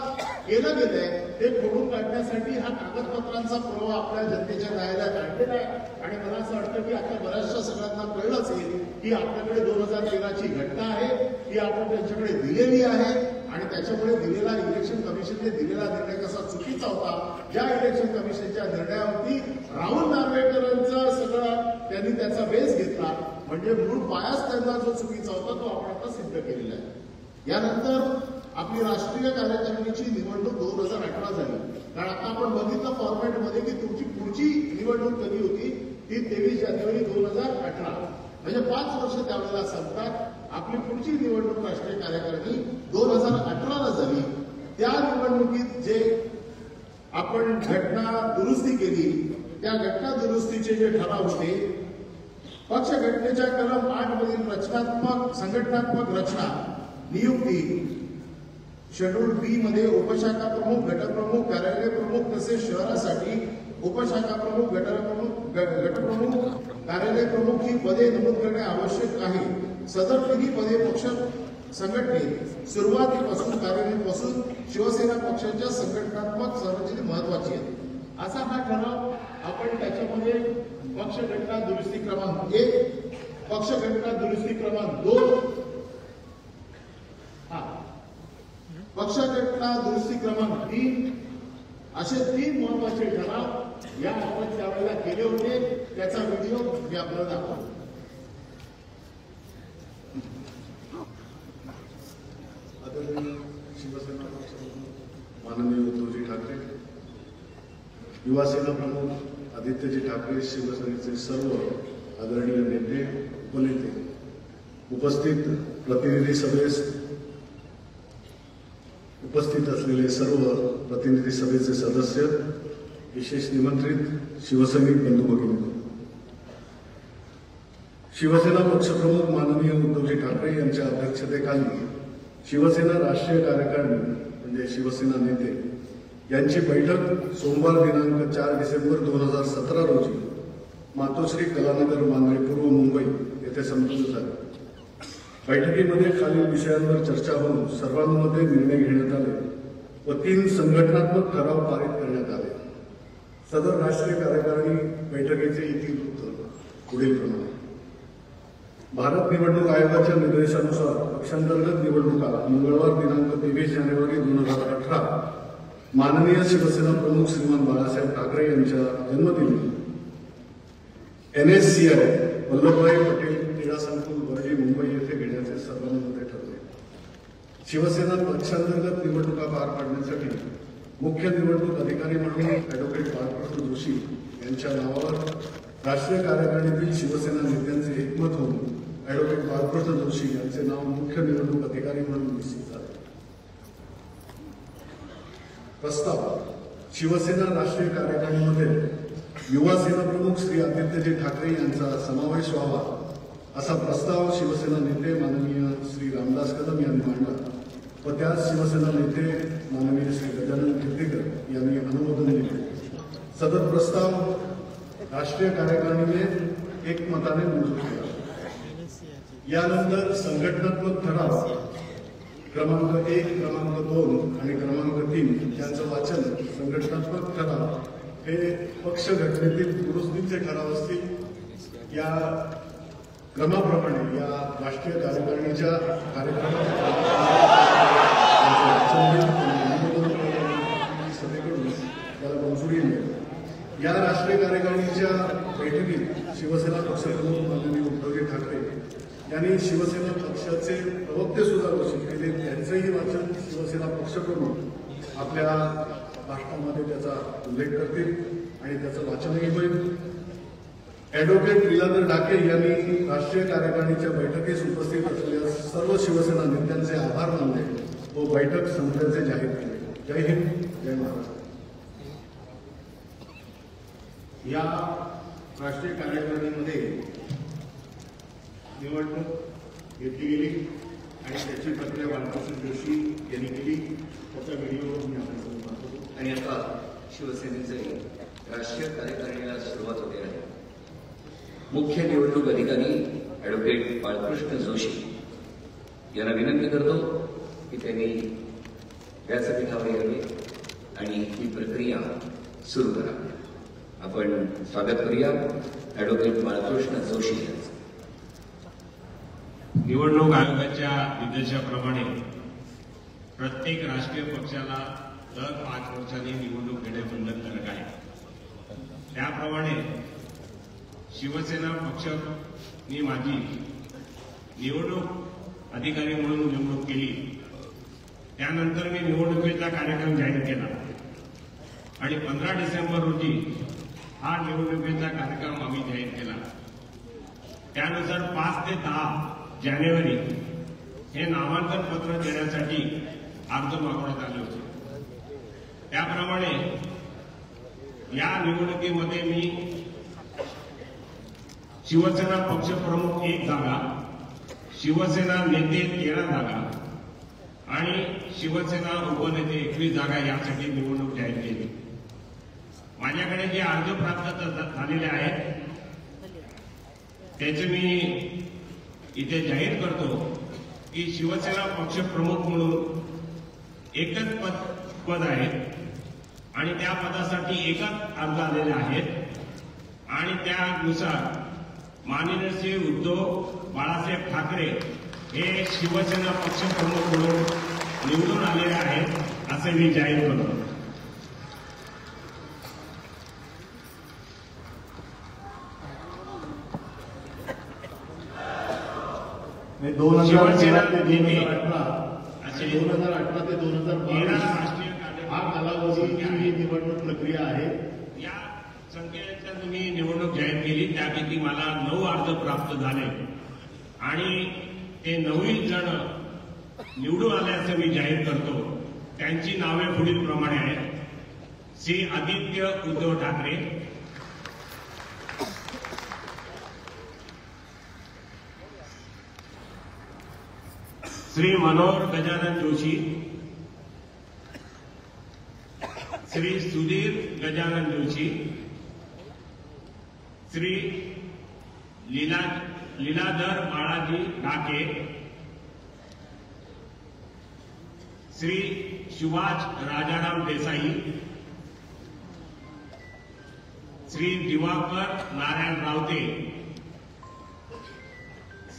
केलं गेलंय ते खोडून काढण्यासाठी हा कागदपत्रांचा प्रवाह आपल्या जनतेच्या न्यायालयात आणलेला आहे. आणि मला असं वाटतं की आता बऱ्याचशा सगळ्यांना कळलंच आहे की आपल्याकडे 2013ची घटना आहे, ती आपण त्यांच्याकडे दिलेली आहे. आणि त्याच्यामुळे दिलेला इलेक्शन कमिशनने दिलेला निर्णय कसा चुकीचा होता, ज्या इलेक्शन कमिशनच्या निर्णयावरती राहुल नार्वेकरांचा सगळं त्यांनी त्याचा बेस घेतला, म्हणजे मूळ पायाच त्यांना जो चुकीचा होता तो आपण आता सिद्ध केलेला आहे. यानंतर आपली राष्ट्रीय कार्यकारिणीची निवडणूक 2018 झाली. कारण आता आपण बघितलं फॉर्मॅटमध्ये की तुमची पुढची निवडणूक कधी होती, ती 23 जानेवारी 2018, म्हणजे 5 वर्ष त्यावेळेला संपतात. आपली पुढची निवडणूक राष्ट्रीय कार्यकारिणी 2018ला झाली. त्या निवडणुकीत जे आपण घटना दुरुस्ती केली, त्या घटना दुरुस्तीचे जे ठराव होते, पक्ष घटनेच्या कलम 8 मधील रचनात्मक संघटनात्मक रचना, नियुक्ती, शेड्यूल बी मध्ये उपशाखा प्रमुख, गटप्रमुख, कार्यालय प्रमुख तसेच शहरासाठी उपशाखा प्रमुख, गटप्रमुख, कार्यालय प्रमुख ही पदे नमूद करणे आवश्यक आहे. सदर तिन्ही पदे पक्ष संघटनेत सुरुवातीपासून कार्यालयापासून शिवसेना पक्षाच्या संघटनात्मक संरचनेत महत्वाची आहे. असा हा ठराव आपण त्याच्यामध्ये पक्ष घटना दुरुस्ती क्रमांक 1, पक्ष घटना दुरुस्ती क्रमांक 2, पक्ष घटना दुरुस्ती क्रमांक 3 असे 3 महत्वाचे ठराव या आपण त्यावेळेला केले होते. त्याचा व्हिडिओ मी आपल्याला दाखवतो. आदरणीय शिवसेना माननीय उद्धवजी ठाकरे, युवासेना प्रमुख आदित्यजी ठाकरे, शिवसेनेचे सर्व आदरणीय नेते, उपनेते, उपस्थित प्रतिनिधी सभेस उपस्थित असलेले सर्व प्रतिनिधी सभेचे सदस्य, विशेष निमंत्रित शिवसैनिक बंधू भगिनी, शिवसेना पक्षप्रमुख माननीय उद्धवजी ठाकरे यांच्या अध्यक्षतेखाली शिवसेना राष्ट्रीय कार्यकारिणी म्हणजे शिवसेना नेते यांची बैठक सोमवार दिनांक 4 डिसेंबर 2017 रोजी मातोश्री कलानगर, मांजरी पूर्व, मुंबई येथे संपन्न झाली. बैठकीमध्ये खालील विषयांवर चर्चा होऊन सर्वानुमते निर्णय घेण्यात आले व 3 संघटनात्मक ठराव पारित करण्यात आले. सदर राष्ट्रीय कार्यकारिणी बैठकीचे इतिवृत्त पुढीलप्रमाणे. भारत निवडणूक आयोगाच्या निर्देशानुसार पक्षांतर्गत निवडणुका मंगळवार दिनांक 23 जानेवारी 2018 माननीय शिवसेना प्रमुख श्रीमान बाळासाहेब ठाकरे यांच्या जन्मदिनी NSCI वल्लभभाई पटेल क्रीडा संकुल, वर्ली, मुंबई येथे घेण्याचे सर्वानुमते ठरले. शिवसेना पक्षांतर्गत निवडणुका पार पाडण्यासाठी मुख्य निवडणूक अधिकारी म्हणून अॅडव्होकेट बाळकृष्ण जोशी यांच्या नावावर राष्ट्रीय कार्यकारिणीतील शिवसेना नेत्यांचे एकमत होऊन अॅडव्होकेट बाळकृष्ण जोशी यांचे नाव मुख्य निवडणूक अधिकारी म्हणून निश्चित झाले. प्रस्ताव. शिवसेना राष्ट्रीय कार्यकारिणीमध्ये युवा सेना प्रमुख श्री आदित्यजी ठाकरे यांचा समावेश व्हावा असा प्रस्ताव शिवसेना नेते माननीय श्री रामदास कदम यांनी मांडला व त्यास शिवसेना नेते माननीय श्री गजानन कीर्तीकर यांनी अनुमोदन दिले. सदर प्रस्ताव राष्ट्रीय कार्यकारिणीने एकमताने मंजूर केला. यानंतर संघटनात्मक ठराव क्रमांक 1, क्रमांक 2 आणि क्रमांक 3 यांचं वाचन. संघटनात्मक ठराव हे पक्ष घटनेतील दुरुस्तीचे ठराव असतील. या क्रमाप्रमाणे या राष्ट्रीय कार्यकारिणीच्या कार्यक्रमात सभेकडून त्याला मंजुरी मिळेल. या राष्ट्रीय कार्यकारिणीच्या बैठकीत शिवसेना पक्षप्रमुख माननीय उद्धवजी ठाकरे यांनी शिवसेना पक्षाचे प्रवक्ते सुद्धा घोषित केले. त्यांचंही वाचन शिवसेना पक्षप्रमुख आपल्या भाषणामध्ये त्याचा उल्लेख करतील आणि त्याचं वाचनही होईल. ॲडव्होकेट लीलाधर डाके यांनी राष्ट्रीय कार्यकारिणीच्या बैठकीस उपस्थित असलेल्या सर्व शिवसेना नेत्यांचे आभार मानले व बैठक संपल्याचे जाहीर केले. जय हिंद, जय महाराष्ट्र. या राष्ट्रीय कार्यकारिणीमध्ये निवडणूक घेतली गेली आणि त्याची प्रक्रिया बाळकृष्ण जोशी यांनी केली. त्याचा व्हिडिओ मी आपल्यासमोर पाहतो. आणि आता शिवसेनेचे राष्ट्रीय कार्यकारिणीला सुरुवात होते आहे. मुख्य निवडणूक अधिकारी ॲडव्होकेट बाळकृष्ण जोशी यांना विनंती करतो की त्यांनी व्यासपीठावर यावे आणि ही प्रक्रिया सुरू करावी. आपण स्वागत करूया ॲडव्होकेट बाळकृष्ण जोशी यांचं. निवडणूक आयोगाच्या निर्देशाप्रमाणे प्रत्येक राष्ट्रीय पक्षाला दर 5 वर्षांनी निवडणूक घेणे बंधनकारक आहे. त्याप्रमाणे शिवसेना पक्षाने माझी निवडणूक अधिकारी म्हणून नेमणूक केली. त्यानंतर मी निवडणुकीचा कार्यक्रम जाहीर केला आणि 15 डिसेंबर रोजी हा निवडणुकीचा कार्यक्रम आम्ही जाहीर केला. त्यानुसार 5 ते 10 जानेवारी हे नामांकन पत्र देण्यासाठी अर्ज मागवण्यात आले होते. त्याप्रमाणे या निवडणुकीमध्ये मी शिवसेना पक्षप्रमुख 1 जागा, शिवसेना नेते 13 जागा आणि शिवसेना उपनेते 21 जागा यासाठी निवडणूक जाहीर केली. माझ्याकडे जे अर्ज प्राप्त झालेले आहेत त्याचे मी इथे जाहीर करतो की शिवसेना पक्षप्रमुख म्हणून एकच पद आहे आणि त्या पदासाठी एकच अर्ज आलेले आहेत आणि त्यानुसार माननीय श्री उद्धव बाळासाहेब ठाकरे हे शिवसेना पक्षप्रमुख म्हणून निवडून आलेले आहेत असे मी जाहीर करतो. शिवसेना ते 2018 ते 2022 हा कालावधीची ही निवडणूक प्रक्रिया आहे. या संख्येच्या तुम्ही निवडणूक जाहीर केली त्यापैकी मला 9 अर्ज प्राप्त झाले आणि ते 9 जण निवडून आले असं मी जाहीर करतो. त्यांची नावे पुढील प्रमाणे आहेत. श्री आदित्य उद्धव ठाकरे, श्री मनोहर गजानन जोशी, श्री सुधीर गजानन जोशी, श्री लीलाधर बाळाजी डाके, श्री सुभाष राजाराम देसाई, श्री दिवाकर नारायण रावते,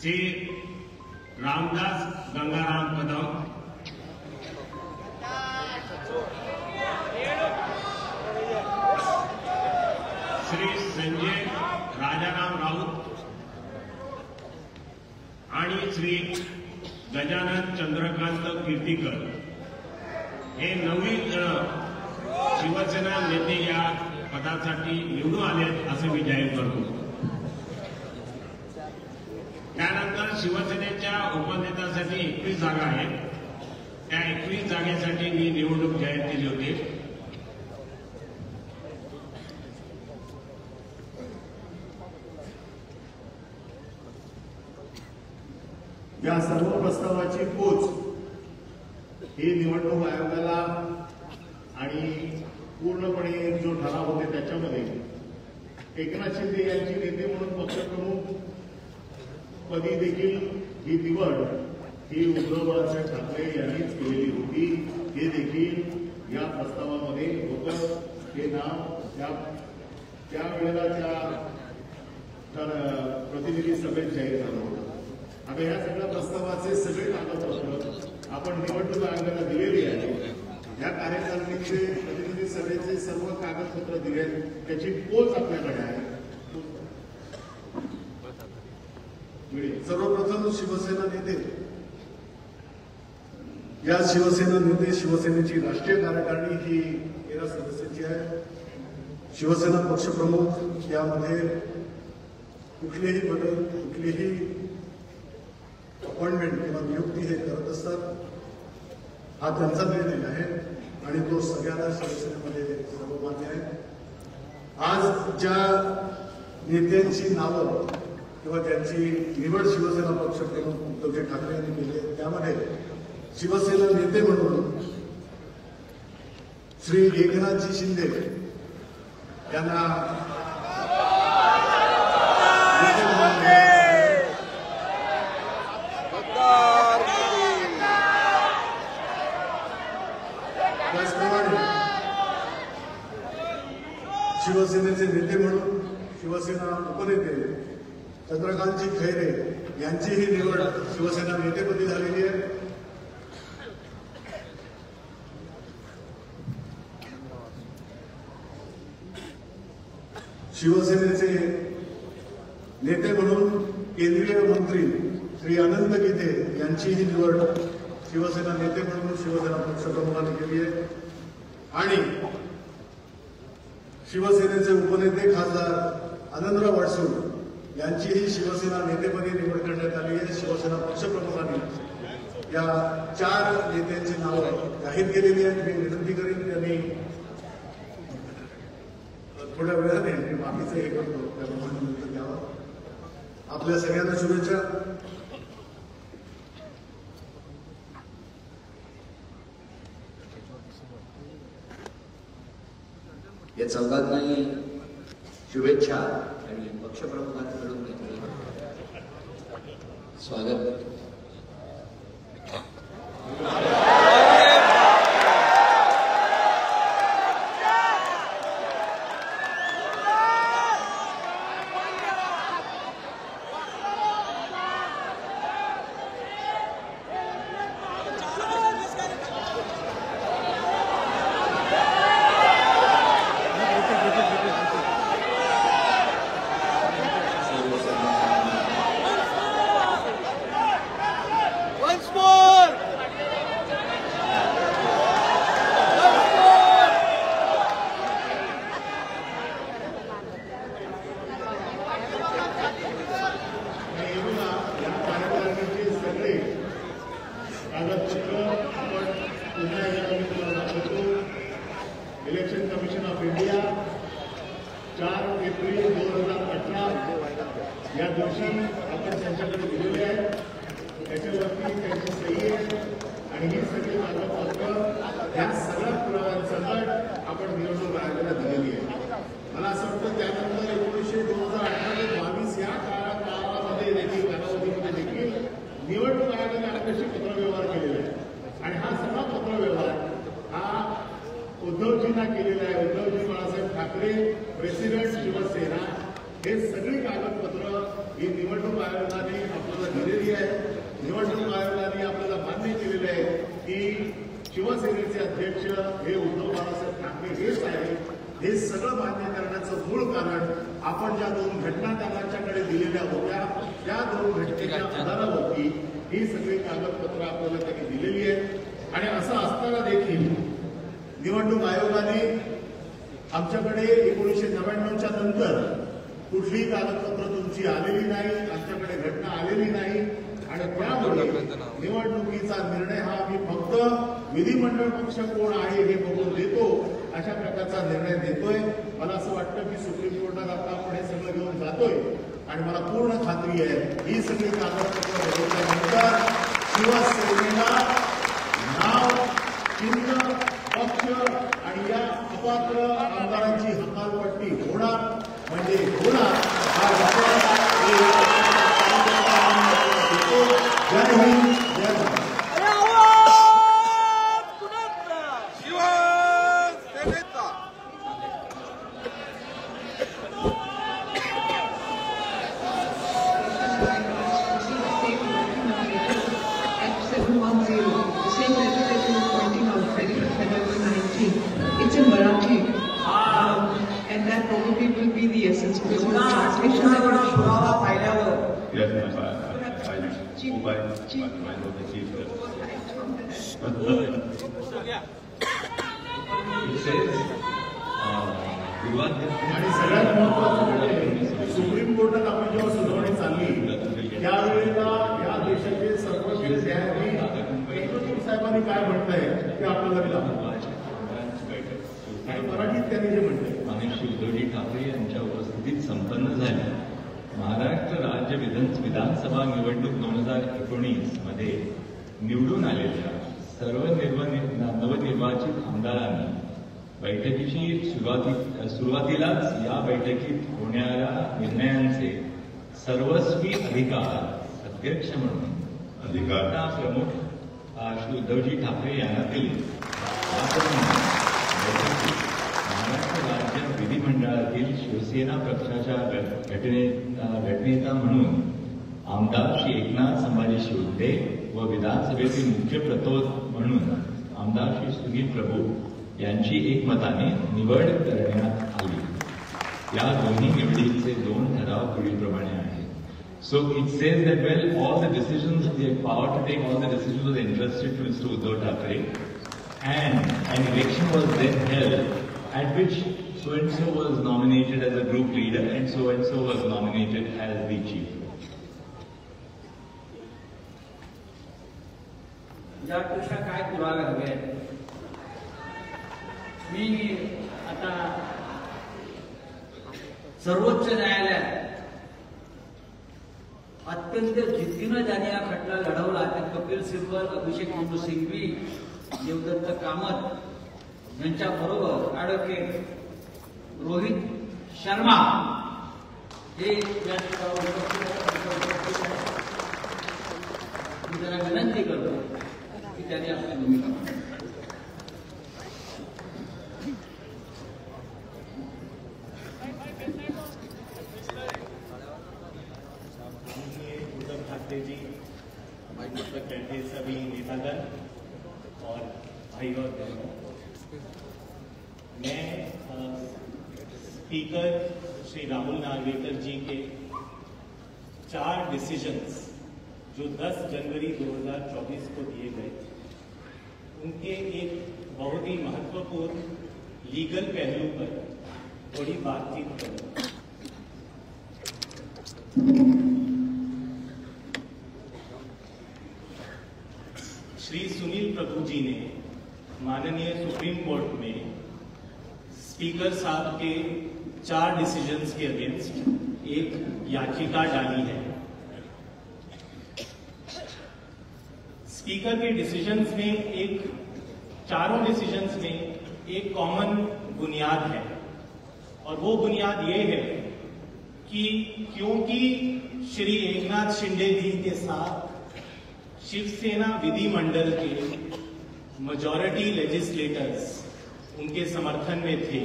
श्री रामदास गंगाराम कदम, श्री संजय राजाराम राऊत आणि श्री गजानन चंद्रकांत कीर्तीकर हे 9 जण शिवसेना नेते या पदासाठी निवडून आले असे मी जाहीर करतो. त्यानंतर शिवसेनेच्या उपनेत्यासाठी 21 जागा आहेत. त्या 21 जागेसाठी मी निवडणूक जाहीर केली होती. या सर्व प्रस्तावाची पोच ही निवडणूक आयोगाला आणि पूर्णपणे जो ठराव होते त्याच्यामध्ये एकनाथ शिंदे यांची नेते म्हणून पक्षप्रमुख पदी देखील ही निवड ही उद्धव बाळासाहेब ठाकरे यांनीच केलेली होती. हे देखील या प्रस्तावामध्ये होतं. हे नाव त्या वेळेला त्या प्रतिनिधी सभेत जाहीर झालं होतं. आता या सगळ्या प्रस्तावाचे सगळे कागदपत्र आपण निवडणूक आयोगाला दिलेली आहे. या कार्यकारिणीचे प्रतिनिधी प्रतिनिधी सभेचे सर्व कागदपत्र दिले, त्याची पोच आपल्याकडे आहे. सर्वप्रथम शिवसेना नेते, या शिवसेना नेते शिवसेनेची राष्ट्रीय कार्यकारिणी ही 13 सदस्यांची आहे. शिवसेना पक्षप्रमुख यामध्ये कुठलेही बदल, कुठलीही अपॉइंटमेंट किंवा नियुक्ती हे करत असतात. हा त्यांचा निर्णय आहे आणि तो सगळ्यांना शिवसेनेमध्ये सर्वमान्य आहे. आज ज्या नेत्यांची नावं किंवा त्यांची निवड शिवसेना पक्षप्रमुख उद्धवजी ठाकरे यांनी केली आहे, त्यामध्ये शिवसेना नेते म्हणून श्री एकनाथजी शिंदे यांना त्याचप्रमाणे शिवसेनेचे नेते म्हणून शिवसेना उपनेते चंद्रकांतजी खैरे यांचीही निवड शिवसेना नेतेपदी झालेली आहे. शिवसेनेचे नेते म्हणून केंद्रीय मंत्री श्री अनंत गीते यांचीही निवड शिवसेना नेते म्हणून शिवसेना पक्षप्रमुखांनी केली आहे. आणि शिवसेनेचे उपनेते खासदार आनंदराव अडसूळ यांचीही शिवसेना नेतेपदी निवड करण्यात आली आहे. शिवसेना पक्षप्रमुखांनी या 4 नेत्यांची नावं जाहीर केलेली आहेत. मी विनंती करीन त्यांनी थोड्या वेळाने माफीचं हे करतो त्याप्रमाणे नंतर द्यावं. आपल्या सगळ्यांना शुभेच्छा. या चौघांनाही शुभेच्छा आणि पक्षप्रमुखांकडून स्वागत. Election commission of India 4 April 2018 या दिवशी आपण त्यांच्याकडे दिलेले आहे. त्याच्यावरती त्यांची सही आहे आणि ही सगळी कागदपत्र या सगळ्या पुराव्यांसकट आपण निवडणूक आयोगाला दिलेली आहे. मला असं वाटतं त्यानंतर 2018 ते 2022 या काळामध्ये देखील कालावधीमध्ये देखील निवडणूक आयोगाने आपल्याशी पत्रव्यवहार केलेला आहे आणि हा सगळा पत्रव्यवहार हा उद्धवजींना केलेला आहे. उद्धवजी बाळासाहेब ठाकरे, प्रेसिडेंट शिवसेना, हे सगळी कागदपत्र ही निवडणूक आयोगाने आपल्याला दिलेली आहे. निवडणूक आयोगाने आपल्याला मान्य केलेलं आहे की शिवसेनेचे अध्यक्ष हे उद्धव बाळासाहेब ठाकरे हेच आहे. हे सगळं मान्य करण्याचं मूळ कारण आपण ज्या 2 घटना त्यांच्याकडे दिलेल्या होत्या त्या 2 घटनेच्या आधारावरती ही सगळी कागदपत्र आपल्याला त्यांनी दिलेली आहेत. आणि असं असताना देखील निवडणूक आयोगाने आमच्याकडे 1999च्या नंतर कुठलीही कागदपत्र तुमची आलेली नाही, आमच्याकडे घटना आलेली नाही आणि त्यामुळे निवडणुकीचा निर्णय हा आम्ही फक्त विधिमंडळ पक्ष कोण आहे हे बघून देतो अशा प्रकारचा निर्णय देतोय. मला असं वाटतं की सुप्रीम कोर्टात आता आपण हे सगळं घेऊन जातोय आणि मला पूर्ण खात्री आहे ही सगळी कागदपत्र बघितल्यानंतर शिवसेनेला नाव, चिन्ह, पक्ष आणि या अपात्र आमदारांची हकालपट्टी होणार म्हणजे होणार हा विश्वास जय हिंद, जय Bharat. It's in Marathi. probably will be the essence of the translation. पुरावा पाहिल्यावर Yes, I know the chief. It says, आणि सगळ्यात महत्वाचं म्हणजे सुप्रीम कोर्टात आपण जेव्हा सुनावणी चालली त्यावेळेला या देशाचे सर्वोच्च न्यायाधीश चंद्रचूड साहेबांनी काय म्हटलंय ते आपल्याला दाखवलं आणि मराठीत त्यांनी जे म्हटलंय माननीय उद्धवजी ठाकरे यांच्या उपस्थितीत संपन्न झाली महाराष्ट्र राज्य विधानसभा निवडणूक 2019 मध्ये निवडून आलेल्या सर्व नवनिर्वाचित आमदारांनी बैठकीची सुरुवातीलाच या बैठकीत होणाऱ्या निर्णयांचे सर्वस्वी अधिकार अध्यक्ष म्हणून अधिकारता प्रमुख श्री उद्धवजी ठाकरे यांना दिले. महाराष्ट्र राज्य विधिमंडळातील शिवसेना पक्षाच्या गटनेता म्हणून आमदार श्री एकनाथ संभाजी शिवते व विधानसभेतील मुख्य प्रतोद म्हणून आमदार श्री सुनील प्रभू यांची एकमताने निवड करण्यात आली. या दोन्ही निवडीचे 2 ठराव पुढीलप्रमाणे आहेत. So it says that all the decisions, the power to take all the decisions was entrusted to Mr. Uddhav Thackeray, and an election was then held at which so and so was nominated as a group leader and so was nominated as the chief. यापेक्षा काय पुरावे हवे आहेत? मी आता सर्वोच्च न्यायालयात अत्यंत जिद्दीनं ज्यांनी हा खटला लढवला ते कपिल सिब्बल, अभिषेक मनु सिंघवी, देवदत्त कामत यांच्या बरोबर ॲडव्होकेट रोहित शर्मा हे या ठिकाणी मी जरा विनंती करतो की त्यांनी आपली भूमिका मांडावी. उद्धव ठाकरे जी, बैठे सभी नेतागण और भाई और बहनों, मैं स्पीकर श्री राहुल नार्वेकर जी के 4 डिसीजंस जो 10 जनवरी 2024 को दिए गए उनके एक बहुत ही महत्वपूर्ण लीगल पहलू पर थोड़ी बातचीत करूंगा. श्री सुनील प्रभु जी ने माननीय सुप्रीम कोर्ट में स्पीकर साहब के 4 डिसीजंस के अगेंस्ट एक याचिका डाली है. स्पीकर के डिसीजंस में चारों डिसीजंस में एक कॉमन बुनियाद है और वो बुनियाद ये है कि क्योंकि श्री एकनाथ शिंदे जी के साथ शिवसेना विधिमंडल के मेजॉरिटी लेजिस्लेटर्स उनके समर्थन में थे.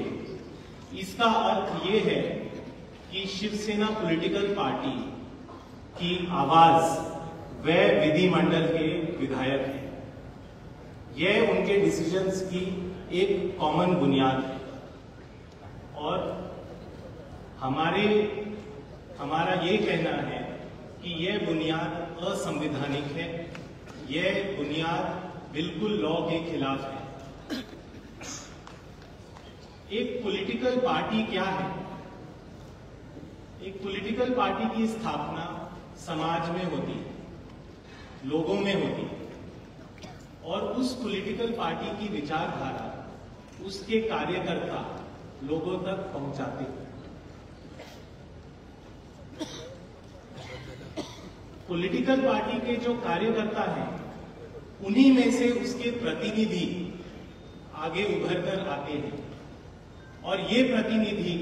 इसका अर्थ ये है कि शिवसेना पॉलिटिकल पार्टी की आवाज वह विधिमंडल के विधायक हैं. यह उनके डिसीजंस की एक कॉमन बुनियाद है और हमारा ये कहना है कि यह बुनियाद असंवैधानिक है. यह बुनियाद बिल्कुल लॉ के खिलाफ है. एक पॉलिटिकल पार्टी क्या है? एक पॉलिटिकल पार्टी की स्थापना समाज में होती है, लोगों में होती है और उस पॉलिटिकल पार्टी की विचारधारा उसके कार्यकर्ता लोगों तक पहुंचाते हैं. पॉलिटिकल पार्टी के जो कार्यकर्ता हैं उन्हीं में से उसके प्रतिनिधि आगे उभर कर आते हैं और ये प्रतिनिधि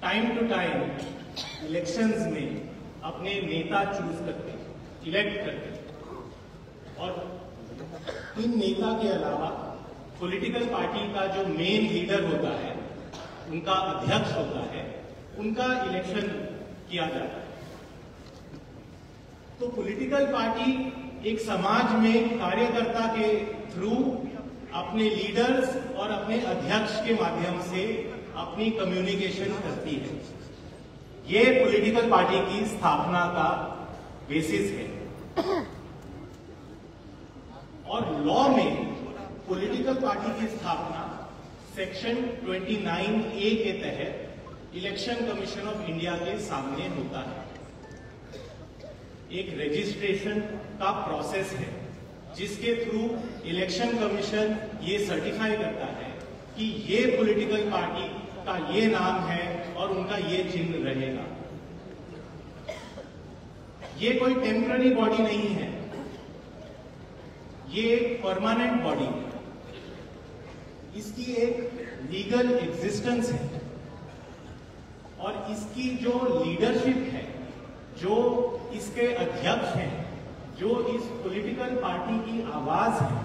टाइम टू टाइम इलेक्शंस में अपने नेता चूज करते हैं, इलेक्ट करते हैं और इन नेता के अलावा पॉलिटिकल पार्टी का जो मेन लीडर होता है, उनका अध्यक्ष होता है, उनका इलेक्शन किया जाता है. तो पॉलिटिकल पार्टी एक समाज में कार्यकर्ता के थ्रू अपने लीडर्स और अपने अध्यक्ष के माध्यम से अपनी कम्युनिकेशन करती है। ये पॉलिटिकल पार्टी की स्थापना का बेसिस है। और लॉ में पॉलिटिकल पार्टी की स्थापना सेक्शन 29A के तहत इलेक्शन कमीशन ऑफ इंडिया के सामने होता है। एक रजिस्ट्रेशन का प्रोसेस है जिसके थ्रू इलेक्शन कमीशन ये सर्टिफाई करता है कि ये पॉलिटिकल पार्टी का ये नाम है और उनका ये चिन्ह रहेगा। ये कोई टेम्पररी बॉडी नहीं है, ये एक परमानेंट बॉडी है। इसकी एक लीगल एग्जिस्टेंस है और इसकी जो लीडरशिप है, जो इसके अध्यक्ष हैं, जो इस पॉलिटिकल पार्टी की आवाज है,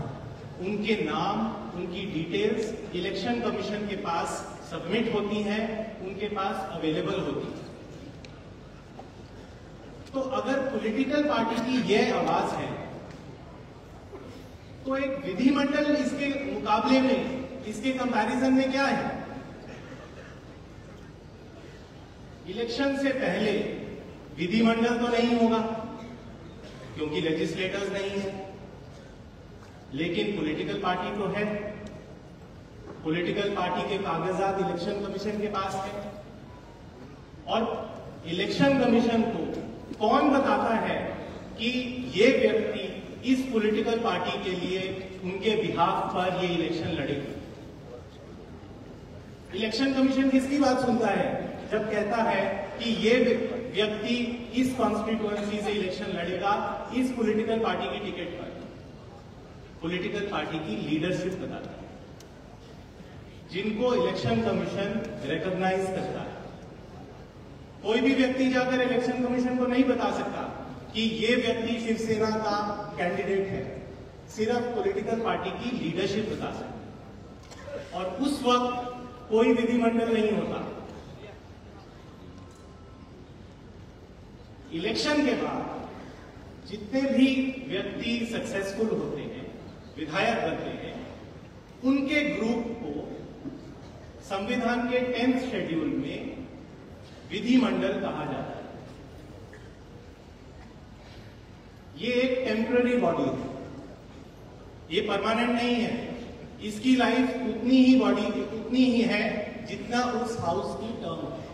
उनके नाम, उनकी डिटेल्स इलेक्शन कमीशन के पास सबमिट होती हैं, उनके पास अवेलेबल होती है। तो अगर पॉलिटिकल पार्टी की यह आवाज है तो एक विधिमंडल इसके मुकाबले में, इसके कंपैरिजन में क्या है? इलेक्शन से पहले विधिमंडल तो नहीं होगा क्योंकि लेजिस्लेटर्स नहीं है, लेकिन पॉलिटिकल पार्टी तो है। पॉलिटिकल पार्टी के कागजात इलेक्शन कमीशन के पास है और इलेक्शन कमीशन को कौन बताता है कि ये व्यक्ति इस पॉलिटिकल पार्टी के लिए उनके बिहाफ पर ये इलेक्शन लड़ेगा। इलेक्शन कमीशन किसकी बात सुनता है जब कहता है कि ये व्यक्ति इस कॉन्स्टिट्यूएंसी से इलेक्शन लड़ेगा इस पॉलिटिकल पार्टी की टिकट पर? पॉलिटिकल पार्टी की लीडरशिप बताता है, जिनको इलेक्शन कमीशन रिकॉग्नाइज करता है। कोई भी व्यक्ति जाकर इलेक्शन कमीशन को नहीं बता सकता कि ये व्यक्ति शिवसेना का कैंडिडेट है, सिर्फ पॉलिटिकल पार्टी की लीडरशिप बता सकती है। और उस वक्त कोई विधिमंडल नहीं होता। इलेक्शन के बाद जितने भी व्यक्ति सक्सेसफुल होते हैं, विधायक बनते हैं, उनके ग्रुप को संविधान के 10th शेड्यूल में विधिमंडल कहा जाता है। ये एक टेम्पररी बॉडी है, ये परमानेंट नहीं है। इसकी लाइफ उतनी ही है जितना उस हाउस की टर्म है।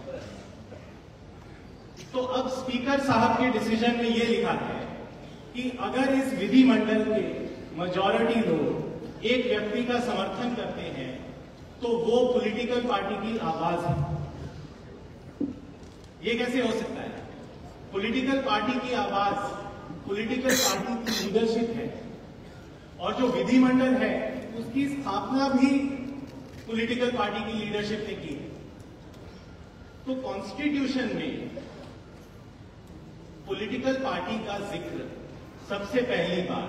तो अब स्पीकर साहब के डिसीजन में यह लिखा है कि अगर इस विधिमंडल के मेजॉरिटी लोग एक व्यक्ति का समर्थन करते हैं तो वो पॉलिटिकल पार्टी की आवाज है। ये कैसे हो सकता है? पॉलिटिकल पार्टी की आवाज पॉलिटिकल पार्टी की लीडरशिप है और जो विधिमंडल है उसकी स्थापना भी पॉलिटिकल पार्टी की लीडरशिप ने की। तो कॉन्स्टिट्यूशन में पॉलिटिकल पार्टी का जिक्र सबसे पहली बार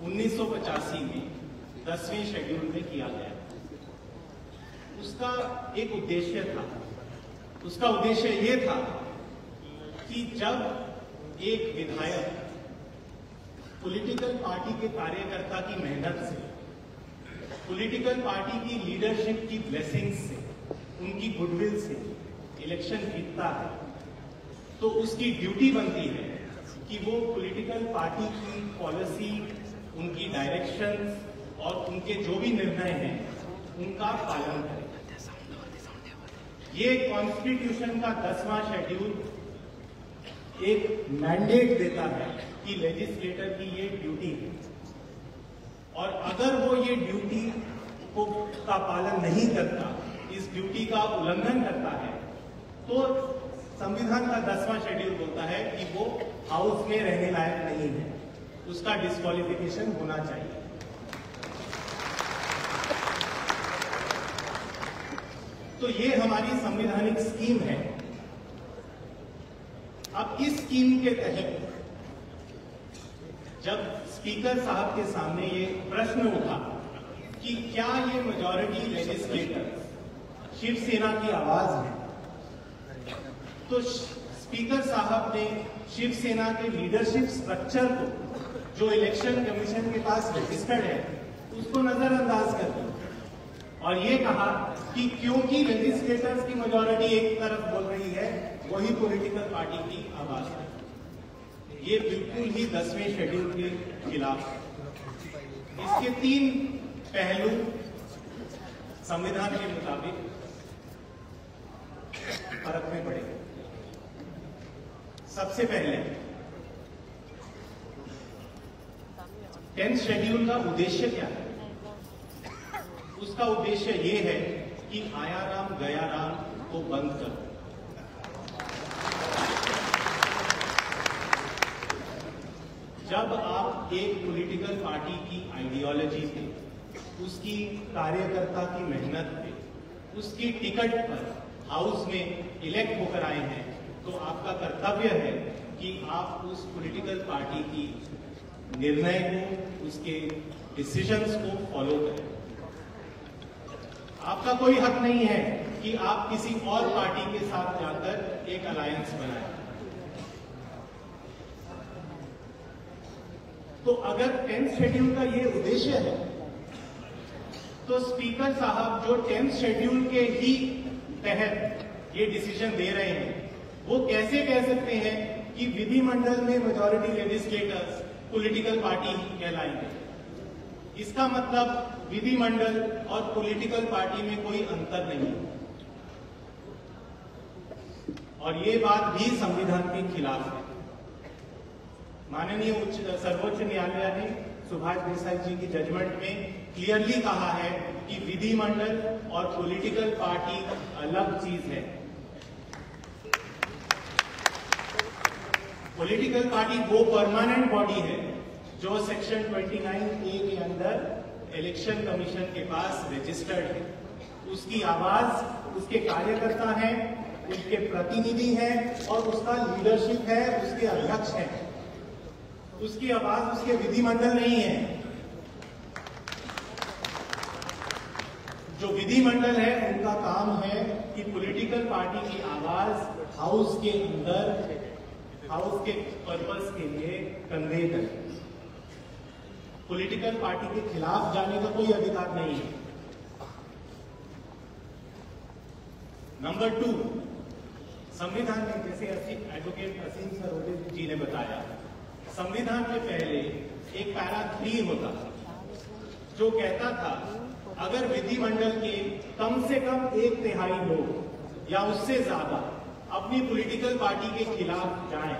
1985 में 10वें शेड्यूल में किया गया। उसका एक उद्देश्य था, उसका उद्देश्य यह था कि जब एक विधायक पॉलिटिकल पार्टी के कार्यकर्ता की मेहनत से, पॉलिटिकल पार्टी की लीडरशिप की ब्लेसिंग्स से, उनकी गुडविल से इलेक्शन जीतता है तो उसकी ड्यूटी बनती है कि वो पॉलिटिकल पार्टी की पॉलिसी, उनकी डायरेक्शंस और उनके जो भी निर्णय हैं उनका पालन करें। ये कॉन्स्टिट्यूशन का 10वां शेड्यूल एक मैंडेट देता है कि लेजिस्लेटर की ये ड्यूटी है और अगर वो ये ड्यूटी का पालन नहीं करता, इस ड्यूटी का उल्लंघन करता है तो संविधान का 10वां शेड्यूल बोलता है कि वो हाउस में रहने लायक नहीं है, उसका डिस्क्वालिफिकेशन होना चाहिए। तो ये हमारी संवैधानिक स्कीम है। अब इस स्कीम के तहत जब स्पीकर साहब के सामने ये प्रश्न उठा कि क्या ये मेजॉरिटी लेजिस्लेटर शिवसेना की आवाज है, तो स्पीकर साहब ने शिवसेना के लीडरशिप स्ट्रक्चर को जो इलेक्शन कमीशन के पास रजिस्टर्ड है उसको नजरअंदाज कर दिया और ये कहा कि क्योंकि लेजिस्लेटर्स की मेजॉरिटी एक तरफ बोल रही है, वही पॉलिटिकल पार्टी की आवाज है। ये बिल्कुल ही 10वें शेड्यूल के खिलाफ है। इसके 3 पहलू संविधान के मुताबिक परखने पड़ेंगे। सबसे पहले 10th शेड्यूल का उद्देश्य क्या है? उसका उद्देश्य ये है कि आया राम गया राम को बंद करो। जब आप एक पॉलिटिकल पार्टी की आइडियोलॉजी पे, उसकी कार्यकर्ता की मेहनत पे, उसकी टिकट पर हाउस में इलेक्ट होकर आए हैं, तो आपका कर्तव्य है कि आप उस पॉलिटिकल पार्टी की निर्णय को, उसके डिसीजंस को फॉलो करें। आपका कोई हक नहीं है कि आप किसी और पार्टी के साथ जाकर एक अलायंस बनाएं। तो अगर 10th शेड्यूल का ये उद्देश्य है, तो स्पीकर साहब जो 10th शेड्यूल के ही तहत ये डिसीजन दे रहे हैं, वो कैसे कह सकते हैं कि विधिमंडल में मेजॉरिटी लेजिस्लेटर्स पॉलिटिकल पार्टी कहलाएंगे? इसका मतलब विधिमंडल और पॉलिटिकल पार्टी में कोई अंतर नहीं, और ये बात भी संविधान के खिलाफ है। माननीय सर्वोच्च न्यायालय ने सुभाष देसाई जी की जजमेंट में क्लियरली कहा है कि विधिमंडल और पॉलिटिकल पार्टी अलग चीज है। पॉलिटिकल पार्टी वो परमानेंट बॉडी है जो सेक्शन 29A के अंदर इलेक्शन कमीशन के पास रजिस्टर्ड है। उसकी आवाज उसके कार्यकर्ता हैं, उसके प्रतिनिधि हैं और उसका लीडरशिप है, उसके अध्यक्ष हैं। उसकी आवाज उसके विधिमंडल नहीं है। जो विधिमंडल है उनका काम है कि पॉलिटिकल पार्टी की आवाज हाउस के अंदर, हाउस के पर्पस के लिए कन्वे करें। पॉलिटिकल पार्टी के खिलाफ जाने का कोई अधिकार नहीं है। नंबर 2, संविधान में, जैसे एडवोकेट असीम सरोदे जी ने बताया, संविधान में पहले एक पैरा 3 होता था जो कहता था अगर विधिमंडल के कम से कम 1/3 लोग या उससे ज्यादा अपनी पॉलिटिकल पार्टी के खिलाफ जाएं,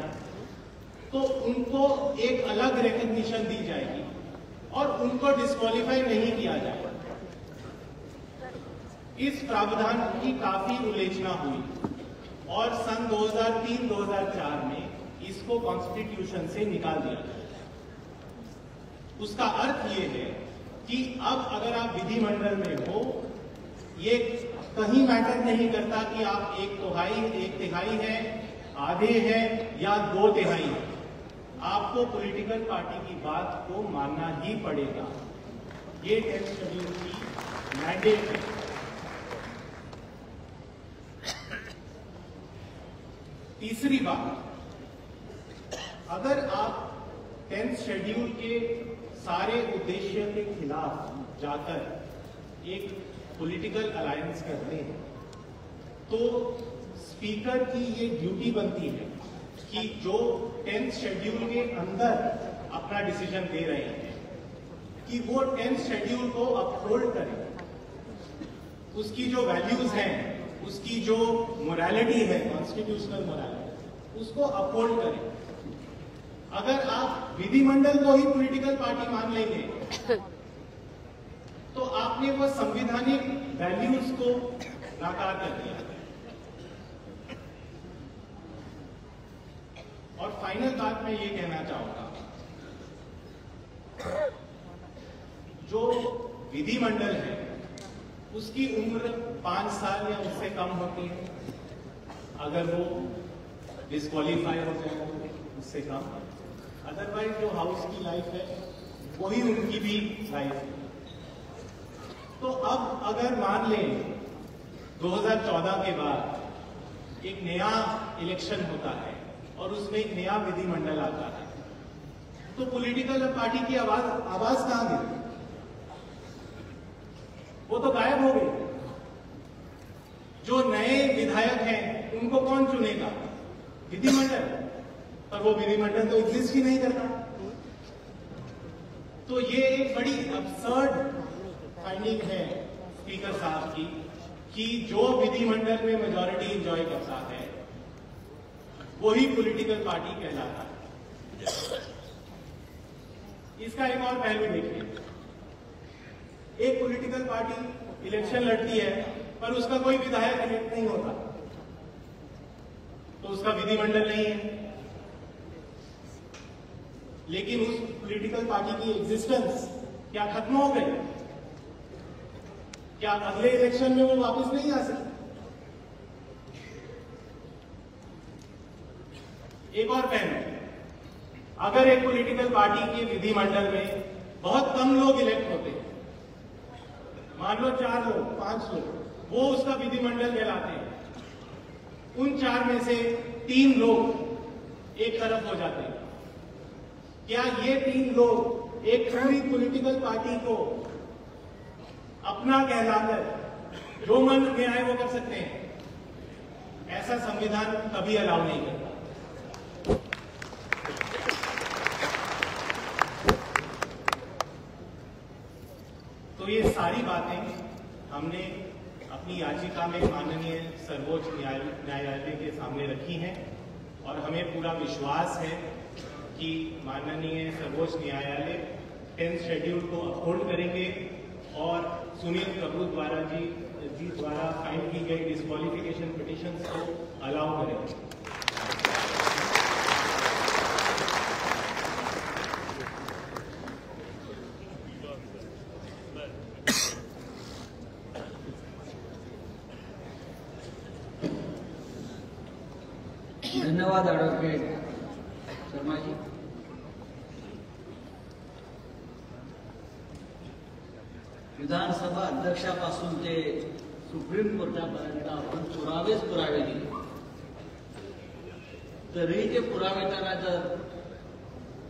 तो उनको एक अलग रिकॉग्निशन दी जाएगी और उनको डिस्क्वालीफाई नहीं किया जाएगा। इस प्रावधान की काफी उल्लेखना हुई और सन 2003-2004 में इसको कॉन्स्टिट्यूशन से निकाल दिया गया। उसका अर्थ ये है कि अब अगर आप विधिमंडल में हो, ये कहीं मैटर नहीं करता कि आप 1/3 है, आधे है या 2/3 है, आपको पॉलिटिकल पार्टी की बात को मानना ही पड़ेगा। ये 10th शेड्यूल की मैंडेट है। तीसरी बात, अगर आप 10th शेड्यूल के सारे उद्देश्य के खिलाफ जाकर एक पॉलिटिकल अलायंस करते हैं, तो स्पीकर की ये ड्यूटी बनती है कि जो 10th शेड्यूल के अंदर अपना डिसीजन दे रहे हैं कि वो 10th शेड्यूल को अपहोल्ड करें। उसकी जो वैल्यूज हैं, उसकी जो मोरालिटी है, कॉन्स्टिट्यूशनल मोरालिटी, उसको अपहोल्ड करें। अगर आप विधिमंडल को ही पॉलिटिकल पार्टी मान लेंगे, तो आपने वो संवैधानिक वैल्यूज को नाकार कर दिया। और फाइनल बात मैं ये कहना चाहूंगा, जो विधिमंडल है उसकी उम्र 5 साल या उससे कम होती है। अगर वो डिस्क्वालीफाई हो जाए तो उससे कम, अदरवाइज जो हाउस की लाइफ है वही उनकी भी लाइफ है। तो अब अगर मान लें 2014 के बाद एक नया इलेक्शन होता है और उसमें एक नया विधिमंडल आता है, तो पॉलिटिकल पार्टी की आवाज कहां गिरती? वो तो गायब हो गए। जो नए विधायक हैं उनको कौन चुनेगा? विधिमंडल। पर वो विधिमंडल तो एग्जिस्ट ही नहीं करता। तो ये एक बड़ी अब्सर्ड फाइंडिंग है स्पीकर साहब की कि जो विधिमंडल में मेजॉरिटी एंजॉय करता है वही पॉलिटिकल पार्टी कहलाता है। इसका एक और पहलू देखिए, एक पॉलिटिकल पार्टी इलेक्शन लड़ती है पर उसका कोई विधायक इलेक्ट नहीं होता, तो उसका विधिमंडल नहीं है। लेकिन उस पॉलिटिकल पार्टी की एग्जिस्टेंस क्या खत्म हो गई? क्या अगले इलेक्शन में वो वापस नहीं आ सकती? एक और पहलू, अगर एक पॉलिटिकल पार्टी के विधिमंडल में बहुत कम लोग इलेक्ट होते हैं, मान लो 4 लोग 5 लोग, वो उसका विधिमंडल कहलाते हैं। उन 4 में से 3 लोग एक तरफ हो जाते हैं। क्या ये 3 लोग एक पूरी पॉलिटिकल पार्टी को अपना कहलाकर जो मन में आए वो कर सकते हैं? ऐसा संविधान कभी अलाउ नहीं करता। तो ये सारी बातें हमने अपनी याचिका में माननीय सर्वोच्च न्यायालय के सामने रखी हैं और हमें पूरा विश्वास है कि माननीय सर्वोच्च न्यायालय 10th शेड्यूल को अपहोल्ड करेंगे और सुनील प्रभु द्वारा जी द्वारा फाइल की गई डिस्क्वालिफिकेशन पिटिशंस को अलाउ करेंगे। धन्यवाद एडवोकेट शर्मा जी। विधानसभा अध्यक्षापासून ते सुप्रीम कोर्टापर्यंत आपण पुरावे दिले, तरी ते पुरावे त्यांना जर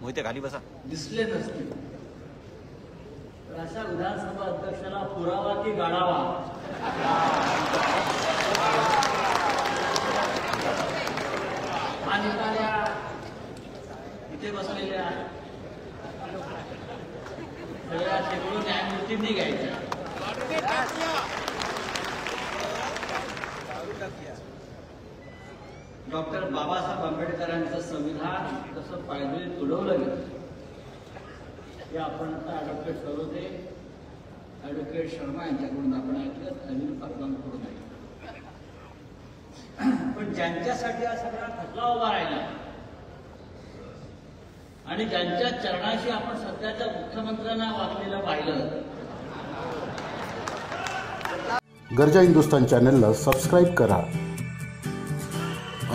मोहिते खाली बसा दिसले नसतील तर अशा विधानसभा अध्यक्षाला पुरावा की गाडावा आणि त्या इथे बसलेल्या सगळ्या शेकडो न्यायमूर्तींनी घ्यायच्या। डॉक्टर बाबासाहेब आंबेडकरांचं संविधान कसं पायदळी तुडवलं गेलं हे आपण आता ॲडव्होकेट सरोदे, ॲडव्होकेट शर्मा यांच्याकडून आपण ऐकलं, अनिल पाटलांकडून ऐकलं। पण ज्यांच्यासाठी हा सगळा खटला उभा राहिला आणि ज्यांच्या चरणाशी आपण सध्याच्या मुख्यमंत्र्यांना वाचलेलं पाहिलं। गरजा हिंदुस्तान चॅनलला सबस्क्राईब करा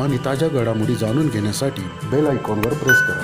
आणि ताज्या घडामोडी जाणून घेण्यासाठी बेल आयकॉनवर प्रेस करा।